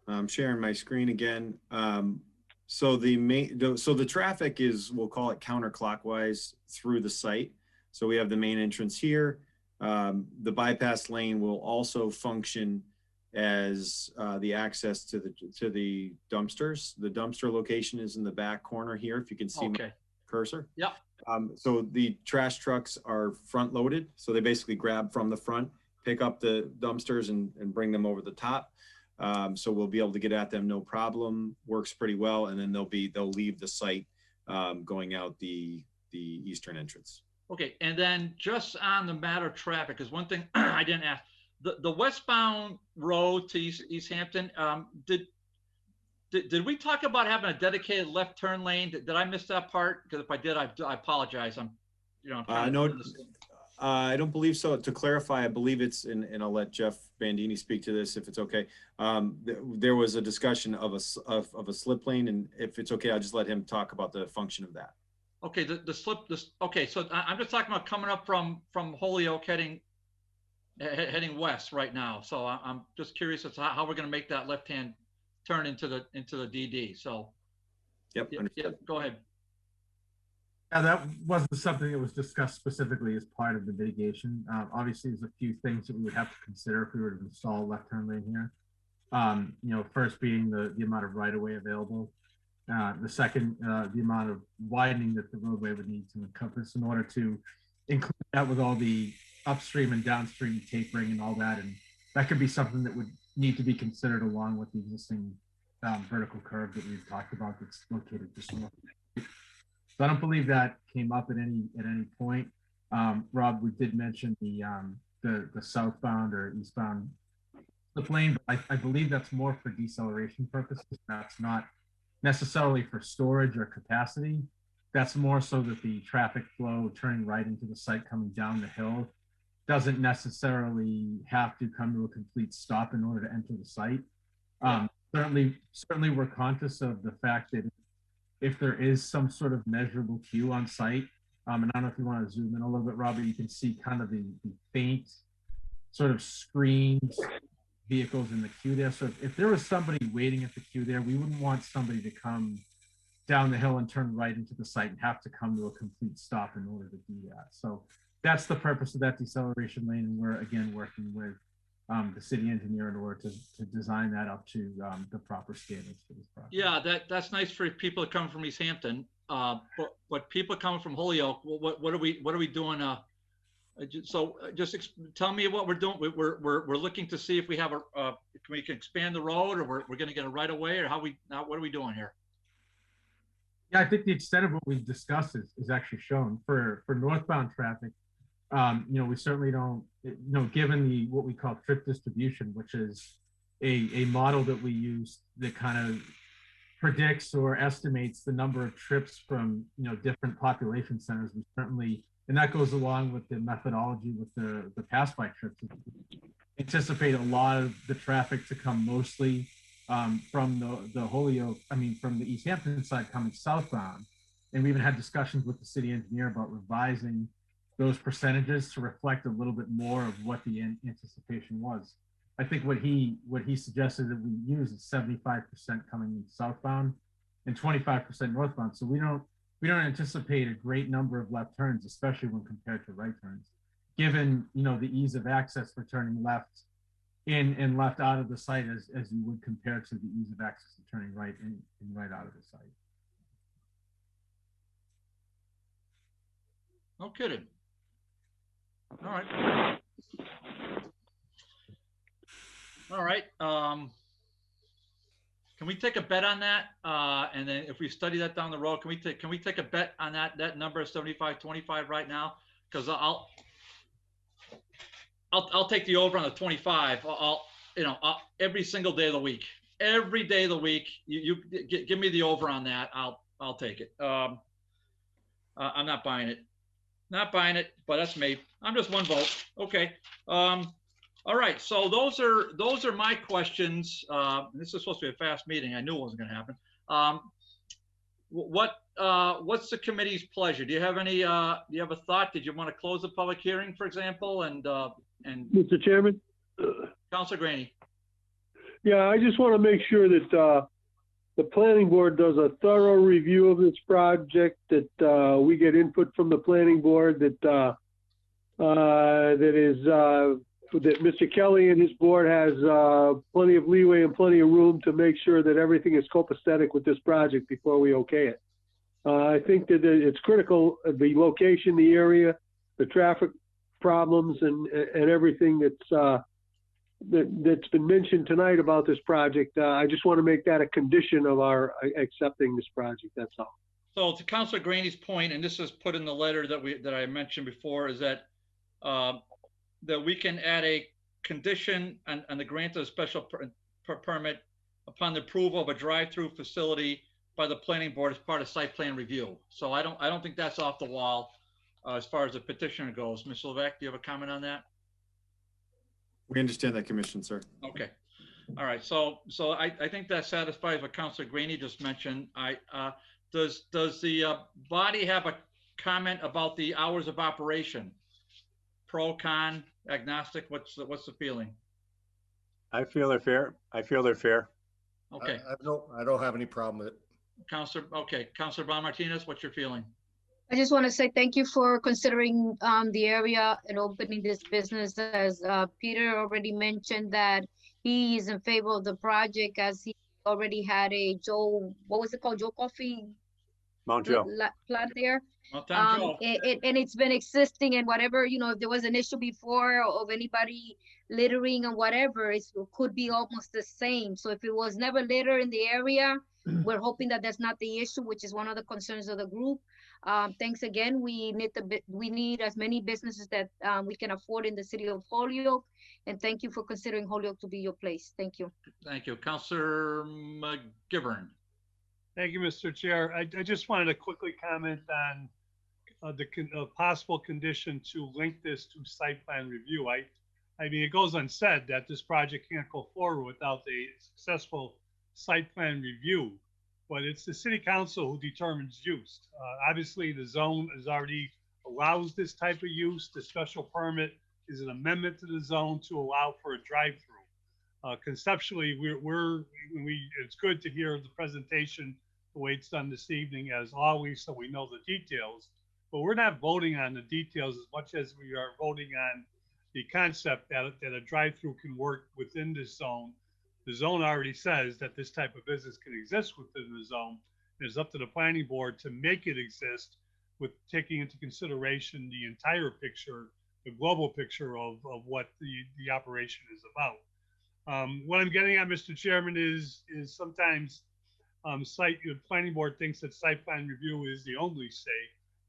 I'm sharing my screen again. So the traffic is, we'll call it counterclockwise through the site. So we have the main entrance here. The bypass lane will also function as the access to the dumpsters. The dumpster location is in the back corner here, if you can see my cursor. Yep. So the trash trucks are front loaded. So they basically grab from the front, pick up the dumpsters and bring them over the top. So we'll be able to get at them, no problem. Works pretty well. And then they'll leave the site going out the eastern entrance. Okay, and then just on the matter of traffic, because one thing I didn't ask, the westbound road to Easthampton, did we talk about having a dedicated left turn lane? Did I miss that part? Because if I did, I apologize. I'm trying to I don't believe so. To clarify, I believe it's, and I'll let Jeff Bandini speak to this if it's okay. There was a discussion of a slip lane, and if it's okay, I'll just let him talk about the function of that. Okay, okay, so I'm just talking about coming up from Holyoke heading west right now. So I'm just curious as to how we're going to make that left-hand turn into the DD. So, yep, go ahead. Yeah, that wasn't something that was discussed specifically as part of the mitigation. Obviously, there's a few things that we would have to consider if we were to install a left turn lane here. You know, first being the amount of right-of-way available. The second, the amount of widening that the roadway would need to encompass in order to include that with all the upstream and downstream tapering and all that. And that could be something that would need to be considered along with the existing vertical curve that we've talked about that's located just north. So I don't believe that came up at any point. Rob, we did mention the southbound or eastbound slip lane, but I believe that's more for deceleration purposes. That's not necessarily for storage or capacity. That's more so that the traffic flow turning right into the site coming down the hill doesn't necessarily have to come to a complete stop in order to enter the site. Certainly we're conscious of the fact that if there is some sort of measurable queue on site, and I don't know if you want to zoom in a little bit, Robert, you can see kind of the faint sort of screened vehicles in the queue there. So if there was somebody waiting at the queue there, we wouldn't want somebody to come down the hill and turn right into the site and have to come to a complete stop in order to do that. So that's the purpose of that deceleration lane. And we're, again, working with the city engineer in order to design that up to the proper standards for this project. Yeah, that's nice for people that come from Easthampton. But people coming from Holyoke, what are we doing? So just tell me what we're doing. We're looking to see if we have we can expand the road, or we're going to get a right of way, or what are we doing here? Yeah, I think the extent of what we've discussed is actually shown for northbound traffic. You know, we certainly don't, you know, given what we call trip distribution, which is a model that we use that kind of predicts or estimates the number of trips from, you know, different population centers. We certainly, and that goes along with the methodology with the pass-by trips. Anticipate a lot of the traffic to come mostly from the Holyoke, from the Easthampton side coming southbound. And we even had discussions with the city engineer about revising those percentages to reflect a little bit more of what the anticipation was. I think what he suggested that we use is 75% coming southbound and 25% northbound. So we don't anticipate a great number of left turns, especially when compared to right turns, given, you know, the ease of access for turning left in and left out of the site as you would compare to the ease of access to turning right in and right out of the site. No kidding. All right. All right. Can we take a bet on that? And then if we study that down the road, can we take a bet on that number of 75-25 right now? Because I'll take the over on the 25. Every single day of the week. Every day of the week, you give me the over on that. I'll take it. I'm not buying it. Not buying it, but that's me. I'm just one vote. Okay. All right. So those are my questions. This is supposed to be a fast meeting. I knew it wasn't going to happen. What's the committee's pleasure? Do you have any? Do you have a thought? Did you want to close the public hearing, for example? And Mr. Chairman. Councilor Graney. Yeah, I just want to make sure that the planning board does a thorough review of this project, that we get input from the planning board, that Mr. Kelly and his board has plenty of leeway and plenty of room to make sure that everything is copacetic with this project before we okay it. I think that it's critical, the location, the area, the traffic problems, and everything that's been mentioned tonight about this project. I just want to make that a condition of our accepting this project. That's all. So to Councilor Graney's point, and this is put in the letter that I mentioned before, is that that we can add a condition on the grant of a special permit upon the approval of a drive-through facility by the planning board as part of site plan review. So I don't think that's off the wall. as far as the petitioner goes. Ms. Levesque, do you have a comment on that? We understand that, Commission, sir. Okay. All right. So I think that satisfies what Councilor Graney just mentioned. Does the body have a comment about the hours of operation? Pro, con, agnostic? What's the feeling? I feel they're fair. Okay. I don't have any problem with it. Councilor Bon Martinez, what's your feeling? I just want to say thank you for considering the area and opening this business. As Peter already mentioned that he is in favor of the project, as he already had a Joe, what was it called? Joe Coffee? Mount Joe. Plant there. Joe. And it's been existing, and whatever, you know, if there was an issue before of anybody littering and whatever, it could be almost the same. So if it was never litter in the area, we're hoping that that's not the issue, which is one of the concerns of the group. Thanks again. We need as many businesses that we can afford in the city of Holyoke, and thank you for considering Holyoke to be your place. Thank you. Thank you. Councilor McGivern. Thank you, Mr. Chair. I just wanted to quickly comment on the possible condition to link this to site plan review. I mean, it goes unsaid that this project can't go forward without a successful site plan review, but it's the city council who determines use. Obviously, the zone is already allows this type of use. The special permit is an amendment to the zone to allow for a drive-through. Conceptually, it's good to hear the presentation the way it's done this evening, as always, so we know the details. But we're not voting on the details as much as we are voting on the concept that a drive-through can work within this zone. The zone already says that this type of business can exist within the zone. It's up to the planning board to make it exist with taking into consideration the entire picture, the global picture of what the operation is about. What I'm getting at, Mr. Chairman, is sometimes planning board thinks that site plan review is the only say,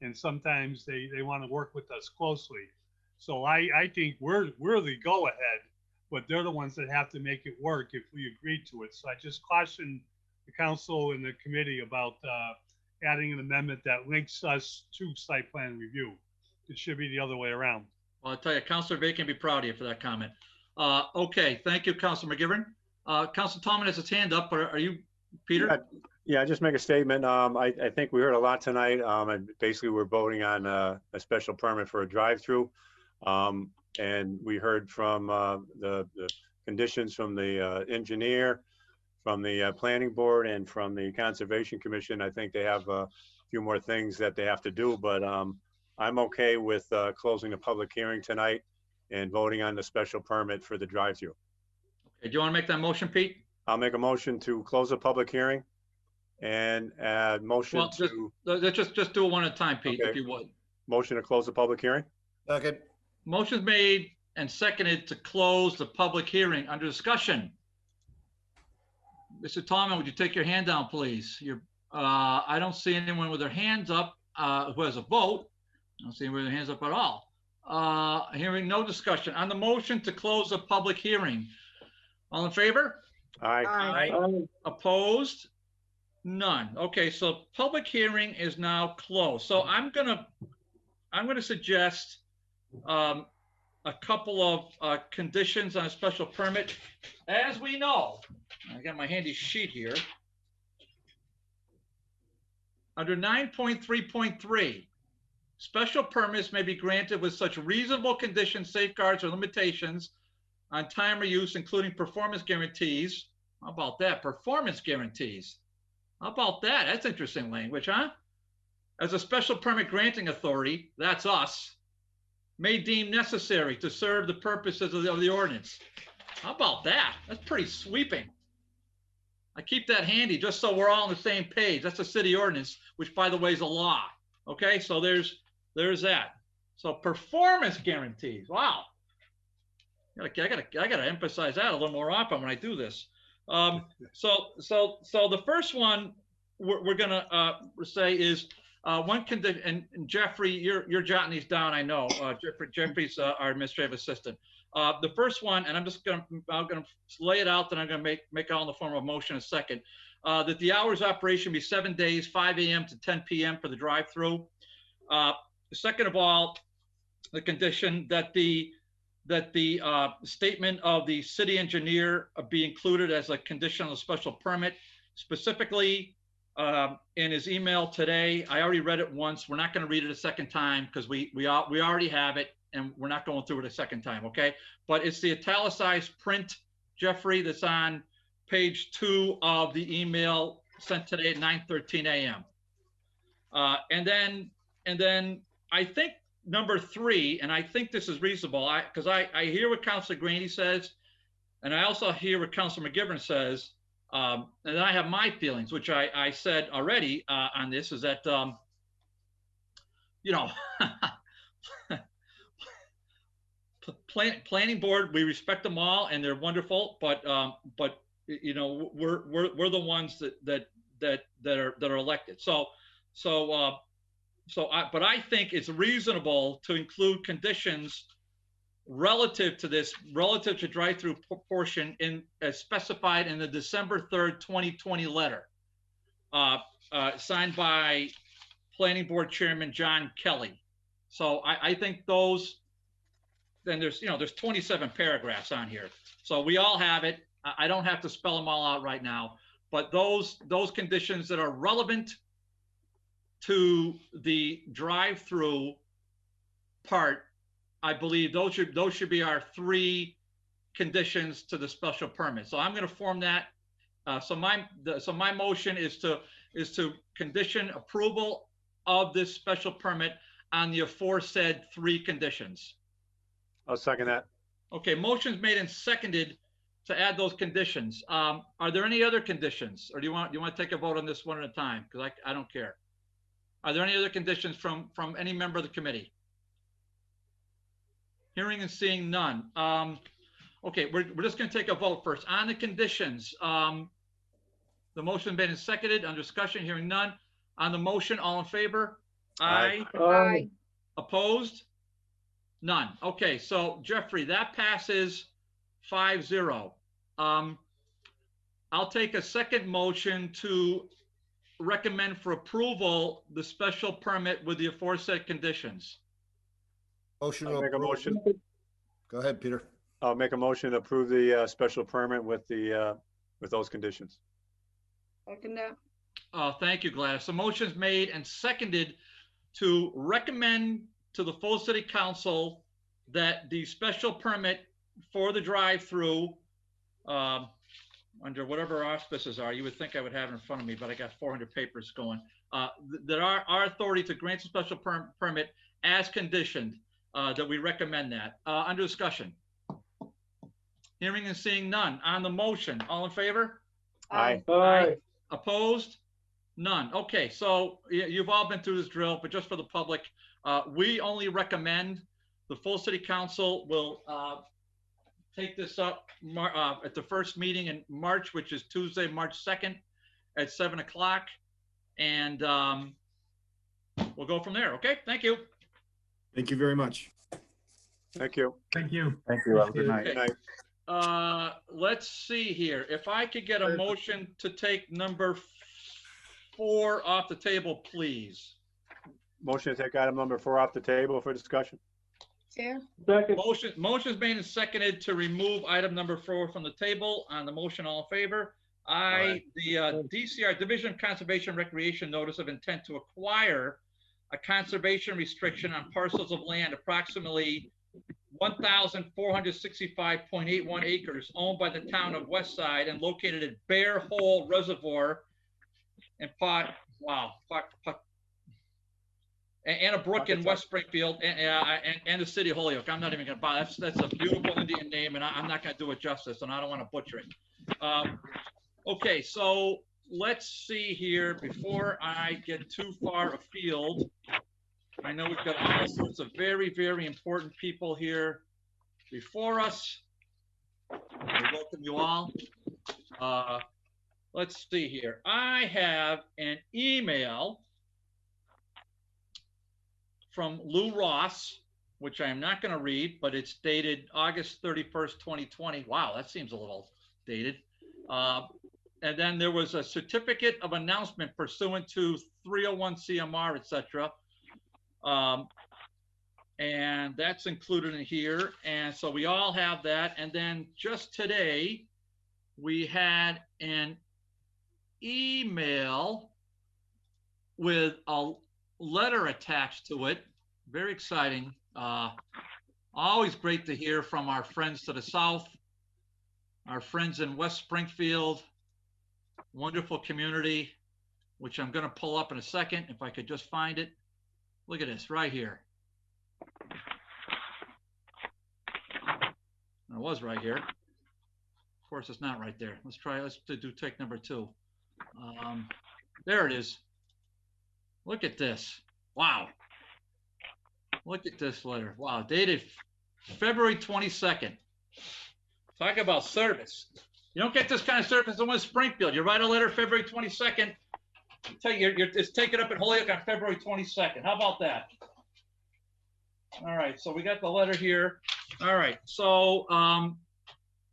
and sometimes they want to work with us closely. So I think we're the go ahead, but they're the ones that have to make it work if we agree to it. So I just caution the council and the committee about adding an amendment that links us to site plan review. It should be the other way around. Well, I'll tell you, Councilor Bay can be proud of you for that comment. Okay, thank you, Councilor McGivern. Councilor Tallman has his hand up, but are you, Peter? Yeah, just make a statement. I think we heard a lot tonight. And basically, we're voting on a special permit for a drive-through. And we heard from the conditions from the engineer, from the planning board, and from the Conservation Commission. I think they have a few more things that they have to do, but I'm okay with closing the public hearing tonight and voting on the special permit for the drive-through. Okay, do you want to make that motion, Pete? I'll make a motion to close the public hearing and add motion just do it one at a time, Pete, okay. If you would. Motion to close the public hearing. Okay. Motion's made and seconded to close the public hearing. Under discussion. Mr. Tallman, would you take your hand down, please? I don't see anyone with their hands up who has a vote. I don't see anyone with their hands up at all. Hearing no discussion. On the motion to close the public hearing. All in favor? Aye. Aye. Opposed? None. Okay, so public hearing is now closed. So I'm gonna suggest a couple of conditions on a special permit. As we know, I got my handy sheet here. Under 9.3.3, special permits may be granted with such reasonable conditions, safeguards, or limitations on time or use, including performance guarantees. How about that? Performance guarantees. How about that? That's interesting language, huh? As a special permit granting authority, that's us, may deem necessary to serve the purposes of the ordinance. How about that? That's pretty sweeping. I keep that handy just so we're all on the same page. That's a city ordinance, which by the way is a law. Okay, so there's that. So performance guarantees. Wow. I gotta emphasize that a little more often when I do this. So the first one we're gonna say is one condition. And Jeffrey, you're jotting these down. I know. Jeffrey's our administrative assistant. The first one, and I'm gonna lay it out. Then I'm gonna make it all in the form of a motion in a second. That the hours of operation be 7 days, 5 a.m. to 10 p.m. for the drive-through. second of all, the condition that the statement of the city engineer be included as a condition of the special permit. Specifically, in his email today, I already read it once. We're not going to read it a second time because we already have it, and we're not going through it a second time, okay? But it's the italicized print, Jeffrey, that's on page 2 of the email sent today at 9:13 a.m. And then I think number 3, and I think this is reasonable, because I hear what Councilor Graney says, and I also hear what Councilor McGivern says, and then I have my feelings, which I said already on this, is that, you know, planning board, we respect them all, and they're wonderful, but you know, we're the ones that are elected. But I think it's reasonable to include conditions relative to this, relative to drive-through portion as specified in the December 3rd, 2020 letter, signed by Planning Board Chairman John Kelly. So I think those, then there's 27 paragraphs on here. So we all have it. I don't have to spell them all out right now, but those conditions that are relevant to the drive-through part, I believe those should be our 3 conditions to the special permit. So I'm going to form that. So my motion is to condition approval of this special permit on the aforesaid 3 conditions. I'll second that. Okay, motion's made and seconded to add those conditions. Are there any other conditions, or do you want to take a vote on this one at a time? Because I don't care. Are there any other conditions from any member of the committee? Hearing and seeing none. Okay, we're just going to take a vote first on the conditions. The motion been seconded. On discussion, hearing none. On the motion, all in favor? Aye. Aye. Opposed? None. Okay, so Jeffrey, that passes 5-0. I'll take a second motion to recommend for approval the special permit with the aforesaid conditions. Motion I'll make a motion. Go ahead, Peter. I'll make a motion to approve the special permit with those conditions. Second that. Thank you, Gladys. The motion's made and seconded to recommend to the full city council that the special permit for the drive-through, under whatever auspices are, you would think I would have it in front of me, but I got 400 papers going, that our authority to grant a special permit as conditioned, that we recommend that. Under discussion. Hearing and seeing none. On the motion, all in favor? Aye. Aye. Opposed? None. Okay, so you've all been through this drill, but just for the public, we only recommend. The full city council will take this up at the first meeting in March, which is Tuesday, March 2nd at 7 o'clock. And we'll go from there. Okay, thank you. Thank you very much. Thank you. Thank you. Thank you. Have a good night. Good night. Let's see here. If I could get a motion to take number 4 off the table, please. Motion to take item number 4 off the table for discussion. Chair. Second. Motion's made and seconded to remove item number 4 from the table. On the motion, all in favor? Aye. The DCR, Division of Conservation and Recreation Notice of Intent to Acquire a conservation restriction on parcels of land approximately 1,465.81 acres owned by the town of Westside and located at Bear Hole Reservoir and and a brook in West Springfield and the city of Holyoke. I'm not even going to buy that's a beautiful Indian name, and I'm not going to do it justice, and I don't want to butcher it. Okay, so let's see here before I get too far afield. I know we've got all sorts of very, very important people here before us. I welcome you all. Let's see here. I have an email from Lou Ross, which I am not going to read, but it's dated August 31st, 2020. Wow, that seems a little dated. And then there was a certificate of announcement pursuant to 301 CMR, etc. And that's included in here. And so we all have that. And then just today, we had an email with a letter attached to it. Very exciting. Always great to hear from our friends to the south, our friends in West Springfield, wonderful community, which I'm going to pull up in a second if I could just find it. Look at this right here. It was right here. Of course, it's not right there. Let's do take number 2. There it is. Look at this. Wow. Look at this letter. Wow, dated February 22nd. Talk about service. You don't get this kind of service in West Springfield. You write a letter February 22nd. It's taken up in Holyoke on February 22nd. How about that? All right, so we got the letter here. All right, so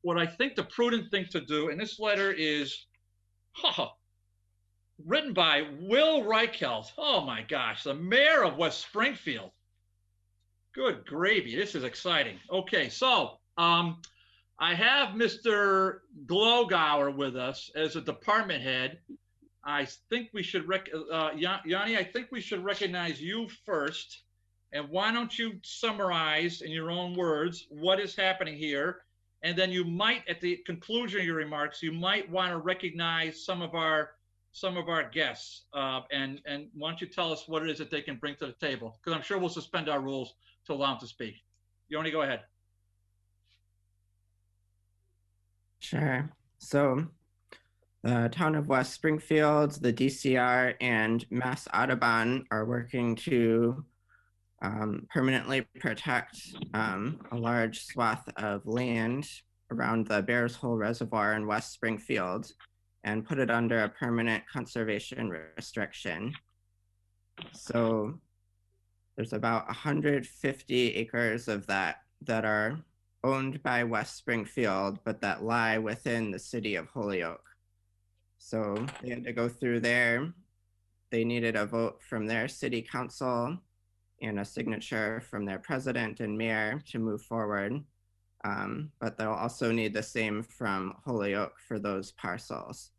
what I think the prudent thing to do, and this letter is written by Will Reichelt. Oh my gosh, the mayor of West Springfield. Good gravy, this is exciting. Okay, so I have Mr. Glogauer with us as a department head. I think we should, Yanni, I think we should recognize you first. And why don't you summarize in your own words what is happening here? And then you might, at the conclusion of your remarks, you might want to recognize some of our guests. And why don't you tell us what it is that they can bring to the table? Because I'm sure we'll suspend our rules to allow them to speak. Yoni, go ahead. Sure. So the town of West Springfield, the DCR, and Mass Audubon are working to permanently protect a large swath of land around the Bears Hole Reservoir in West Springfield and put it under a permanent conservation restriction. So there's about 150 acres of that are owned by West Springfield, but that lie within the city of Holyoke. So they had to go through there. They needed a vote from their city council and a signature from their president and mayor to move forward. But they'll also need the same from Holyoke for those parcels.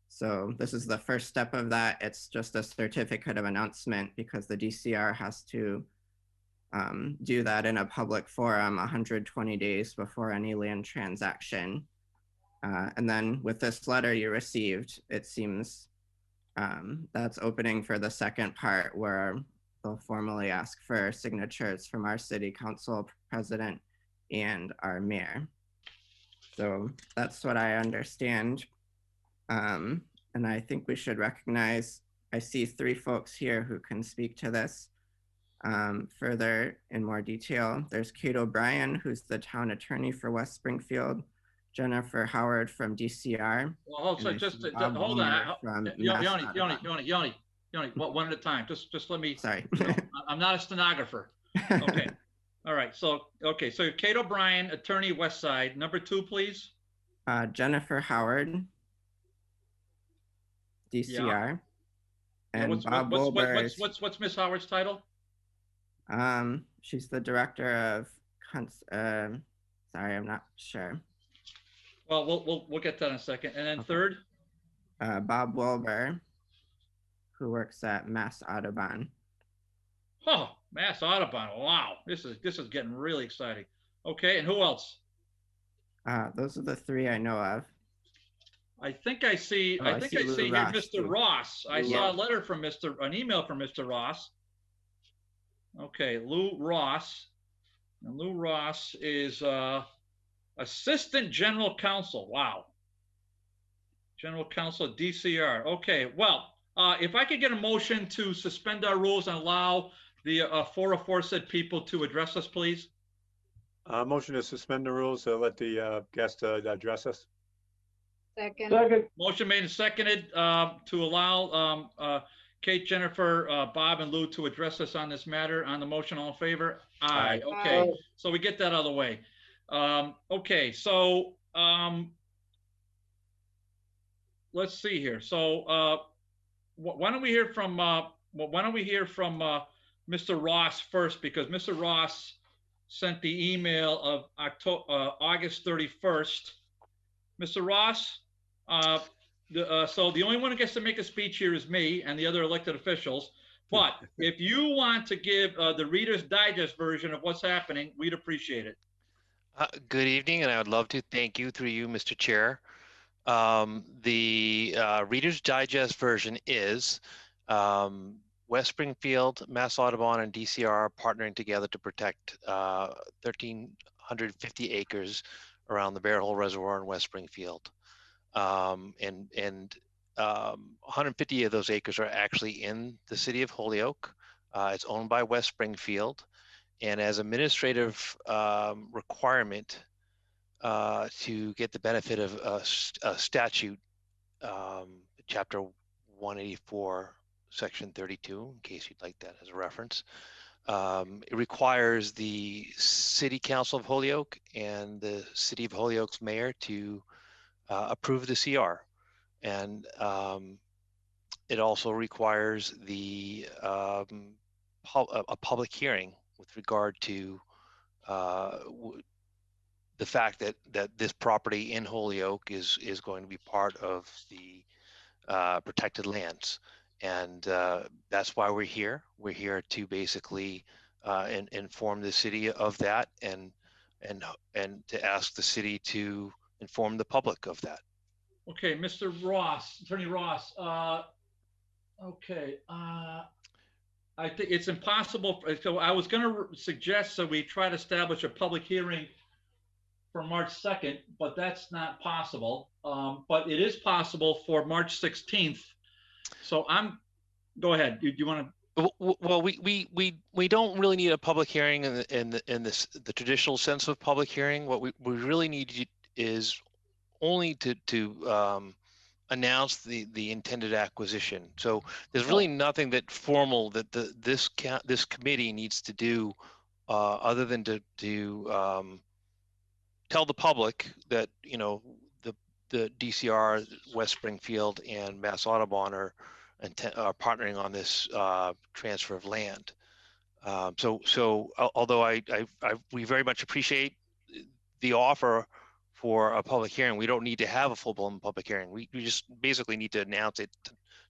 So this is the first step of that. It's just a certificate of announcement because the DCR has to do that in a public forum 120 days before any land transaction. And then with this letter you received, it seems that's opening for the second part where they'll formally ask for signatures from our city council president and our mayor. So that's what I understand. And I think we should recognize, I see 3 folks here who can speak to this further in more detail. There's Kate O'Brien, who's the town attorney for West Springfield, Jennifer Howard from DCR. Well, so just hold on. Yoni, one at a time. Just let me. Sorry. I'm not a stenographer. Okay. All right. So Kate O'Brien, attorney, West Side. Number 2, please. Jennifer Howard, DCR. Yeah. And Bob Wilbur. What's Miss Howard's title? She's the director of. Sorry, I'm not sure. Well, we'll get to that in a second. And then okay. Third. Bob Wilbur, who works at Mass Audubon. Oh, Mass Audubon. Wow. This is getting really exciting. Okay, and who else? Those are the 3 I know of. I think I see here Mr. Ross. I saw a letter from an email from Mr. Ross. Okay, Lou Ross. And Lou Ross is Assistant General Counsel. Wow. General Counsel, DCR. Okay, well, if I could get a motion to suspend our rules and allow the 4 aforesaid people to address us, please. Motion to suspend the rules to let the guest address us. Second. Motion made and seconded to allow Kate, Jennifer, Bob, and Lou to address us on this matter. On the motion, all in favor? Aye. Okay, aye. So we get that out of the way. Okay, so let's see here. So why don't we hear from Mr. Ross first, because Mr. Ross sent the email of August 31st. Mr. Ross, so the only one who gets to make a speech here is me and the other elected officials. But if you want to give the Reader's Digest version of what's happening, we'd appreciate it. Good evening, and I would love to thank you through you, Mr. Chair. The Reader's Digest version is West Springfield, Mass Audubon, and DCR are partnering together to protect 1,350 acres around the Bear Hole Reservoir in West Springfield. 150 of those acres are actually in the city of Holyoke. It's owned by West Springfield. And as administrative requirement to get the benefit of a statute, chapter 184, section 32, in case you'd like that as a reference, it requires the City Council of Holyoke and the City of Holyoke's mayor to approve the CR. And it also requires a public hearing with regard to the fact that this property in Holyoke is going to be part of the protected lands. And that's why we're here. We're here to basically inform the city of that and to ask the city to inform the public of that. Okay, Mr. Ross, Attorney Ross. Okay. I think it's impossible. So I was going to suggest that we try to establish a public hearing for March 2nd, but that's not possible. But it is possible for March 16th. So go ahead. Do you want to? Well, we don't really need a public hearing in the traditional sense of public hearing. What we really need is only to announce the intended acquisition. So there's really nothing that formal that this committee needs to do other than to tell the public that the DCR, West Springfield, and Mass Audubon are partnering on this transfer of land. So although we very much appreciate the offer for a public hearing, we don't need to have a full-blown public hearing. We just basically need to announce it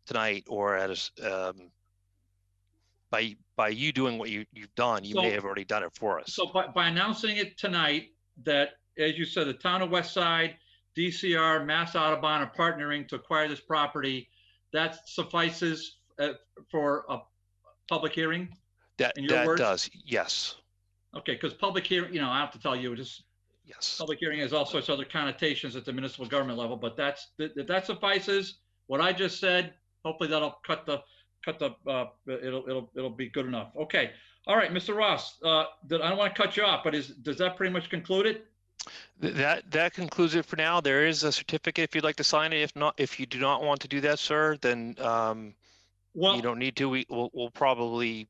tonight, or by you doing what you've done, you may have already done it for us. So by announcing it tonight, that, as you said, the town of West Side, DCR, Mass Audubon are partnering to acquire this property, that suffices for a public hearing? That does, yes. Okay, because public hearing, I have to tell you, just yes. Public hearing has all sorts of other connotations at the municipal government level, but that suffices. What I just said, hopefully that'll it'll be good enough. Okay, all right, Mr. Ross. I don't want to cut you off, but does that pretty much conclude it? That concludes it for now. There is a certificate if you'd like to sign it. If you do not want to do that, sir, then you don't need to. We'll probably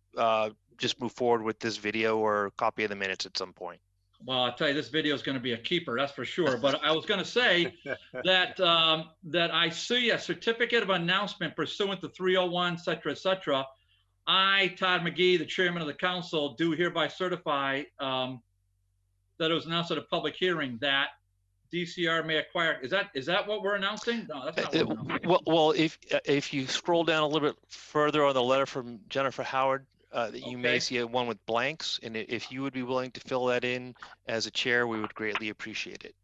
just move forward with this video or a copy of the minutes at some point. Well, I'll tell you, this video is going to be a keeper, that's for sure. But I was going to say that that I see a certificate of announcement pursuant to 301, et cetera, et cetera. I, Todd McGee, the chairman of the council, do hereby certify that it was announced at a public hearing that DCR may acquire. Is that what we're announcing? No, that's not what we're announcing. Well, if you scroll down a little bit further on the letter from Jennifer Howard, you may see one with blanks, and if you would be willing to fill that in as a chair, we would greatly appreciate it.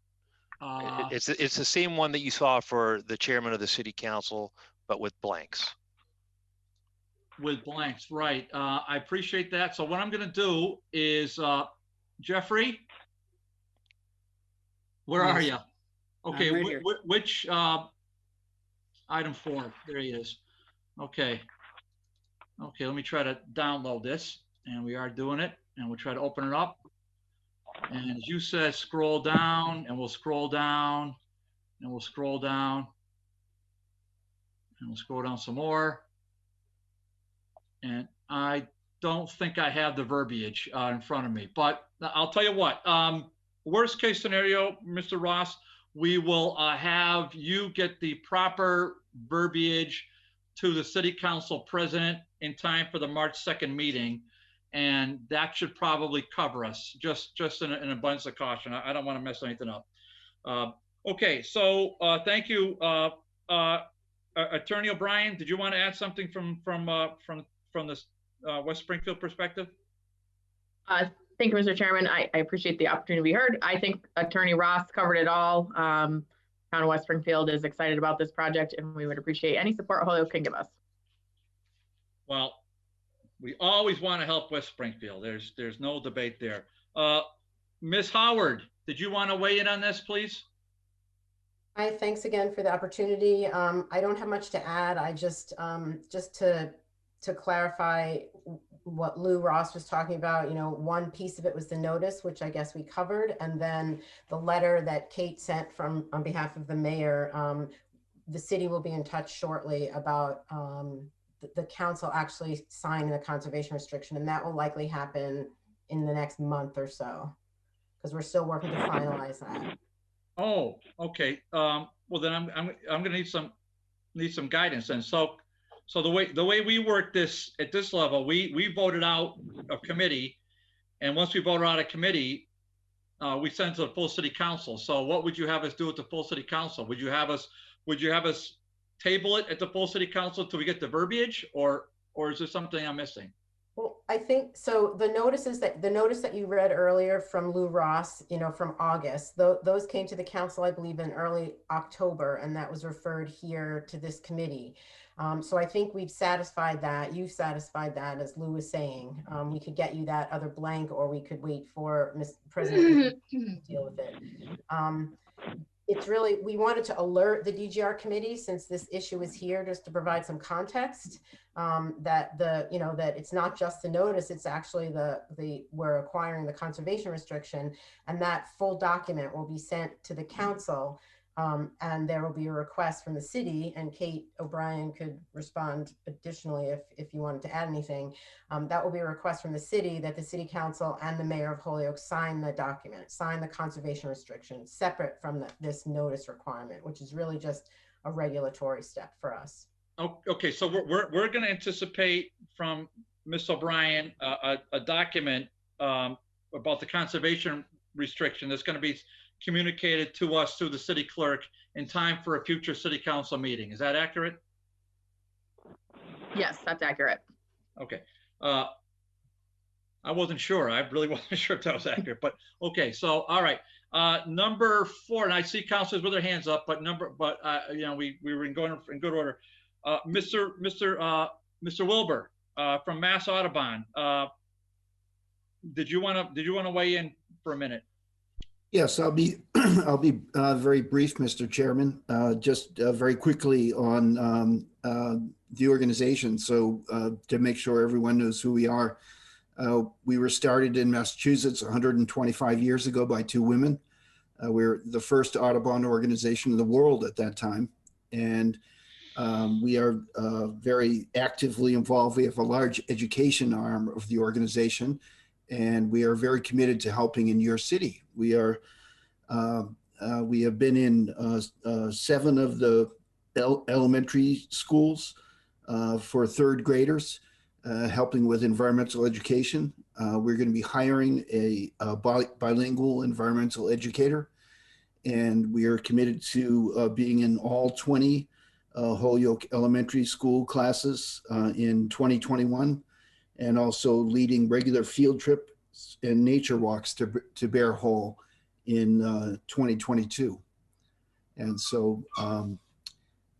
It's the same one that you saw for the chairman of the city council, but with blanks. With blanks, right. I appreciate that. So what I'm going to do is, Jeffrey, where are you? Okay, right which item 4? There he is. Okay. Okay, let me try to download this, and we are doing it, and we'll try to open it up. And as you said, scroll down, and we'll scroll down, and we'll scroll down, and we'll scroll down some more. And I don't think I have the verbiage in front of me, but I'll tell you what, worst case scenario, Mr. Ross, we will have you get the proper verbiage to the city council president in time for the March 2nd meeting. and that should probably cover us, just in an abundance of caution. I don't want to mess anything up. Okay, so thank you. Attorney O'Brien, did you want to add something from this West Springfield perspective? Thank you, Mr. Chairman. I appreciate the opportunity to be heard. I think Attorney Ross covered it all. Town of West Springfield is excited about this project, and we would appreciate any support Holyoke can give us. Well, we always want to help West Springfield. There's no debate there. Ms. Howard, did you want to weigh in on this, please? Hi, thanks again for the opportunity. I don't have much to add. I just to clarify what Lou Ross was talking about, one piece of it was the notice, which I guess we covered, and then the letter that Kate sent on behalf of the mayor. The city will be in touch shortly about the council actually signing the conservation restriction, and that will likely happen in the next month or so, because we're still working to finalize that. Oh, okay. Well, then I'm gonna need some guidance. And so the way we work this at this level, we voted out a committee, and once we voted out a committee, we sent it to the full city council. So what would you have us do at the full city council? Would you have us table it at the full city council till we get the verbiage, or is there something I'm missing? Well, I think so. The notice that you read earlier from Lou Ross, from August, those came to the council, I believe, in early October, and that was referred here to this committee. So I think we've satisfied that. You've satisfied that, as Lou was saying. We could get you that other blank, or we could wait for Mr. President to deal with it. It's really, we wanted to alert the DGR committee, since this issue is here, just to provide some context, that that it's not just the notice, it's actually we're acquiring the conservation restriction, and that full document will be sent to the council. And there will be a request from the city, and Kate O'Brien could respond additionally if you wanted to add anything. That will be a request from the city that the city council and the mayor of Holyoke sign the document, sign the conservation restriction, separate from this notice requirement, which is really just a regulatory step for us. Okay, so we're going to anticipate from Ms. O'Brien a document about the conservation restriction that's going to be communicated to us through the city clerk in time for a future city council meeting. Is that accurate? Yes, that's accurate. Okay. I wasn't sure. I really wasn't sure if that was accurate, but okay. So, all right. Number 4, and I see councilors with their hands up, but we were in good order. Mr. Wilbur from Mass Audubon. Did you want to weigh in for a minute? Yes, I'll be very brief, Mr. Chairman. Just very quickly on the organization. So to make sure everyone knows who we are, we were started in Massachusetts 125 years ago by 2 women. We're the first Audubon organization in the world at that time. And we are very actively involved. We have a large education arm of the organization, and we are very committed to helping in your city. We have been in 7 of the elementary schools for 3rd graders, helping with environmental education. We're going to be hiring a bilingual environmental educator, and we are committed to being in all 20 Holyoke elementary school classes in 2021. And also leading regular field trips and nature walks to Bear Hole in 2022. And so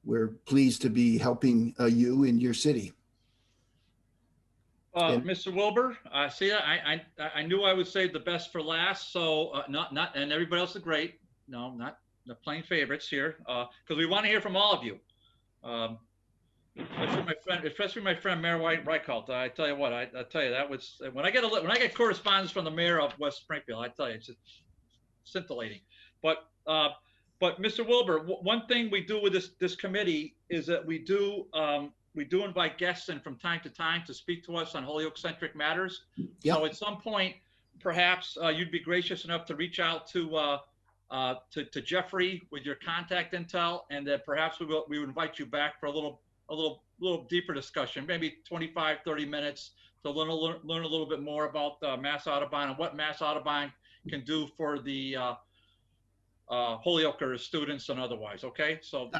we're pleased to be helping you in your city. Mr. Wilbur, see, I knew I would save the best for last. So and everybody else is great. No, not the plain favorites here, because we want to hear from all of you. Especially my friend Mayor Reichelt. I tell you what, I tell you, that was when I get correspondence from the mayor of West Springfield, I tell you, it's just scintillating. But Mr. Wilbur, one thing we do with this committee is that we do invite guests in from time to time to speak to us on Holyoke-centric matters. Yep. So at some point, perhaps you'd be gracious enough to reach out to Jeffrey with your contact intel, and that perhaps we would invite you back for a little deeper discussion, maybe 25, 30 minutes to learn a little bit more about Mass Audubon and what Mass Audubon can do for the Holyoke students and otherwise. Okay, so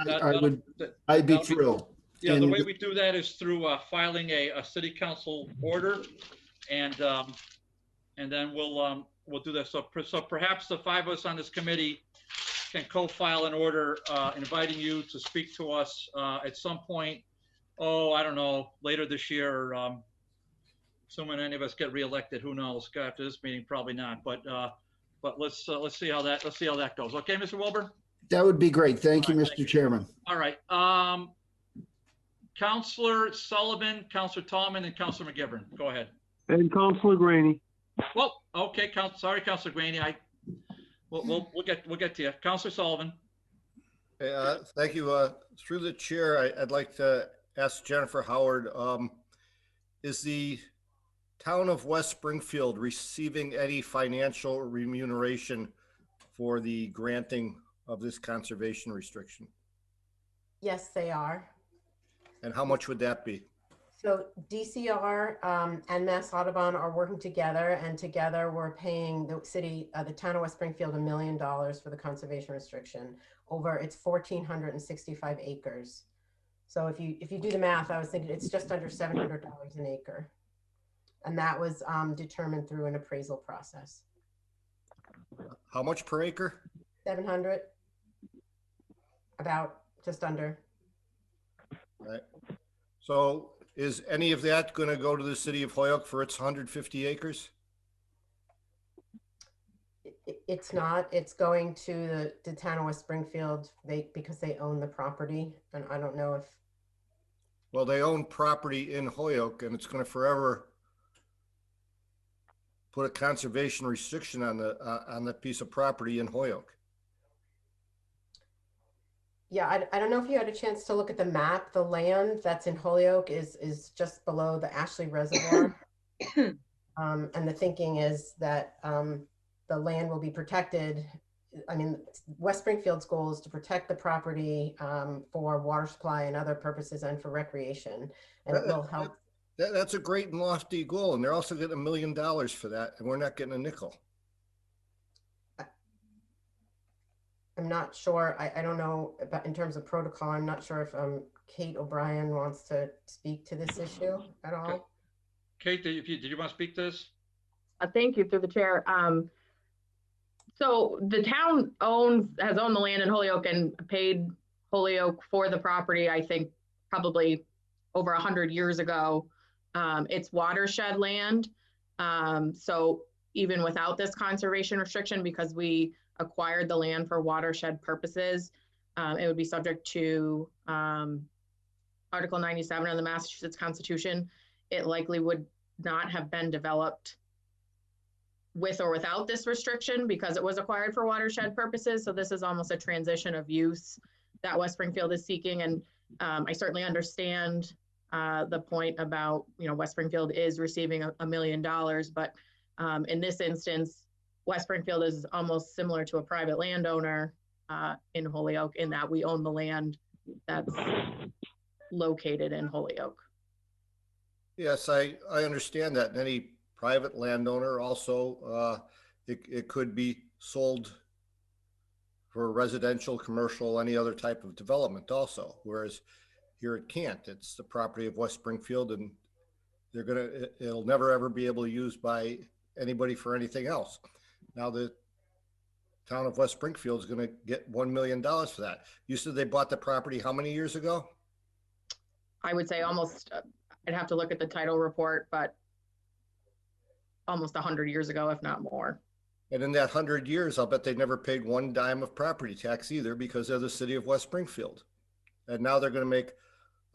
I'd be thrilled. Yeah, And the way we do that is through filing a city council order, and then we'll do that. So perhaps the 5 of us on this committee can co-file an order inviting you to speak to us at some point. Oh, I don't know, later this year. Assuming any of us get reelected, who knows? After this meeting, probably not. But let's see how that goes. Okay, Mr. Wilbur. that would be great. Thank you, Mr. Chairman. All right. Councilor Sullivan, Councilor Tallman, and Councilor McGivern. Go ahead. And Councilor Graney. Well, okay, sorry, Councilor Graney. We'll get to you. Councilor Sullivan. Thank you. Through the chair, I'd like to ask Jennifer Howard, is the town of West Springfield receiving any financial remuneration for the granting of this conservation restriction? Yes, they are. And how much would that be? So DCR and Mass Audubon are working together, and together we're paying the city, the town of West Springfield, $1 million for the conservation restriction over its 1,465 acres. So if you do the math, I was thinking it's just under $700 an acre. And that was determined through an appraisal process. How much per acre? 700, about just under. Right. So is any of that going to go to the city of Holyoke for its 150 acres? It's not. It's going to the town of West Springfield because they own the property, and I don't know if. Well, they own property in Holyoke, and it's going to forever put a conservation restriction on the piece of property in Holyoke. Yeah, I don't know if you had a chance to look at the map. The land that's in Holyoke is just below the Ashley Reservoir. And the thinking is that the land will be protected. I mean, West Springfield's goal is to protect the property for water supply and other purposes and for recreation. And it will help. That's a great and lofty goal. And they're also getting $1 million for that. And we're not getting a nickel. I'm not sure. I don't know about in terms of protocol. I'm not sure if Kate O'Brien wants to speak to this issue at all. Okay. Kate, did you want to speak to this? Thank you, through the chair. So the town has owned the land in Holyoke and paid Holyoke for the property, I think probably over 100 years ago. It's watershed land. So even without this conservation restriction, because we acquired the land for watershed purposes, it would be subject to Article 97 of the Massachusetts Constitution. It likely would not have been developed with or without this restriction because it was acquired for watershed purposes. So this is almost a transition of use that West Springfield is seeking. And I certainly understand the point about, West Springfield is receiving $1 million, but in this instance, West Springfield is almost similar to a private landowner in Holyoke in that we own the land that's located in Holyoke. Yes, I understand that. And any private landowner also, it could be sold for residential, commercial, any other type of development also, whereas here it can't. It's the property of West Springfield, and it'll never ever be able to use by anybody for anything else. Now the town of West Springfield is going to get $1 million for that. You said they bought the property how many years ago? I would say almost, I'd have to look at the title report, but almost 100 years ago, if not more. And in that 100 years, I'll bet they never paid one dime of property tax either because they're the city of West Springfield. And now they're going to make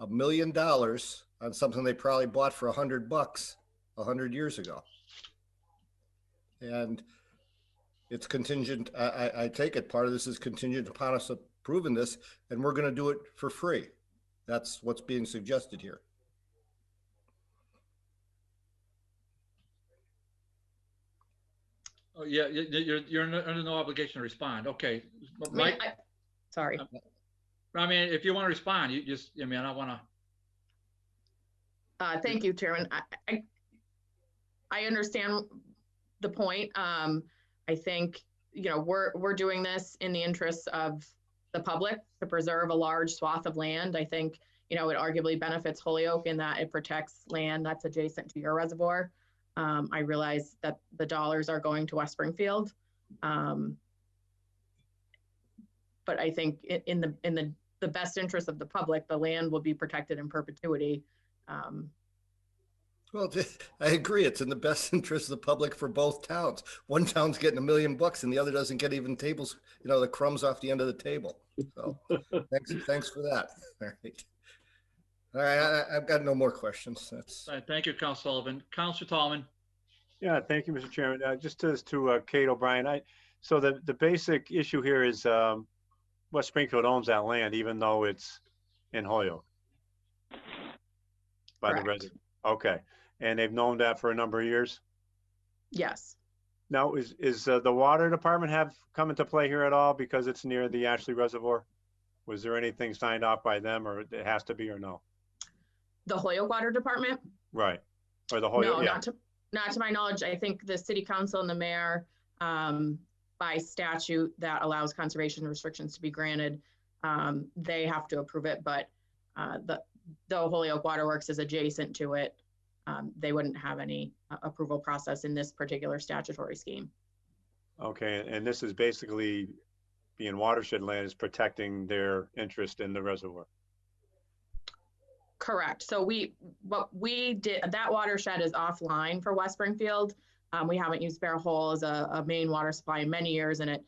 $1 million on something they probably bought for $100 100 years ago. And it's contingent, I take it, part of this is contingent upon us approving this, and we're going to do it for free. That's what's being suggested here. Oh, yeah, you're under no obligation to respond. Okay. Mike? Sorry. I mean, if you want to respond, you just, I want to. Thank you, Chairman. I understand the point. I think, you know, we're doing this in the interests of the public to preserve a large swath of land. I think, you know, it arguably benefits Holyoke in that it protects land that's adjacent to your reservoir. I realize that the dollars are going to West Springfield. But I think in the best interest of the public, the land will be protected in perpetuity. Well, I agree. It's in the best interest of the public for both towns. One town's getting $1 million and the other doesn't get even tables, you know, the crumbs off the end of the table. So thanks for that. All right. All right. I've got no more questions. That's. Thank you, Councilor Sullivan. Councilor Tallman. Yeah, thank you, Mr. Chairman. Just as to Kate O'Brien, so the basic issue here is West Springfield owns that land, even though it's in Holyoke. By the resident. Okay. And they've known that for a number of years? Yes. Now, is the water department have come into play here at all because it's near the Ashley Reservoir? Was there anything signed off by them, or it has to be, or no? The Holyoke Water Department? Right. Or the Holyoke, no, yeah. Not to my knowledge. I think the city council and the mayor, by statute that allows conservation restrictions to be granted, they have to approve it, but though Holyoke Waterworks is adjacent to it, they wouldn't have any approval process in this particular statutory scheme. Okay, and this is basically being watershed land is protecting their interest in the reservoir. Correct. So what we did, that watershed is offline for West Springfield. We haven't used Bear Hole as a main water supply in many years, and it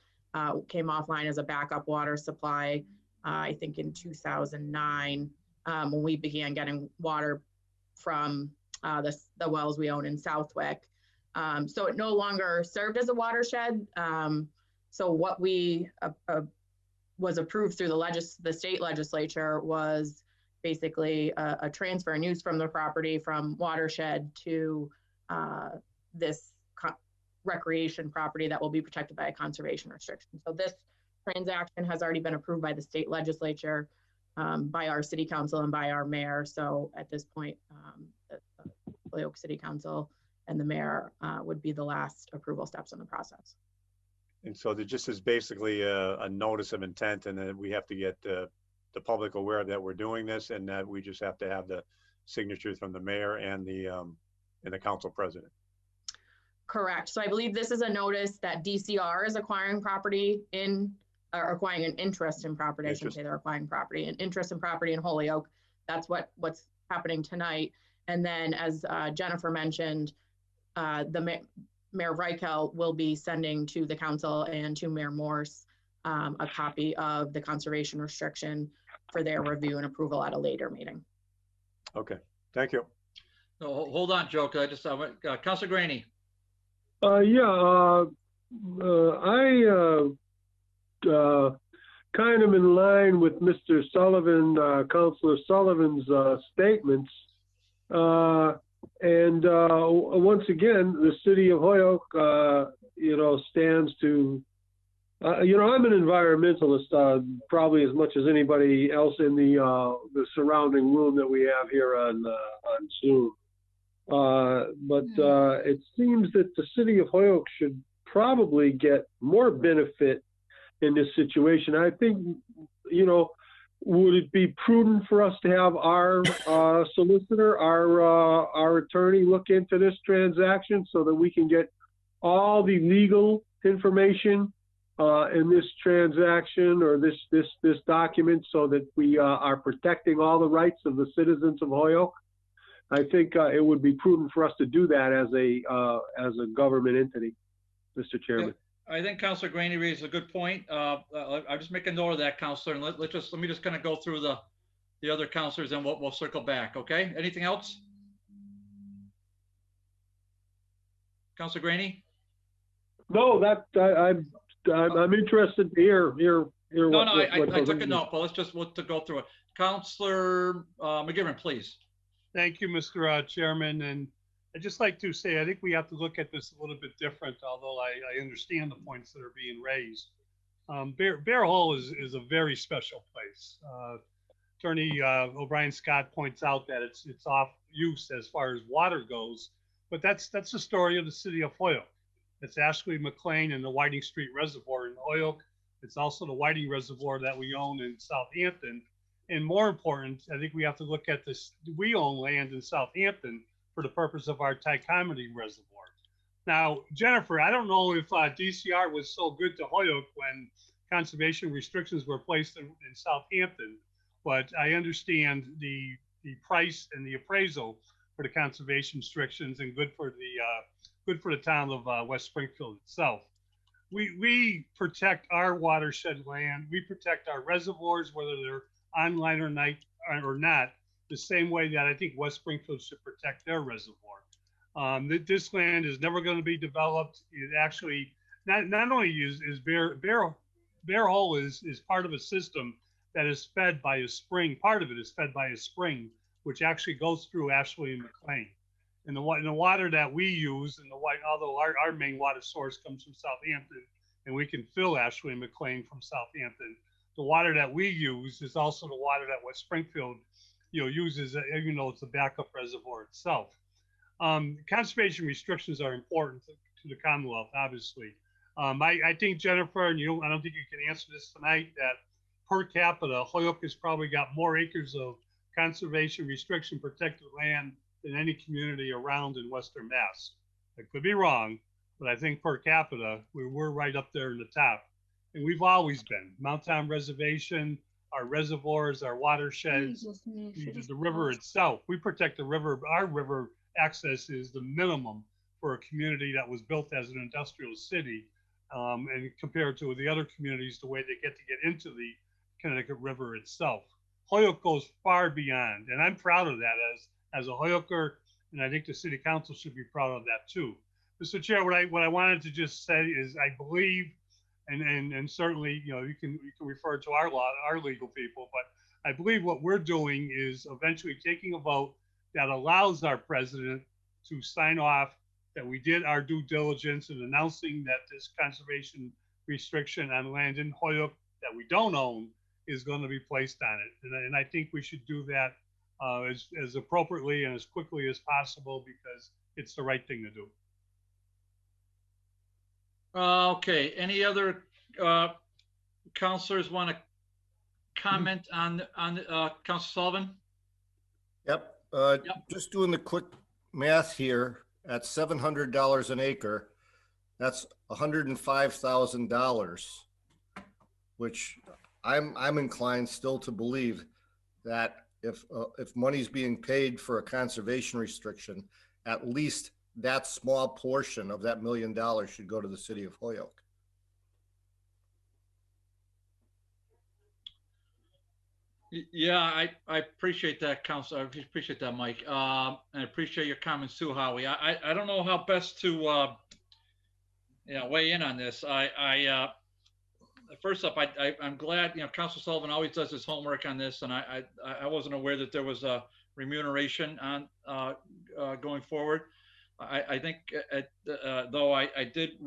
came offline as a backup water supply, I think in 2009, when we began getting water from the wells we own in Southwick. So it no longer served as a watershed. So what we was approved through the state legislature was basically a transfer and use from the property from watershed to this recreation property that will be protected by a conservation restriction. So this transaction has already been approved by the state legislature, by our city council and by our mayor. So at this point, the Holyoke City Council and the mayor would be the last approval steps in the process. And so there just is basically a notice of intent, and that we have to get the public aware that we're doing this, and that we just have to have the signatures from the mayor and the council president. Correct. So I believe this is a notice that DCR is acquiring property or acquiring an interest in property. I shouldn't say they're acquiring property, an interest in property in Holyoke. That's what's happening tonight. And then, as Jennifer mentioned, the Mayor Reichel will be sending to the council and to Mayor Morse a copy of the conservation restriction for their review and approval at a later meeting. Okay, thank you. No, hold on, Joe, because I just Councilor Graney. I kind of in line with Mr. Sullivan, Councilor Sullivan's statements. Once again, the city of Holyoke, stands to, I'm an environmentalist, probably as much as anybody else in the surrounding room that we have here on Zoom. It seems that the city of Holyoke should probably get more benefit in this situation. I think, would it be prudent for us to have our solicitor, our attorney look into this transaction so that we can get all the legal information in this transaction or this document, so that we are protecting all the rights of the citizens of Holyoke? I think it would be prudent for us to do that as a government entity, Mr. Chairman. I think Councilor Graney raised a good point. I'll just make a note of that, Councilor, and let me just kind of go through the other councilors, and we'll circle back. Okay. Anything else, Councilor Graney? No, I'm interested to hear. I took a note, but let's go through it. Councilor McGivern, please. Thank you, Mr. Chairman. And I'd just like to say, I think we have to look at this a little bit different, although I understand the points that are being raised. Bear Hole is a very special place. Attorney O'Brien Scott points out that it's off use as far as water goes, but that's the story of the city of Holyoke. It's Ashley McLean and the Whiting Street Reservoir in Holyoke. It's also the Whiting Reservoir that we own in Southampton. And more important, I think we have to look at this. We own land in Southampton for the purpose of our Tycomedy Reservoir. Now, Jennifer, I don't know if DCR was so good to Holyoke when conservation restrictions were placed in Southampton, but I understand the price and the appraisal for the conservation restrictions and good for the town of West Springfield itself. We protect our watershed land. We protect our reservoirs, whether they're online or not, the same way that I think West Springfield should protect their reservoir. This land is never going to be developed. It actually not only is Bear Hole is part of a system that is fed by a spring. Part of it is fed by a spring, which actually goes through Ashley and McLean. And the water that we use, although our main water source comes from Southampton, and we can fill Ashley and McLean from Southampton, the water that we use is also the water that West Springfield, uses, even though it's a backup reservoir itself. Conservation restrictions are important to the Commonwealth, obviously. I think, Jennifer, and I don't think you can answer this tonight, that per capita, Holyoke has probably got more acres of conservation restriction protected land than any community around in Western Mass. I could be wrong, but I think per capita, we're right up there in the top. And we've always been. Mount Tom Reservation, our reservoirs, our watersheds, the river itself. We protect the river. Our river access is the minimum for a community that was built as an industrial city. And compared to the other communities, the way they get into the Connecticut River itself. Holyoke goes far beyond, and I'm proud of that as a Holyoker, and I think the City Council should be proud of that too. Mr. Chair, what I wanted to just say is I believe, and certainly you can refer to our legal people, but I believe what we're doing is eventually taking a vote that allows our president to sign off that we did our due diligence in announcing that this conservation restriction on land in Holyoke that we don't own is going to be placed on it. And I think we should do that as appropriately and as quickly as possible because it's the right thing to do. Okay, any other councilors want to comment on Councilor Sullivan? Yep. Just doing the quick math here, at $700 an acre, that's $105,000, which I'm inclined still to believe that if money's being paid for a conservation restriction, at least that small portion of that $1 million should go to the city of Holyoke. Yeah, I appreciate that, Councilor. I appreciate that, Mike. And I appreciate your comments too, Howie. I don't know how best to weigh in on this. First up, I'm glad Councilor Sullivan always does his homework on this, and I wasn't aware that there was a remuneration on going forward. I think though I did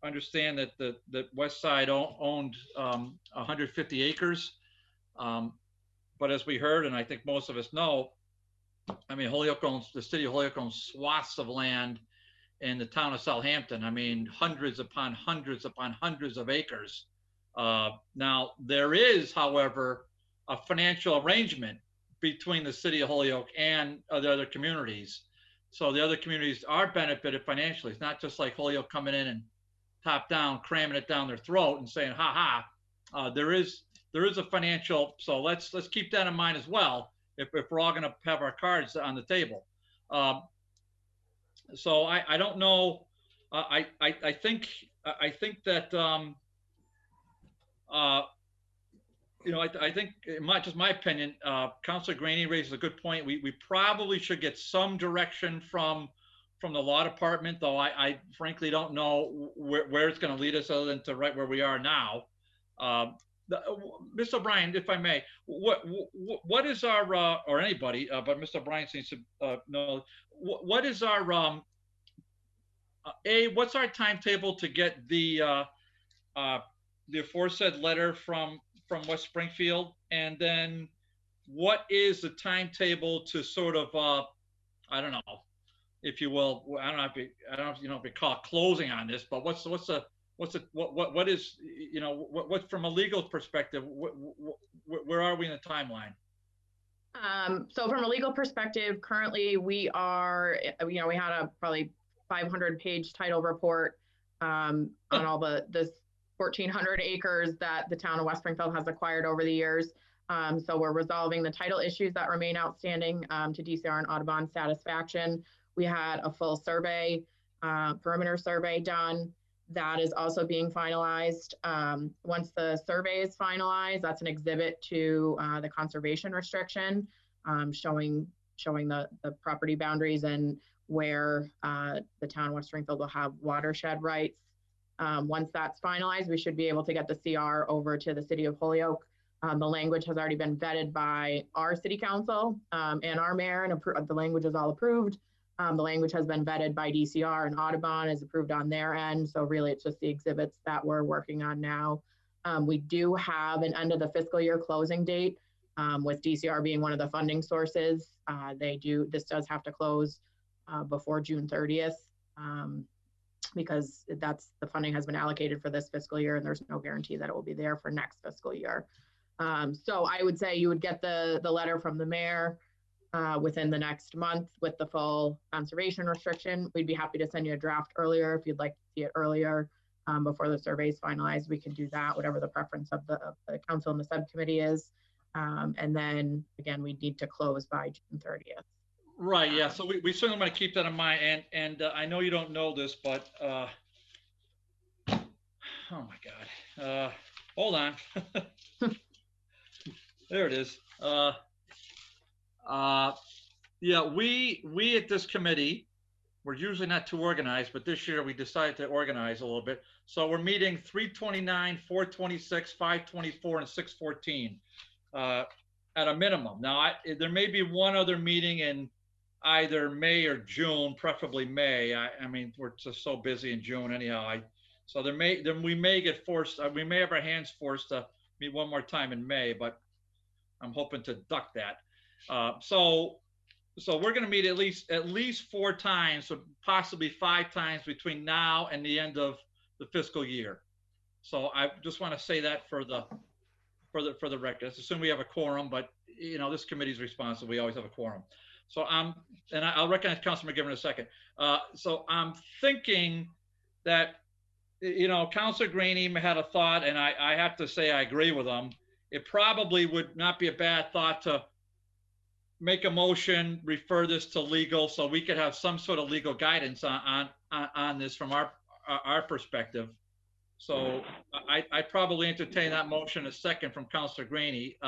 understand that the West Side owned 150 acres. But as we heard, and I think most of us know, I mean, the city of Holyoke owns swaths of land in the town of Southampton. I mean, hundreds upon hundreds upon hundreds of acres. Now, there is, however, a financial arrangement between the city of Holyoke and the other communities. So the other communities are benefited financially. It's not just like Holyoke coming in and top down, cramming it down their throat and saying, ha ha. There is a financial, so let's keep that in mind as well if we're all going to have our cards on the table. So I don't know. I think that I think just my opinion. Councilor Graney raises a good point. We probably should get some direction from the law department, though I frankly don't know where it's going to lead us other than to right where we are now. Mr. O'Brien, if I may, what is our or anybody, but Mr. O'Brien seems to know, what is our what's our timetable to get the aforesaid letter from West Springfield, and then what is the timetable to sort of I don't know, if you will, I don't know if you call it closing on this, but what is, what from a legal perspective, where are we in the timeline? So from a legal perspective, currently we are, we had a probably 500-page title report on all the 1,400 acres that the town of West Springfield has acquired over the years. So we're resolving the title issues that remain outstanding to DCR and Audubon satisfaction. We had a full survey, perimeter survey done. That is also being finalized. Once the survey is finalized, that's an exhibit to the conservation restriction, showing the property boundaries and where the town of West Springfield will have watershed rights. Once that's finalized, we should be able to get the CR over to the city of Holyoke. The language has already been vetted by our city council and our mayor, and the language is all approved. The language has been vetted by DCR, and Audubon is approved on their end. So really it's just the exhibits that we're working on now. We do have an end of the fiscal year closing date, with DCR being one of the funding sources. This does have to close before June 30th because the funding has been allocated for this fiscal year, and there's no guarantee that it will be there for next fiscal year. So I would say you would get the letter from the mayor within the next month with the full conservation restriction. We'd be happy to send you a draft earlier if you'd like to see it earlier before the survey is finalized. We can do that, whatever the preference of the council and the subcommittee is. And then again, we need to close by June 30th. Right. Yeah. So we certainly want to keep that in mind. And I know you don't know this, but oh my God. Hold on. There it is. Yeah, we at this committee, we're usually not too organized, but this year we decided to organize a little bit. So we're meeting 3/29, 4/26, 5/24, and 6/14 at a minimum. Now, there may be one other meeting in either May or June, preferably May. I mean, we're just so busy in June anyhow. So we may get forced. We may have our hands forced to meet one more time in May, but I'm hoping to duck that. So we're going to meet at least 4 times, so possibly 5 times between now and the end of the fiscal year. So I just want to say that for the record. Let's assume we have a quorum, but this committee is responsible. We always have a quorum. So and I'll recognize Councilor McGivern in a second. So I'm thinking that Councilor Graney had a thought, and I have to say I agree with him. It probably would not be a bad thought to make a motion, refer this to legal, so we could have some sort of legal guidance on this from our perspective. So I probably entertain that motion a second from Councilor Graney.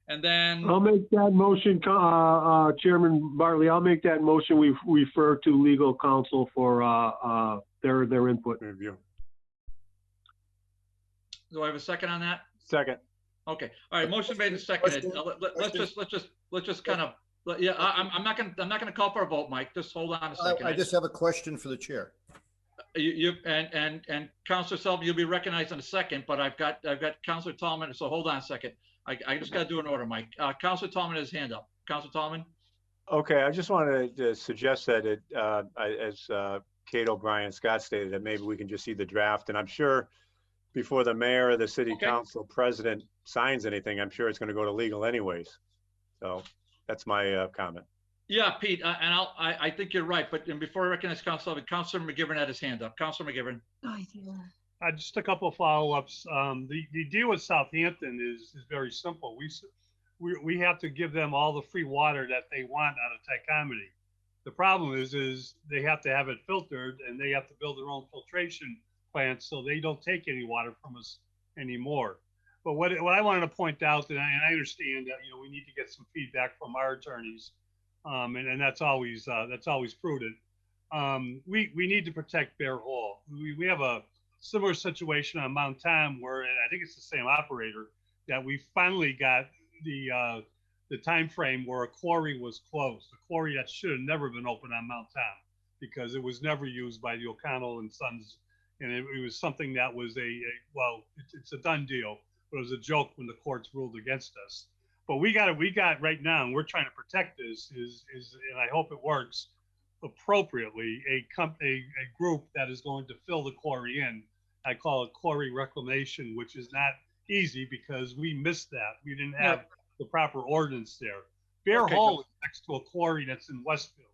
And then I'll make that motion, Chairman Bartley. I'll make that motion. We refer to legal counsel for their input and review. Do I have a second on that? Second. Okay. All right. Motion made and seconded. Let's just kind of. Yeah. I'm not gonna call for a vote, Mike. Just hold on a second. I just have a question for the chair. And Councilor Sullivan, you'll be recognized in a second, but I've got Councilor Tallman. So hold on a second. I just got to do an order, Mike. Councilor Tallman has his hand up. Councilor Tallman. Okay. I just wanted to suggest that as Kate O'Brien Scott stated, that maybe we can just see the draft, and I'm sure before the mayor or the city council president signs anything, I'm sure it's going to go to legal anyways. So that's my comment. Yeah, Pete, and I think you're right. But before I recognize Councilor McGivern had his hand up. Councilor McGivern. Just a couple of follow-ups. The deal with Southampton is very simple. We have to give them all the free water that they want out of Tycomedy. The problem is they have to have it filtered, and they have to build their own filtration plants, so they don't take any water from us anymore. But what I wanted to point out, and I understand that we need to get some feedback from our attorneys, and that's always prudent. We need to protect Bear Hall. We have a similar situation on Mount Tom where, and I think it's the same operator, that we finally got the time frame where a quarry was closed. The quarry that should have never been open on Mount Tom because it was never used by the O'Connell and Sons. And it was something that was it's a done deal, but it was a joke when the courts ruled against us. But we got right now, and we're trying to protect this, and I hope it works, appropriately a group that is going to fill the quarry in. I call it quarry reclamation, which is not easy because we missed that. We didn't have the proper ordinance there. Bear Hall is next to a quarry that's in Westfield.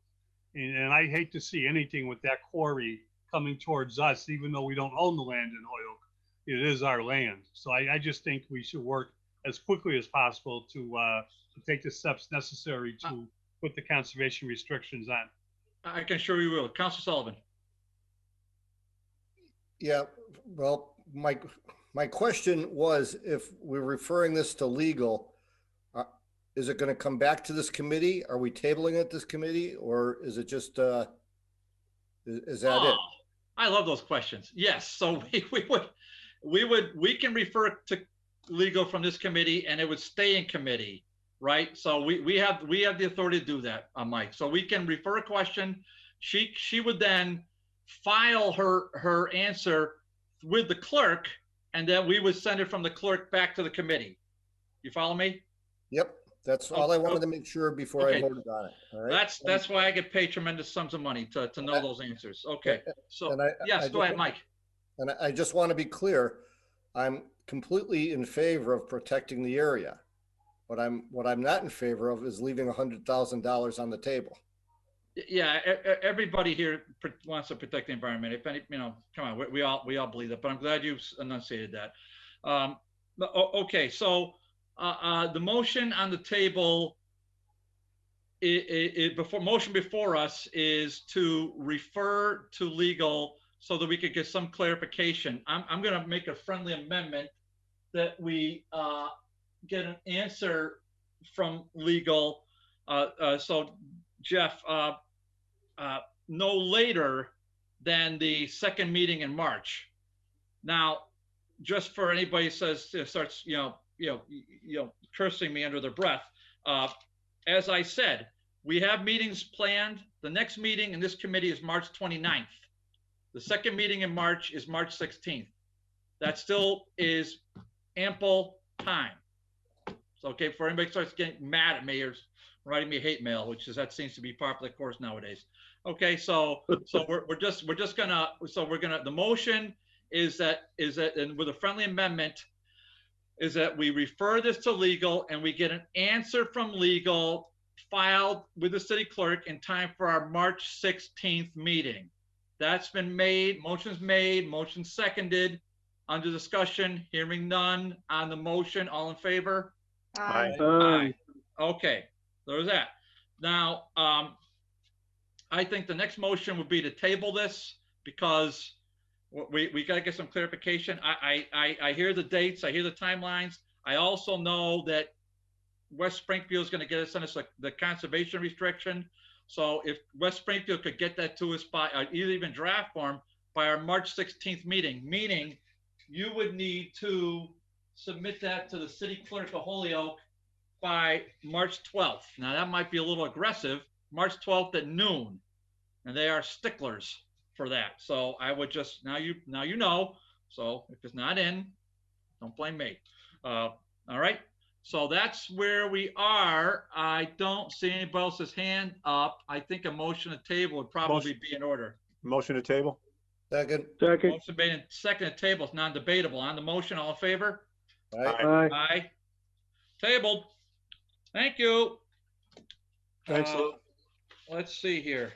And I hate to see anything with that quarry coming towards us, even though we don't own the land in Holyoke. It is our land. So I just think we should work as quickly as possible to take the steps necessary to put the conservation restrictions on. I can assure you will. Councilor Sullivan. Yeah, well, my question was, if we're referring this to legal, is it going to come back to this committee? Are we tabling it this committee, or is it just, is that it? I love those questions. Yes, so we can refer to legal from this committee and it would stay in committee, right? So we have the authority to do that, Mike. So we can refer a question. She would then file her answer with the clerk, and then we would send it from the clerk back to the committee. You follow me? Yep. That's all I wanted to make sure before I voted on it. All right. That's why I get paid tremendous sums of money to know those answers. Okay. So yes, go ahead, Mike. And I just want to be clear. I'm completely in favor of protecting the area. What I'm not in favor of is leaving $100,000 on the table. Yeah, everybody here wants to protect the environment. If any, come on, we all believe that. But I'm glad you enunciated that. Okay, so the motion on the table, motion before us is to refer to legal so that we could get some clarification. I'm going to make a friendly amendment that we get an answer from legal. So Jeff, no later than the second meeting in March. Now, just for anybody who starts, cursing me under their breath. As I said, we have meetings planned. The next meeting in this committee is March 29th. The second meeting in March is March 16th. That still is ample time. So, okay, for anybody who starts getting mad at me or writing me hate mail, that seems to be popular course nowadays. Okay, so the motion is that and with a friendly amendment is that we refer this to legal and we get an answer from legal filed with the city clerk in time for our March 16th meeting. That's been made, motion seconded, under discussion, hearing none on the motion, all in favor? Aye. Aye. Okay, there's that. Now, I think the next motion would be to table this because we got to get some clarification. I hear the dates, I hear the timelines. I also know that West Springfield is going to send us the conservation restriction. So if West Springfield could get that to us by even draft form by our March 16th meeting, meaning you would need to submit that to the city clerk of Holyoke by March 12th. Now that might be a little aggressive, March 12th at noon, and they are sticklers for that. So I would just, now you know, so if it's not in, don't blame me. All right, so that's where we are. I don't see anybody else's hand up. I think a motion to table would probably be in order. Motion to table. Second. Motion made and second to table is non-debatable. On the motion, all in favor? Aye. Aye. Tabled. Thank you. Thanks. Let's see here.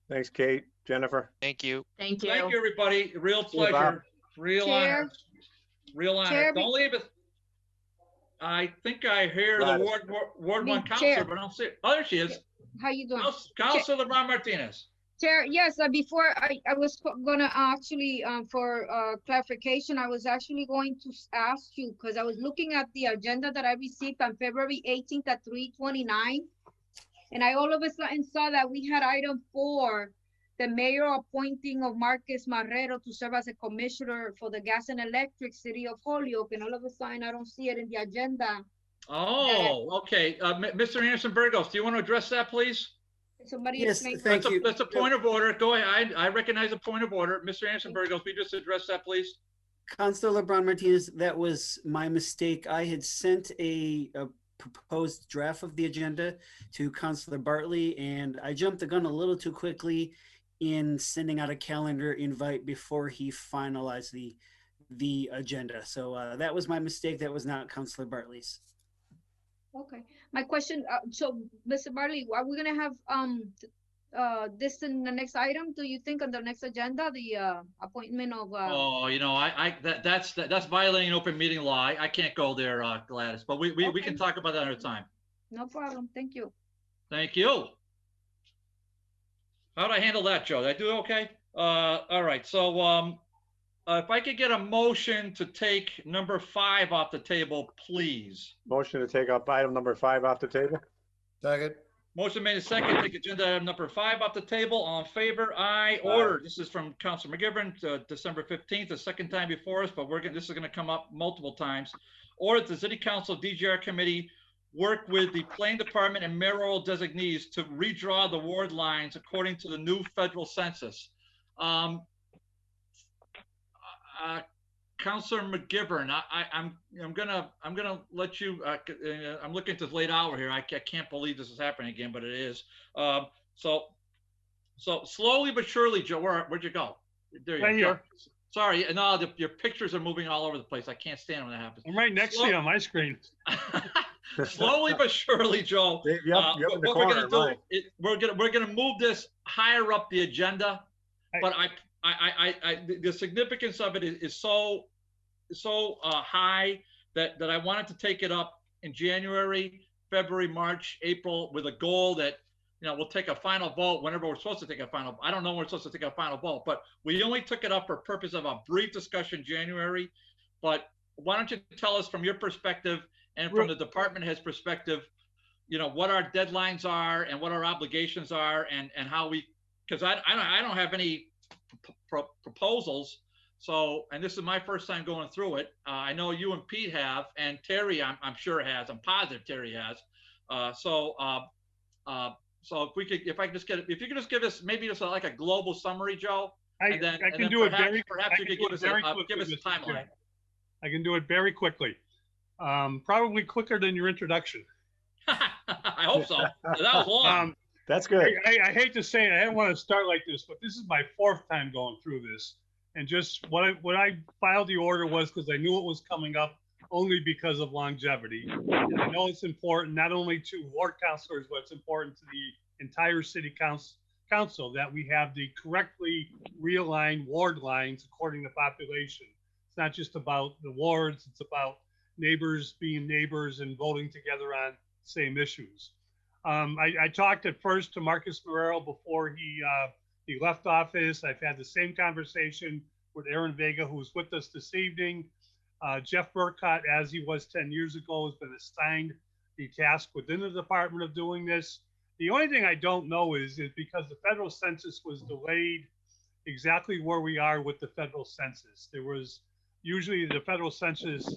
Thanks, Kate. Jennifer. Thank you. Thank you. Thank you, everybody. Real See you, Bob. pleasure. Real Chair. honor. Real honor. Chair, Don't leave it. I think I hear Got the it. Ward 1 Chair. counselor, but I don't see it. Oh, there she is. How you doing? Councilor Ron Martinez. Chair, yes, before I was gonna actually, for clarification, I was actually going to ask you, because I was looking at the agenda that I received on February 18th at 3:29. And I all of a sudden saw that we had item 4, the mayor appointing of Marcus Marrero to serve as a commissioner for the gas and electric city of Holyoke. And all of a sudden, I don't see it in the agenda. Oh, okay. Mr. Anderson Burgos, do you want to address that, please? Somebody Yes, explain. thank you. That's a point of order. Go ahead. I recognize a point of order. Mr. Anderson Burgos, will you just address that, please? Councilor LeBron Martinez, that was my mistake. I had sent a proposed draft of the agenda to Councilor Bartley, and I jumped the gun a little too quickly in sending out a calendar invite before he finalized the agenda. So that was my mistake. That was not Councilor Bartley's. Okay, my question, so Mr. Bartley, are we gonna have this in the next item? Do you think on the next agenda, the appointment of? Oh, you know, that's violating open meeting law. I can't go there, Gladys. But we can talk about that another time. No problem. Thank you. Thank you. How did I handle that, Joe? Did I do okay? All right. So if I could get a motion to take number 5 off the table, please. Motion to take up item number 5 off the table. Second. Motion made and second, take agenda item number 5 off the table. All in favor? Aye. Order. This is from Councilor McGivern, December 15th, the second time before us, but this is going to come up multiple times. Order the City Council DGR Committee work with the Planning Department and mayoral designees to redraw the ward lines according to the new federal census. Councilor McGivern, I'm gonna let you. I'm looking at this late hour here. I can't believe this is happening again, but it is. So slowly but surely, Joe. Where'd you go? There you right go. Here. Sorry, no, your pictures are moving all over the place. I can't stand when that happens. I'm right next to you on my screen. Slowly but surely, Joe. What we're gonna do? We're gonna move this higher up the agenda, but the significance of it is so high that I wanted to take it up in January, February, March, April, with a goal that, you know, we'll take a final vote whenever we're supposed to take a final. I don't know when we're supposed to take a final vote, but we only took it up for purpose of a brief discussion January. But why don't you tell us from your perspective and from the department head's perspective, you know, what our deadlines are and what our obligations are, and how we, because I don't have any proposals. So, and this is my first time going through it. I know you and Pete have, and Terry, I'm sure has. I'm positive Terry has. So if I could just if you could just give us maybe just like a global summary, Joe, and then I can do it very. Perhaps you could give us a timeline. I can do it very quickly. Probably quicker than your introduction. I hope so. That was long. That's good. I hate to say it, I didn't want to start like this, but this is my 4th time going through this. And just what I filed the order was because I knew it was coming up only because of longevity. And I know it's important not only to ward councilors, but it's important to the entire city council that we have the correctly realigned ward lines according to population. It's not just about the wards, it's about neighbors being neighbors and voting together on same issues. I talked at first to Marcus Marrero before he left office. I've had the same conversation with Aaron Vega, who's with us this evening. Jeff Burkott, as he was 10 years ago, has been assigned the task within the department of doing this. The only thing I don't know is because the federal census was delayed exactly where we are with the federal census. There was usually the federal census,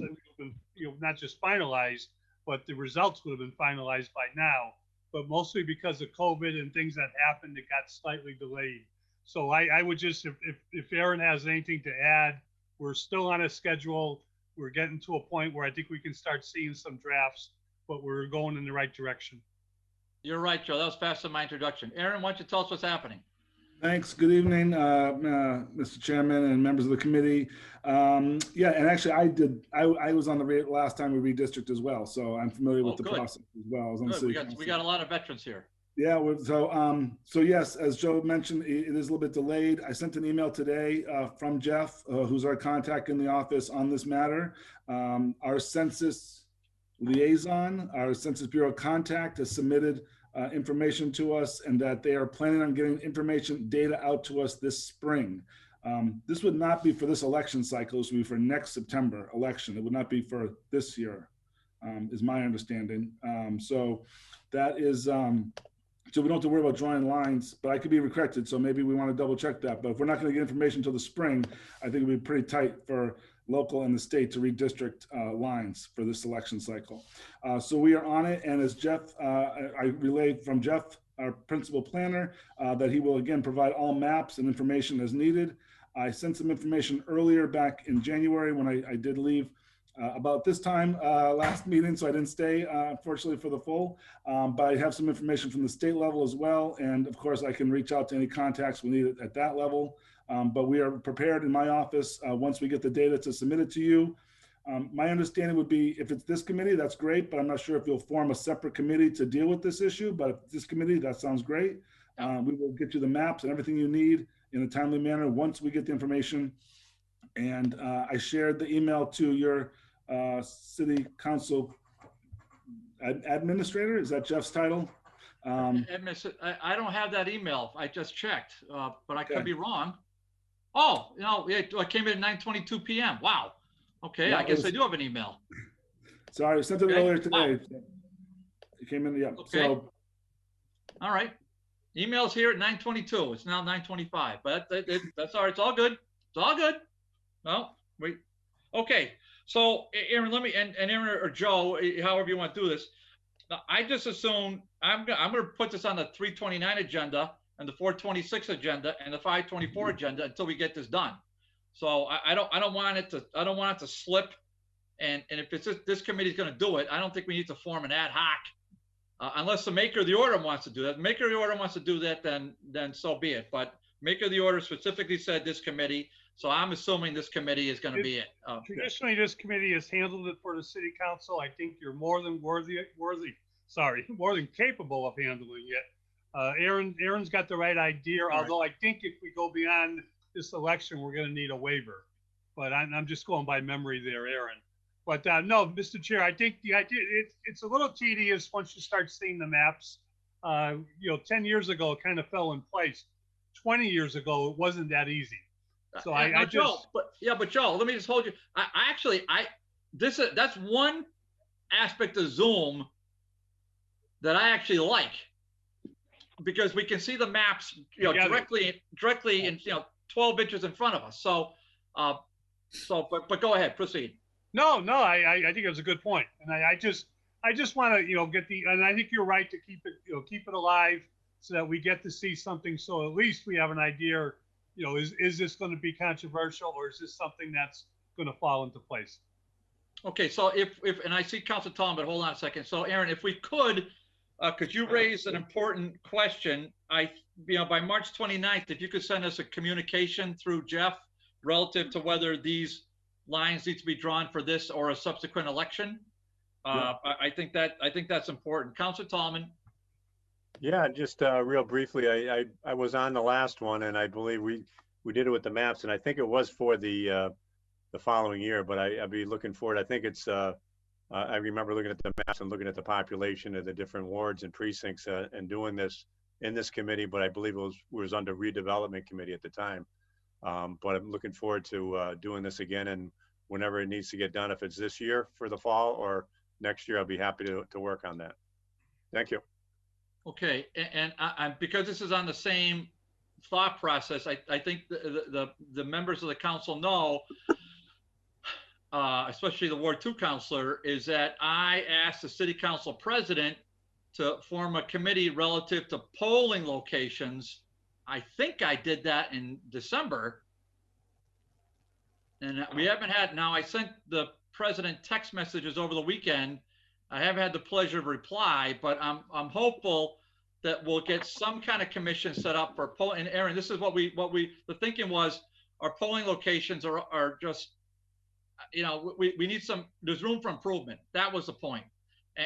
not just finalized, but the results would have been finalized by now. But mostly because of COVID and things that happened, it got slightly delayed. So I would just, if Aaron has anything to add, we're still on a schedule. We're getting to a point where I think we can start seeing some drafts, but we're going in the right direction. You're right, Joe. That was faster than my introduction. Aaron, why don't you tell us what's happening? Thanks. Good evening, Mr. Chairman and members of the committee. Yeah, and actually I was on the last time we redistricted as well, so I'm familiar with the process as well. We got a lot of veterans here. Yeah, so yes, as Joe mentioned, it is a little bit delayed. I sent an email today from Jeff, who's our contact in the office on this matter. Our census liaison, our Census Bureau contact, has submitted information to us, and that they are planning on getting information data out to us this spring. This would not be for this election cycle. This would be for next September election. It would not be for this year, is my understanding. So that is, so we don't have to worry about drawing lines, but I could be corrected. So maybe we want to double check that. But if we're not going to get information until the spring, I think it'd be pretty tight for local and the state to redistrict lines for this election cycle. So we are on it. And as Jeff, I relayed from Jeff, our principal planner, that he will again provide all maps and information as needed. I sent some information earlier back in January when I did leave About this time last meeting, so I didn't stay, unfortunately, for the full, but I have some information from the state level as well. And of course, I can reach out to any contacts we need at that level. But we are prepared in my office once we get the data to submit it to you. My understanding would be if it's this committee, that's great, but I'm not sure if you'll form a separate committee to deal with this issue. But if this committee, that sounds great. We will get you the maps and everything you need in a timely manner once we get the information. And I shared the email to your city council administrator. Is that Jeff's title? I don't have that email. I just checked, but I could be wrong. Oh, no, it came in at 9:22 p.m. Wow. Okay, Yeah, I guess I do have an email. Sorry, I sent it earlier today. Wow. It came in, yeah. Okay. So, all right. Email's here at 9:22. It's now 9:25, but that's all right. It's all good. It's all good. No, wait. Okay. So Aaron, let me, and Aaron or Joe, however you want to do this. Now, I just assume I'm going to put this on the 329 agenda and the 426 agenda and the 524 agenda until we get this done. So I don't want it to slip. And if it's this committee is going to do it, I don't think we need to form an ad hoc unless the maker of the order wants to do that. The maker of the order wants to do that, then so be it. But maker of the order specifically said this committee. So I'm assuming this committee is going to be it. Traditionally, this committee has handled it for the city council. I think you're more than more than capable of handling it. Aaron's got the right idea, although I think if we go beyond this election, we're going to need a waiver. But I'm just going by memory there, Aaron. But no, Mr. Chair, I think the idea, it's a little tedious once you start seeing the maps. 10 years ago, it kind of fell in place. 20 years ago, it wasn't that easy. So but Joe, let me just hold you. That's one aspect of Zoom that I actually like, because we can see the maps, directly in 12 inches in front of us. But go ahead, proceed. No, I think it was a good point, and I just want to get and I think you're right to keep it alive so that we get to see something. So at least we have an idea. Is this going to be controversial, or is this something that's going to fall into place? Okay, so if and I see Councilor Tom, but hold on a second. So Aaron, if we could you raise an important question? By March 29th, if you could send us a communication through Jeff relative to whether these lines need to be drawn for this or a subsequent election. I think that's important. Councilor Tallman. Yeah, just real briefly, I was on the last one, and I believe we did it with the maps, and I think it was for the following year, but I'd be looking forward. I think it's I remember looking at the maps and looking at the population of the different wards and precincts and doing this in this committee, but I believe it was under redevelopment committee at the time. But I'm looking forward to doing this again, and whenever it needs to get done, if it's this year for the fall or next year, I'll be happy to work on that. Thank you. Okay, and because this is on the same thought process, I think the members of the council know, especially the Ward 2 councilor, is that I asked the city council president to form a committee relative to polling locations. I think I did that in December, and we haven't had. Now I sent the president text messages over the weekend. I haven't had the pleasure of reply, but I'm hopeful that we'll get some kind of commission set up for polling. And Aaron, this is what the thinking was. Our polling locations are just, we need there's room for improvement. That was the point.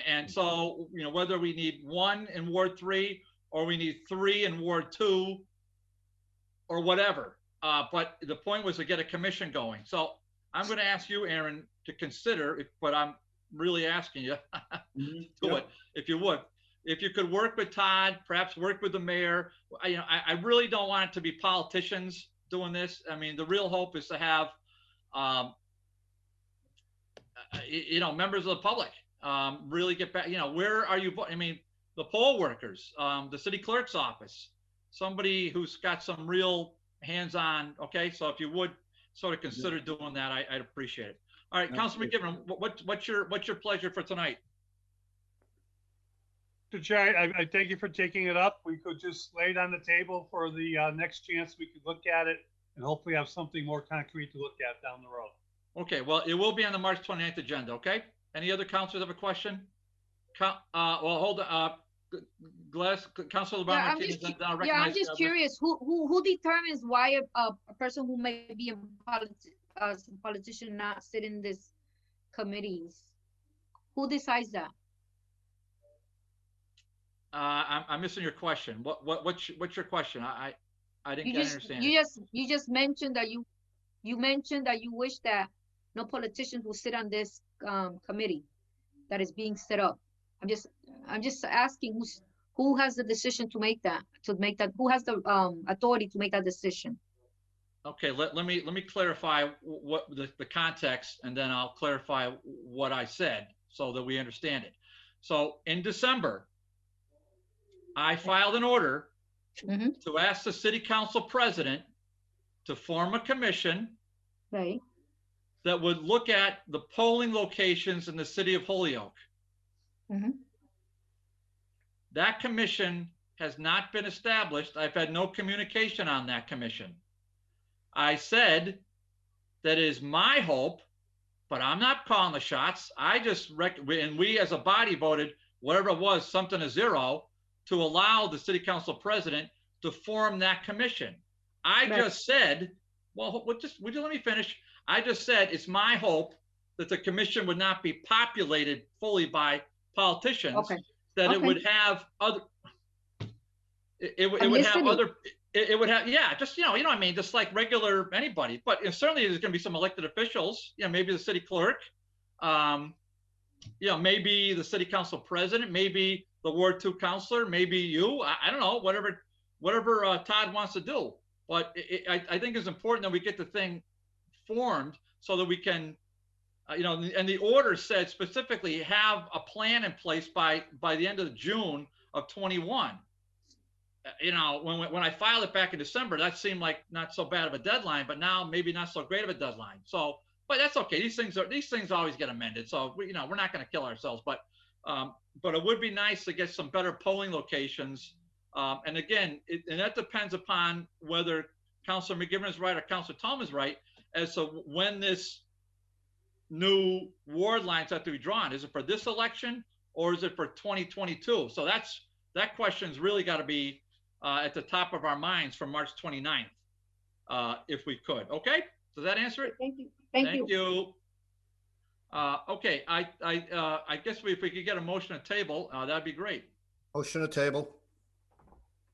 And so, whether we need 1 in Ward 3 or we need 3 in Ward 2 or whatever. But the point was to get a commission going. So I'm going to ask you, Aaron, to consider, but I'm really asking you to it, if you would. If you could work with Todd, perhaps work with the mayor. I really don't want it to be politicians doing this. I mean, the real hope is to have, members of the public really get back. Where are you? I mean, the poll workers, the city clerk's office, somebody who's got some real hands-on. Okay, so if you would sort of consider doing that, I'd appreciate it. All right, Councilman McGivern, what's your pleasure for tonight? Mr. Chair, I thank you for taking it up. We could just lay it on the table for the next chance we could look at it and hopefully have something more concrete to look at down the road. Okay, well, it will be on the March 29th agenda, okay? Any other councilors have a question? Well, hold on, Glass, Councilor Yeah, Martinez, then I'll yeah, I'm recognize just the other. curious, who determines why a person who may be a politician not sit in this committees? Who decides that? I'm missing your question. What's your question? I didn't understand it. You just mentioned that you mentioned that you wish that no politicians will sit on this committee that is being set up. I'm just asking who has the decision to make that, who has the authority to make that decision? Okay, let me clarify what the context, and then I'll clarify what I said so that we understand it. So in December, I filed an order to ask the city council president to form a commission that would look at the polling locations in the city of Holyoke. That commission has not been established. I've had no communication on that commission. I said that is my hope, but I'm not calling the shots. I just and we as a body voted whatever it was, something to 0, to allow the city council president to form that commission. I just said, well, would you let me finish? I just said it's my hope that the commission would not be populated fully by politicians, that it would have other, it would have other, it would have, yeah, just, you know what I mean? Just like regular anybody, but certainly there's going to be some elected officials, maybe the city clerk, maybe the city council president, maybe the Ward 2 councilor, maybe you, I don't know, whatever Todd wants to do. But I think it's important that we get the thing formed so that we can, and the order said specifically have a plan in place by the end of June of 21. When I filed it back in December, that seemed like not so bad of a deadline, but now maybe not so great of a deadline. So, but that's okay. These things always get amended. So we're not going to kill ourselves, but it would be nice to get some better polling locations. And again, and that depends upon whether Councilor McGivern is right or Councilor Tom is right as to when this new ward lines have to be drawn. Is it for this election or is it for 2022? So that question's really got to be at the top of our minds for March 29th, if we could. Okay, does that answer it? Thank you. Thank you. Okay, I guess if we could get a motion to table, that'd be great. Motion to table.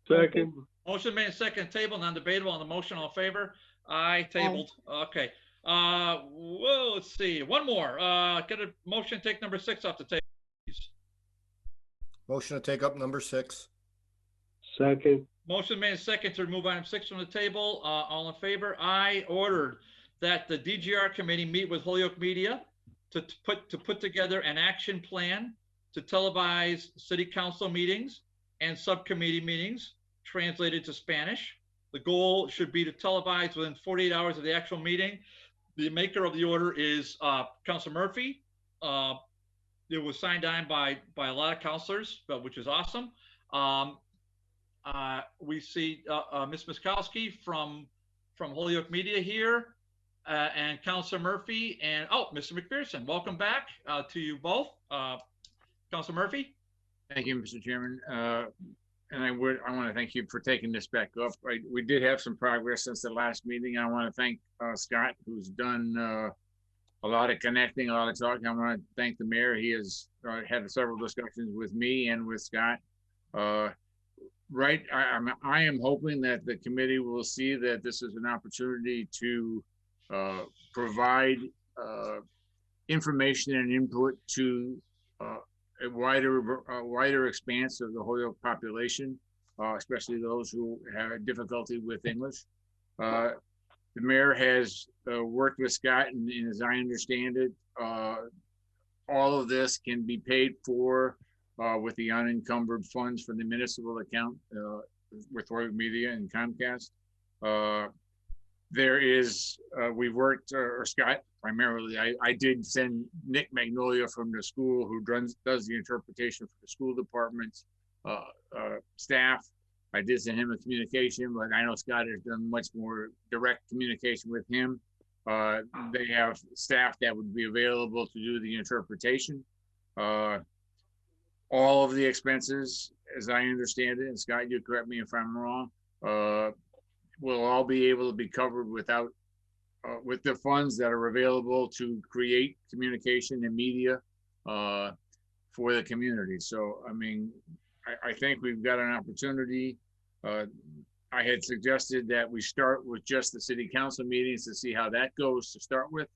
Second. Motion made second, table, non-debatable on the motion. All in favor? Aye, tabled. Okay. Well, let's see. One more. Get a motion to take number 6 off the table, please. Motion to take up number 6. Second. Motion made second to remove item 6 from the table. All in favor? Aye. Ordered that the DGR committee meet with Holyoke Media to put together an action plan to televise city council meetings and subcommittee meetings translated to Spanish. The goal should be to televise within 48 hours of the actual meeting. The maker of the order is Councilor Murphy. It was signed on by a lot of councilors, which is awesome. We see Ms. Miskowski from Holyoke Media here, and Councilor Murphy, and Mr. McPherson. Welcome back to you both. Councilor Murphy. Thank you, Mr. Chairman. And I want to thank you for taking this back up. We did have some progress since the last meeting. I want to thank Scott, who's done a lot of connecting, a lot of talking. I want to thank the mayor. He has had several discussions with me and with Scott. I am hoping that the committee will see that this is an opportunity to provide information and input to a wider expanse of the Holyoke population, especially those who have difficulty with English. The mayor has worked with Scott, and as I understand it, all of this can be paid for with the unencumbered funds from the municipal account with Holyoke Media and Comcast. We worked, or Scott primarily, I did send Nick Magnolia from the school, who does the interpretation for the school department staff. I did send him a communication, but I know Scott has done much more direct communication with him. They have staff that would be available to do the interpretation. All of the expenses, as I understand it, and Scott, you correct me if I'm wrong, will all be able to be covered without with the funds that are available to create communication and media for the community. So, I mean, I think we've got an opportunity. I had suggested that we start with just the city council meetings to see how that goes to start with,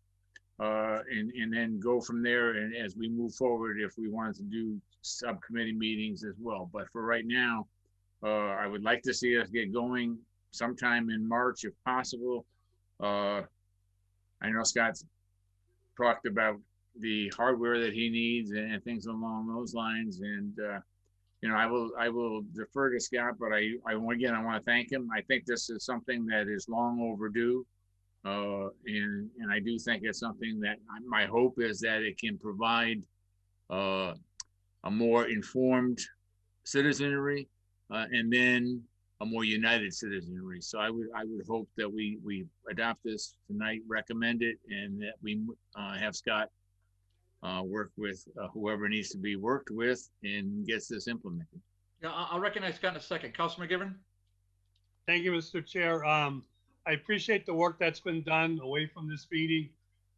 and then go from there. And as we move forward, if we wanted to do subcommittee meetings as well. But for right now, I would like to see us get going sometime in March if possible. I know Scott's talked about the hardware that he needs and things along those lines. And, you know, I will defer to Scott, but I want to thank him. I think this is something that is long overdue. And I do think it's something that my hope is that it can provide a more informed citizenry, and then a more united citizenry. So I would hope that we adopt this tonight, recommend it, and that we have Scott work with whoever needs to be worked with and gets this implemented. Yeah, I'll recognize Scott in a second. Councilman McGivern. Thank you, Mr. Chair. I appreciate the work that's been done away from this meeting,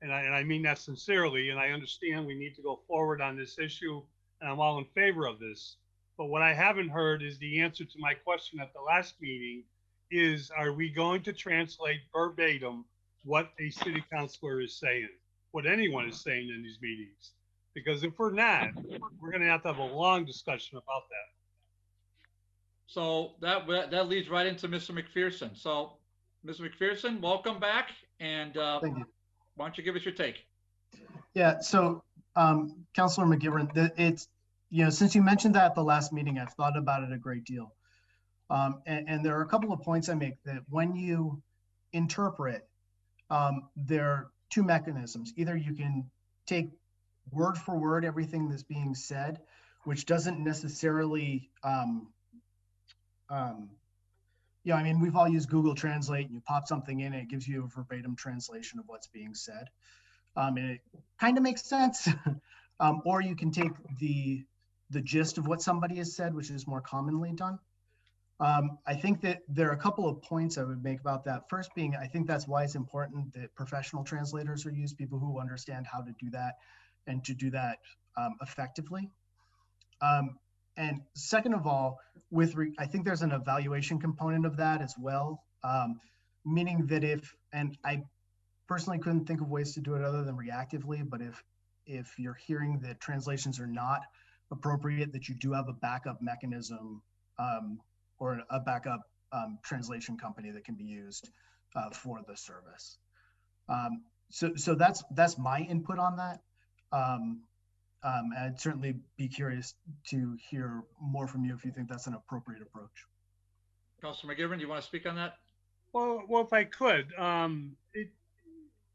and I mean that sincerely, and I understand we need to go forward on this issue, and I'm all in favor of this. But what I haven't heard is the answer to my question at the last meeting is, are we going to translate verbatim what a city councilor is saying, what anyone is saying in these meetings? Because if we're not, we're going to have a long discussion about that. So that leads right into Mr. McPherson. So, Mr. McPherson, welcome back. And Thank you. Why don't you give us your take? Yeah, so Councilor McGivern, it's, you know, since you mentioned that at the last meeting, I've thought about it a great deal. And there are a couple of points I make that when you interpret, there are two mechanisms. Either you can take word for word everything that's being said, which doesn't necessarily, you know, I mean, we've all used Google Translate, and you pop something in, and it gives you a verbatim translation of what's being said. And it kind of makes sense. Or you can take the gist of what somebody has said, which is more commonly done. I think that there are a couple of points I would make about that. First being, I think that's why it's important that professional translators are used, people who understand how to do that and to do that effectively. And second of all, I think there's an evaluation component of that as well, meaning that and I personally couldn't think of ways to do it other than reactively, but if you're hearing that translations are not appropriate, that you do have a backup mechanism or a backup translation company that can be used for the service. So that's my input on that. I'd certainly be curious to hear more from you if you think that's an appropriate approach. Councilor McGivern, do you want to speak on that? Well, if I could,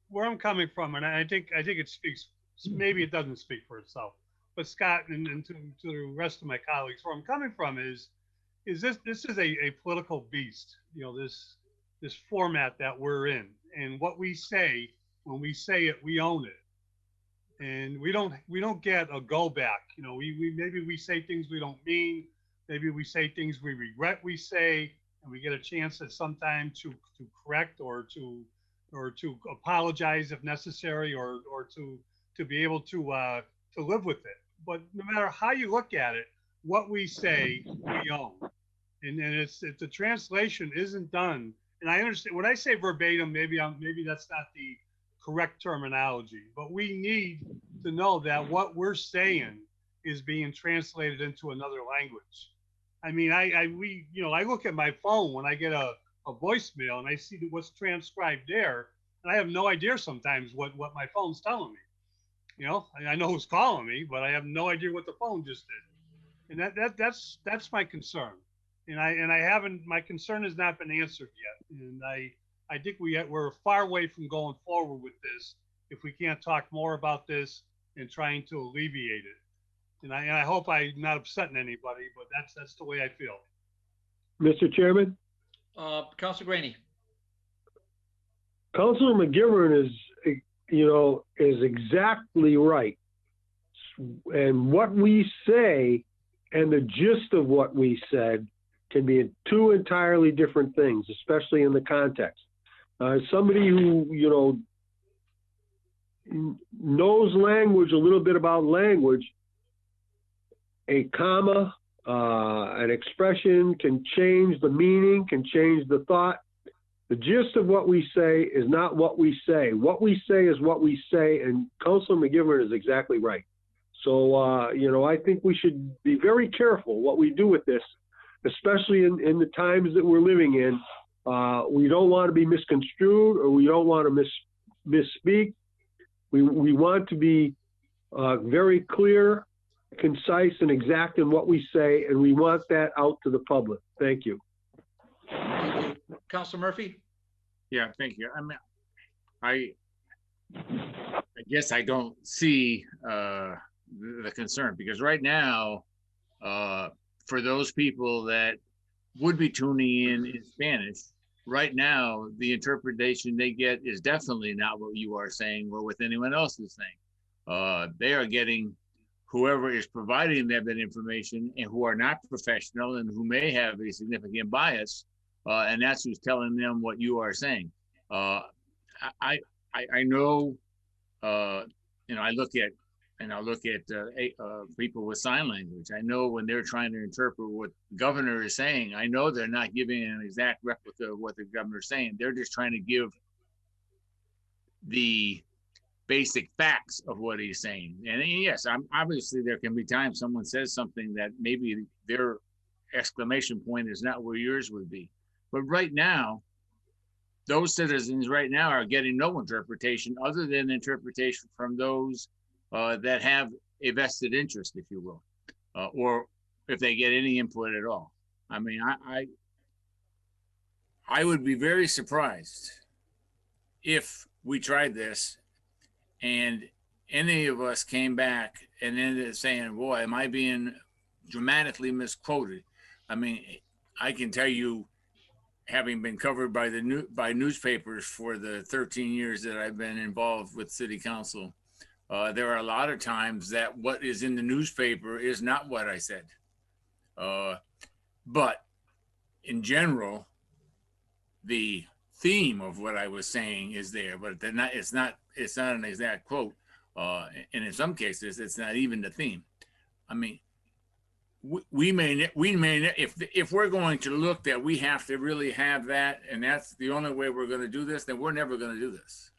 where I'm coming from, and I think it speaks, maybe it doesn't speak for itself, but Scott and to the rest of my colleagues, where I'm coming from is this is a political beast, you know, this format that we're in, and what we say, when we say it, we own it. And we don't get a go back. You know, maybe we say things we don't mean, maybe we say things we regret we say, and we get a chance at some time to correct or to apologize if necessary, or to be able to live with it. But no matter how you look at it, what we say, we own. And if the translation isn't done, and I understand when I say verbatim, maybe that's not the correct terminology, but we need to know that what we're saying is being translated into another language. I mean, I look at my phone when I get a voicemail and I see what's transcribed there, and I have no idea sometimes what my phone's telling me. You know, I know who's calling me, but I have no idea what the phone just did. And that's my concern. And my concern has not been answered yet. And I think we're far away from going forward with this if we can't talk more about this and trying to alleviate it. And I hope I'm not upsetting anybody, but that's the way I feel. Mr. Chairman? Councilor Graney. Councilor McGivern is exactly right. And what we say and the gist of what we said can be two entirely different things, especially in the context. Somebody who, knows language, a little bit about language, a comma, an expression can change the meaning, can change the thought. The gist of what we say is not what we say. What we say is what we say, and Councilor McGivern is exactly right. So, I think we should be very careful what we do with this, especially in the times that we're living in. We don't want to be misconstrued, or we don't want to misspeak. We want to be very clear, concise, and exact in what we say, and we want that out to the public. Thank you. Thank you. Councilor Murphy? Yeah, thank you. I guess I don't see the concern, because right now, for those people that would be tuning in Spanish, right now, the interpretation they get is definitely not what you are saying or what anyone else is saying. They are getting whoever is providing them that information, and who are not professional and who may have a significant bias, and that's who's telling them what you are saying. I know, I look at people with sign language. I know when they're trying to interpret what the governor is saying, I know they're not giving an exact replica of what the governor is saying. They're just trying to give the basic facts of what he's saying. And yes, obviously there can be times someone says something that maybe their exclamation point is not where yours would be. But right now, those citizens right now are getting no interpretation other than interpretation from those that have a vested interest, if you will, or if they get any input at all. I mean, I would be very surprised if we tried this and any of us came back and ended up saying, boy, am I being dramatically misquoted? I mean, I can tell you, having been covered by newspapers for the 13 years that I've been involved with city council, there are a lot of times that what is in the newspaper is not what I said. But in general, the theme of what I was saying is there, but it's not an exact quote. And in some cases, it's not even the theme. I mean, we may if we're going to look that we have to really have that, and that's the only way we're going to do this, then we're never going to do this.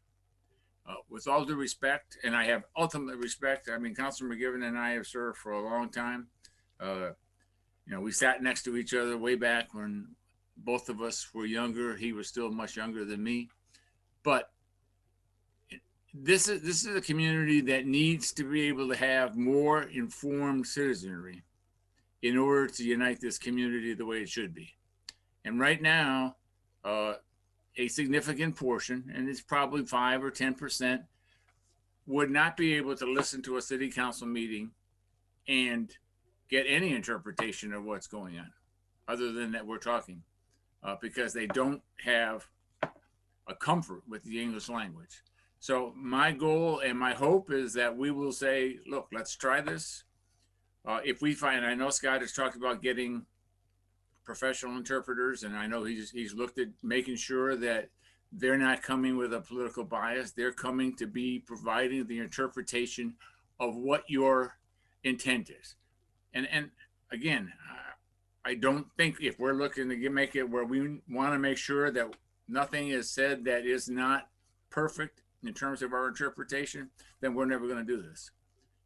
With all due respect, and I have ultimate respect. I mean, Councilor McGivern and I have served for a long time. We sat next to each other way back when both of us were younger. He was still much younger than me, but this is a community that needs to be able to have more informed citizenry in order to unite this community the way it should be. And right now, a significant portion, and it's probably 5 or 10%, would not be able to listen to a city council meeting and get any interpretation of what's going on, other than that we're talking, because they don't have a comfort with the English language. So my goal and my hope is that we will say, look, let's try this. If we find, I know Scott has talked about getting professional interpreters, and I know he's looked at making sure that they're not coming with a political bias. They're coming to be providing the interpretation of what your intent is. And again, I don't think if we're looking to make it where we want to make sure that nothing is said that is not perfect in terms of our interpretation, then we're never going to do this.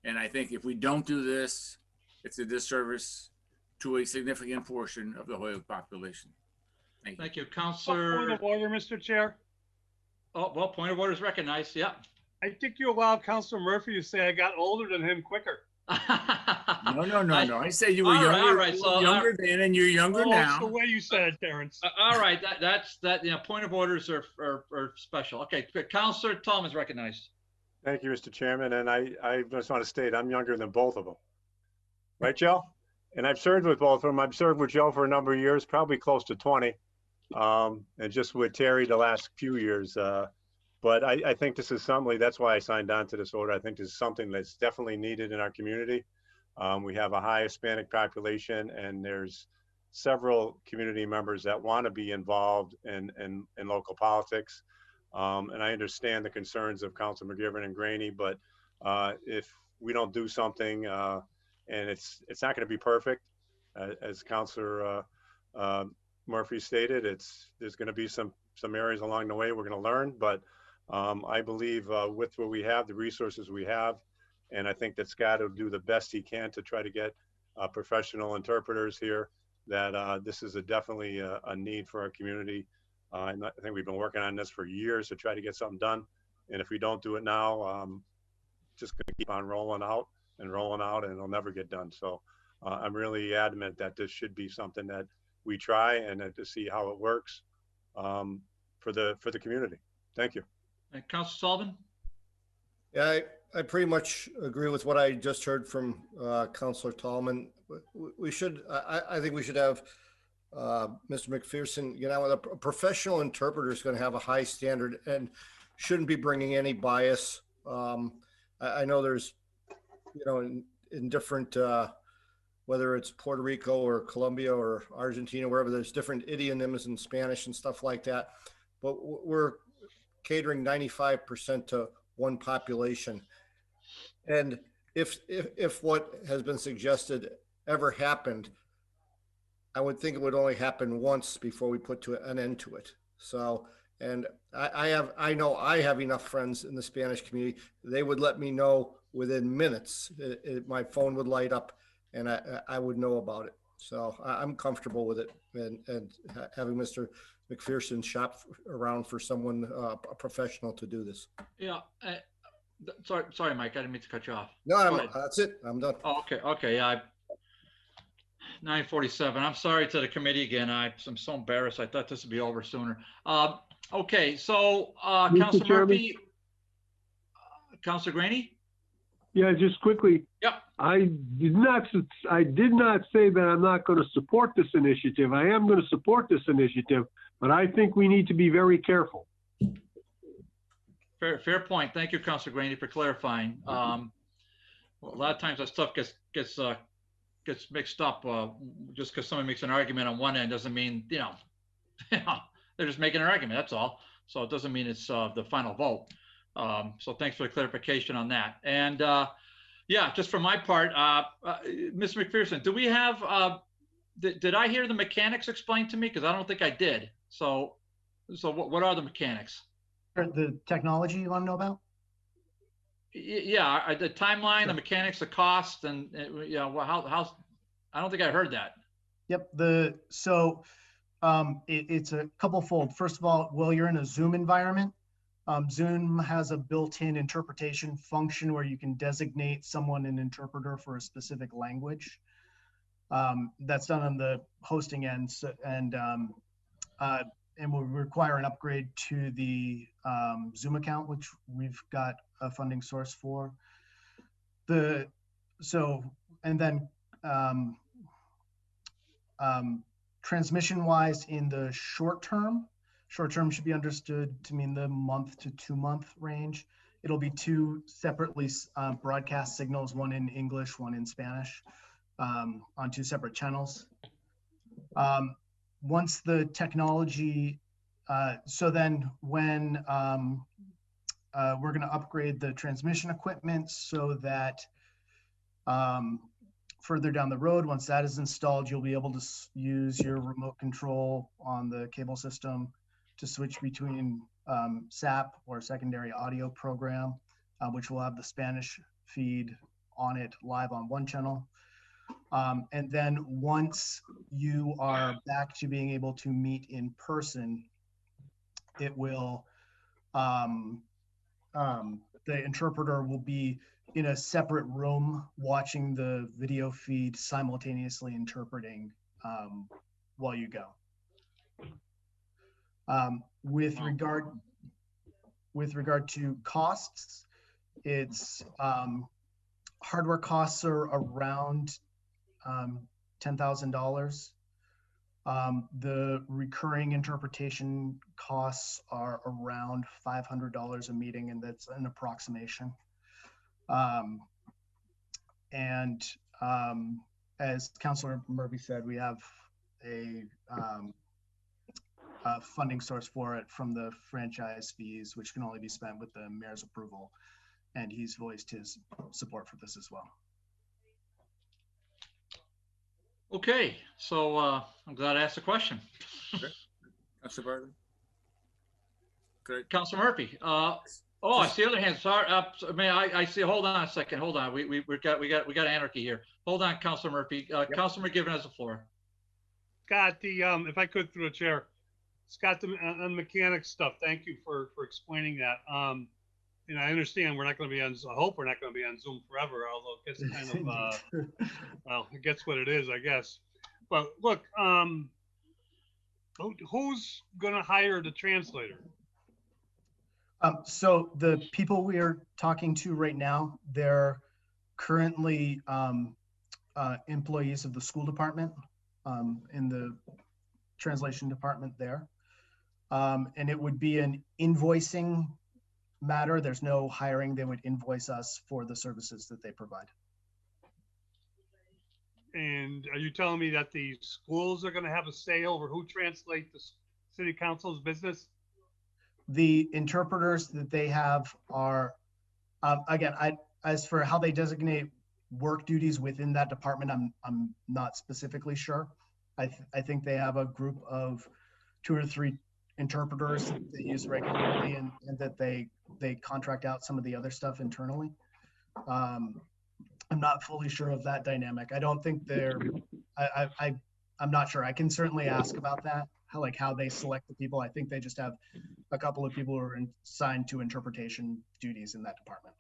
And I think if we don't do this, it's a disservice to a significant portion of the Holyoke population. Thank you. Thank you, Councilor. Point of order, Mr. Chair. Oh, well, point of order is recognized. Yeah. I think you allowed Councilor Murphy to say I got older than him quicker. No. I said you were younger, all right. So, younger then, and you're younger now. That's the way you said it, Terrence. All right. That's point of orders are special. Okay. Councilor Tom is recognized. Thank you, Mr. Chairman. And I just want to state I'm younger than both of them. Right, Joe? And I've served with both of them. I've served with Joe for a number of years, probably close to 20. and just with Terry the last few years. But I think this is something, that's why I signed on to this order. I think this is something that's definitely needed in our community. We have a high Hispanic population, and there's several community members that want to be involved in local politics. And I understand the concerns of Councilor McGivern and Graney, but if we don't do something, and it's not going to be perfect, as Councilor Murphy stated, there's going to be some areas along the way we're going to learn, but I believe with what we have, the resources we have, and I think that Scott will do the best he can to try to get professional interpreters here, that this is definitely a need for our community. And I think we've been working on this for years to try to get something done. And if we don't do it now, just going to keep on rolling out, and it'll never get done. So I'm really adamant that this should be something that we try and to see how it works for the community. Thank you. And Councilor Sullivan? Yeah, I pretty much agree with what I just heard from Councilor Tallman. We should, I think we should have Mr. McPherson, a professional interpreter is going to have a high standard and shouldn't be bringing any bias. I know there's, in different, whether it's Puerto Rico or Colombia or Argentina, wherever, there's different idioms in Spanish and stuff like that. But we're catering 95% to one population. And if what has been suggested ever happened, I would think it would only happen once before we put an end to it. So, and I know I have enough friends in the Spanish community. They would let me know within minutes. My phone would light up and I would know about it. So I'm comfortable with it, and having Mr. McPherson shop around for someone, a professional, to do this. Yeah. Sorry, Mike. I didn't mean to cut you off. No, that's it. I'm done. Oh, okay. Yeah. 9:47. I'm sorry to the committee again. I'm so embarrassed. I thought this would be over sooner. Okay. So, Councilor Murphy, Councilor Graney? Yeah, just quickly. Yep. I did not say that I'm not going to support this initiative. I am going to support this initiative, but I think we need to be very careful. Fair point. Thank you, Councilor Graney, for clarifying. A lot of times that stuff gets mixed up. Just because somebody makes an argument on one end doesn't mean they're just making an argument. That's all. So it doesn't mean it's the final vote. So thanks for the clarification on that. And yeah, just for my part, Ms. McPherson, do we have? Did I hear the mechanics explained to me? Because I don't think I did. So what are the mechanics? The technology you want to know about? Yeah, the timeline, the mechanics, the cost, and how? I don't think I heard that. Yep. It's a couple fold. First of all, well, you're in a Zoom environment. Zoom has a built-in interpretation function where you can designate someone an interpreter for a specific language. That's done on the hosting end, and will require an upgrade to the Zoom account, which we've got a funding source for. Transmission-wise, in the short term should be understood to mean the month to 2 month range. It'll be two separately broadcast signals, one in English, one in Spanish, on two separate channels. Once the technology, so then when we're going to upgrade the transmission equipment so that further down the road, once that is installed, you'll be able to use your remote control on the cable system to switch between SAP or secondary audio program, which will have the Spanish feed on it live on one channel. And then once you are back to being able to meet in person, it will, the interpreter will be in a separate room watching the video feed, simultaneously interpreting while you go. With regard to costs, it's hardware costs are around $10,000. The recurring interpretation costs are around $500 a meeting, and that's an approximation. As Councilor Murphy said, we have a funding source for it from the franchise fees, which can only be spent with the mayor's approval. And he's voiced his support for this as well. Okay, so I'm glad I asked the question. Councilor Bartley. Good. Councilor Murphy. Oh, I see the other hand. Sorry, I see. Hold on a second. Hold on. We got anarchy here. Hold on, Councilor Murphy. Councilor McGivern has the floor. Scott, if I could through the chair, Scott, on mechanics stuff. Thank you for explaining that. And I understand we're not going to be on. I hope we're not going to be on Zoom forever. Although it gets kind of well, it gets what it is, I guess. But look, who's going to hire the translator? So the people we are talking to right now, they're currently employees of the school department in the translation department there. And it would be an invoicing matter. There's no hiring. They would invoice us for the services that they provide. And are you telling me that the schools are going to have a say over who translates the city council's business? The interpreters that they have are, again, as for how they designate work duties within that department, I'm not specifically sure. I think they have a group of 2 or 3 interpreters that they use regularly, and that they contract out some of the other stuff internally. I'm not fully sure of that dynamic. I don't think they're, I'm not sure. I can certainly ask about that, how they select the people. I think they just have a couple of people who are assigned to interpretation duties in that department.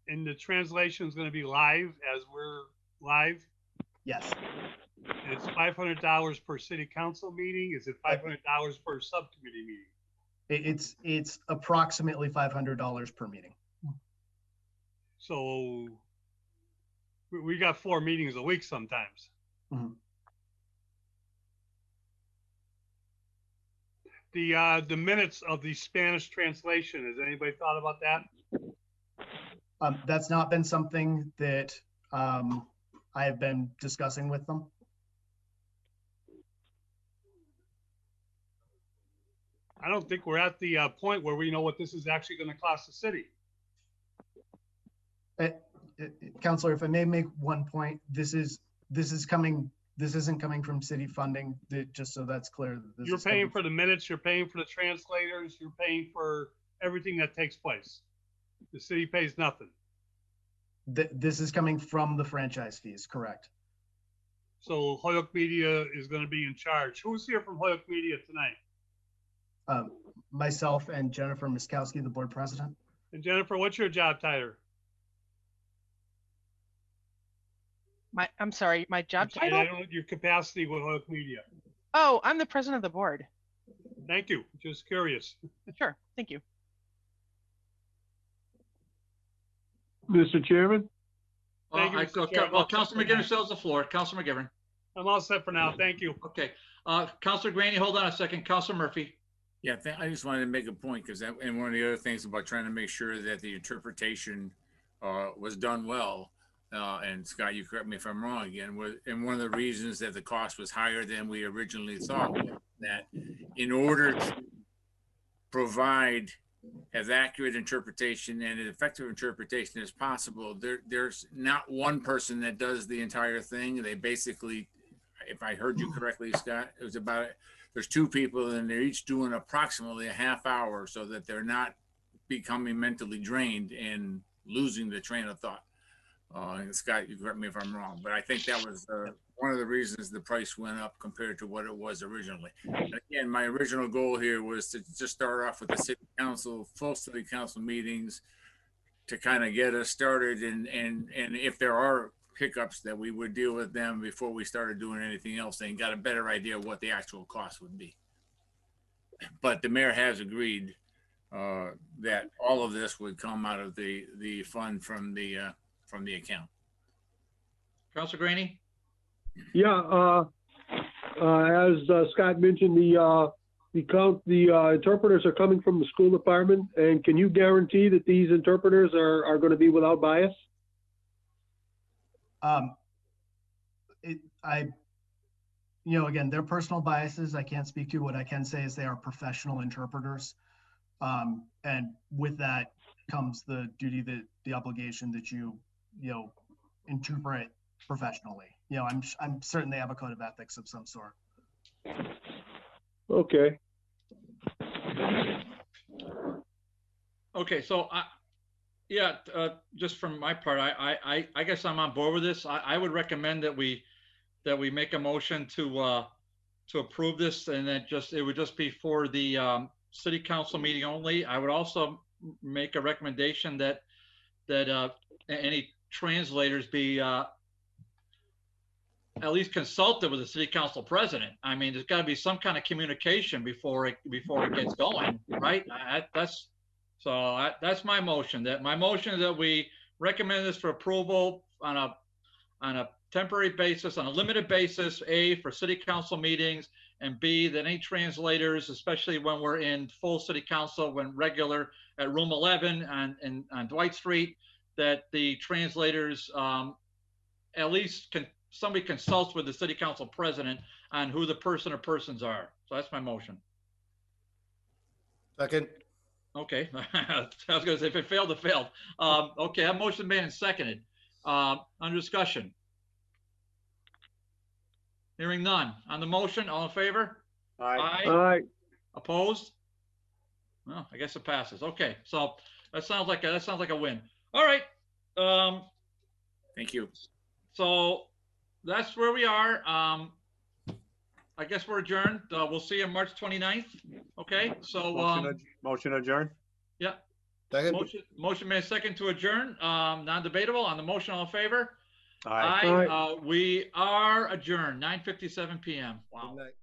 And the translation is going to be live as we're live? Yes. And it's $500 per city council meeting? Is it $500 per subcommittee meeting? It's approximately $500 per meeting. So we got 4 meetings a week sometimes. Mm-hmm. The minutes of the Spanish translation, has anybody thought about that? That's not been something that I have been discussing with them. I don't think we're at the point where we know what this is actually going to cost the city. Councilor, if I may make one point, this isn't coming from city funding, just so that's clear. You're paying for the minutes, you're paying for the translators, you're paying for everything that takes place. The city pays nothing. This is coming from the franchise fees, correct? So Holyoke Media is going to be in charge. Who's here from Holyoke Media tonight? Myself and Jennifer Miskowski, the board president. And Jennifer, what's your job title? I'm sorry, my job title? I don't know your capacity with Holyoke Media. Oh, I'm the president of the board. Thank you. Just curious. Sure. Thank you. Mr. Chairman? Thank you, Mr. Chair. Well, Councilor McGivern still has the floor. Councilor McGivern. I'm all set for now. Thank you. Okay. Councilor Graney, hold on a second. Councilor Murphy. Yeah, I just wanted to make a point because and one of the other things about trying to make sure that the interpretation was done well. And Scott, you correct me if I'm wrong again. And one of the reasons that the cost was higher than we originally thought was that in order to provide as accurate interpretation and an effective interpretation as possible, there's not one person that does the entire thing. They basically, if I heard you correctly, Scott, it was about there's 2 people and they're each doing approximately a half hour so that they're not becoming mentally drained and losing the train of thought. And Scott, you correct me if I'm wrong, but I think that was one of the reasons the price went up compared to what it was originally. And again, my original goal here was to just start off with the city council, full city council meetings to kind of get us started. And if there are hiccups, that we would deal with them before we started doing anything else and got a better idea of what the actual cost would be. But the mayor has agreed that all of this would come out of the fund from the account. Councilor Graney? Yeah, as Scott mentioned, the interpreters are coming from the school department, and can you guarantee that these interpreters are going to be without bias? Again, their personal biases, I can't speak to. What I can say is they are professional interpreters. And with that comes the duty, the obligation that you interpret professionally. I'm certain they have a code of ethics of some sort. Okay. Okay, so just from my part, I guess I'm on board with this. I would recommend that we make a motion to approve this, and that it would just be for the city council meeting only. I would also make a recommendation that any translators be at least consulted with the city council president. I mean, there's got to be some kind of communication before it gets going, right? That's my motion. My motion is that we recommend this for approval on a temporary basis, on a limited basis, A, for city council meetings, and B, that any translators, especially when we're in full city council, when regular at room 11 on Dwight Street, that the translators at least somebody consults with the city council president on who the person or persons are. So that's my motion. Second. Okay. I was going to say, if it failed, it failed. Okay, that motion made and seconded. Under discussion. Hearing none. On the motion, all in favor? Aye. Aye. Opposed? Well, I guess it passes. Okay, so that sounds like a win. All right. Thank you. So that's where we are. I guess we're adjourned. We'll see you March 29th. Okay, so motion adjourned. Yeah. Second. Motion made second to adjourn. Non-debatable. On the motion, all in favor? Aye. We are adjourned. 9:57 p.m. Wow. Good night.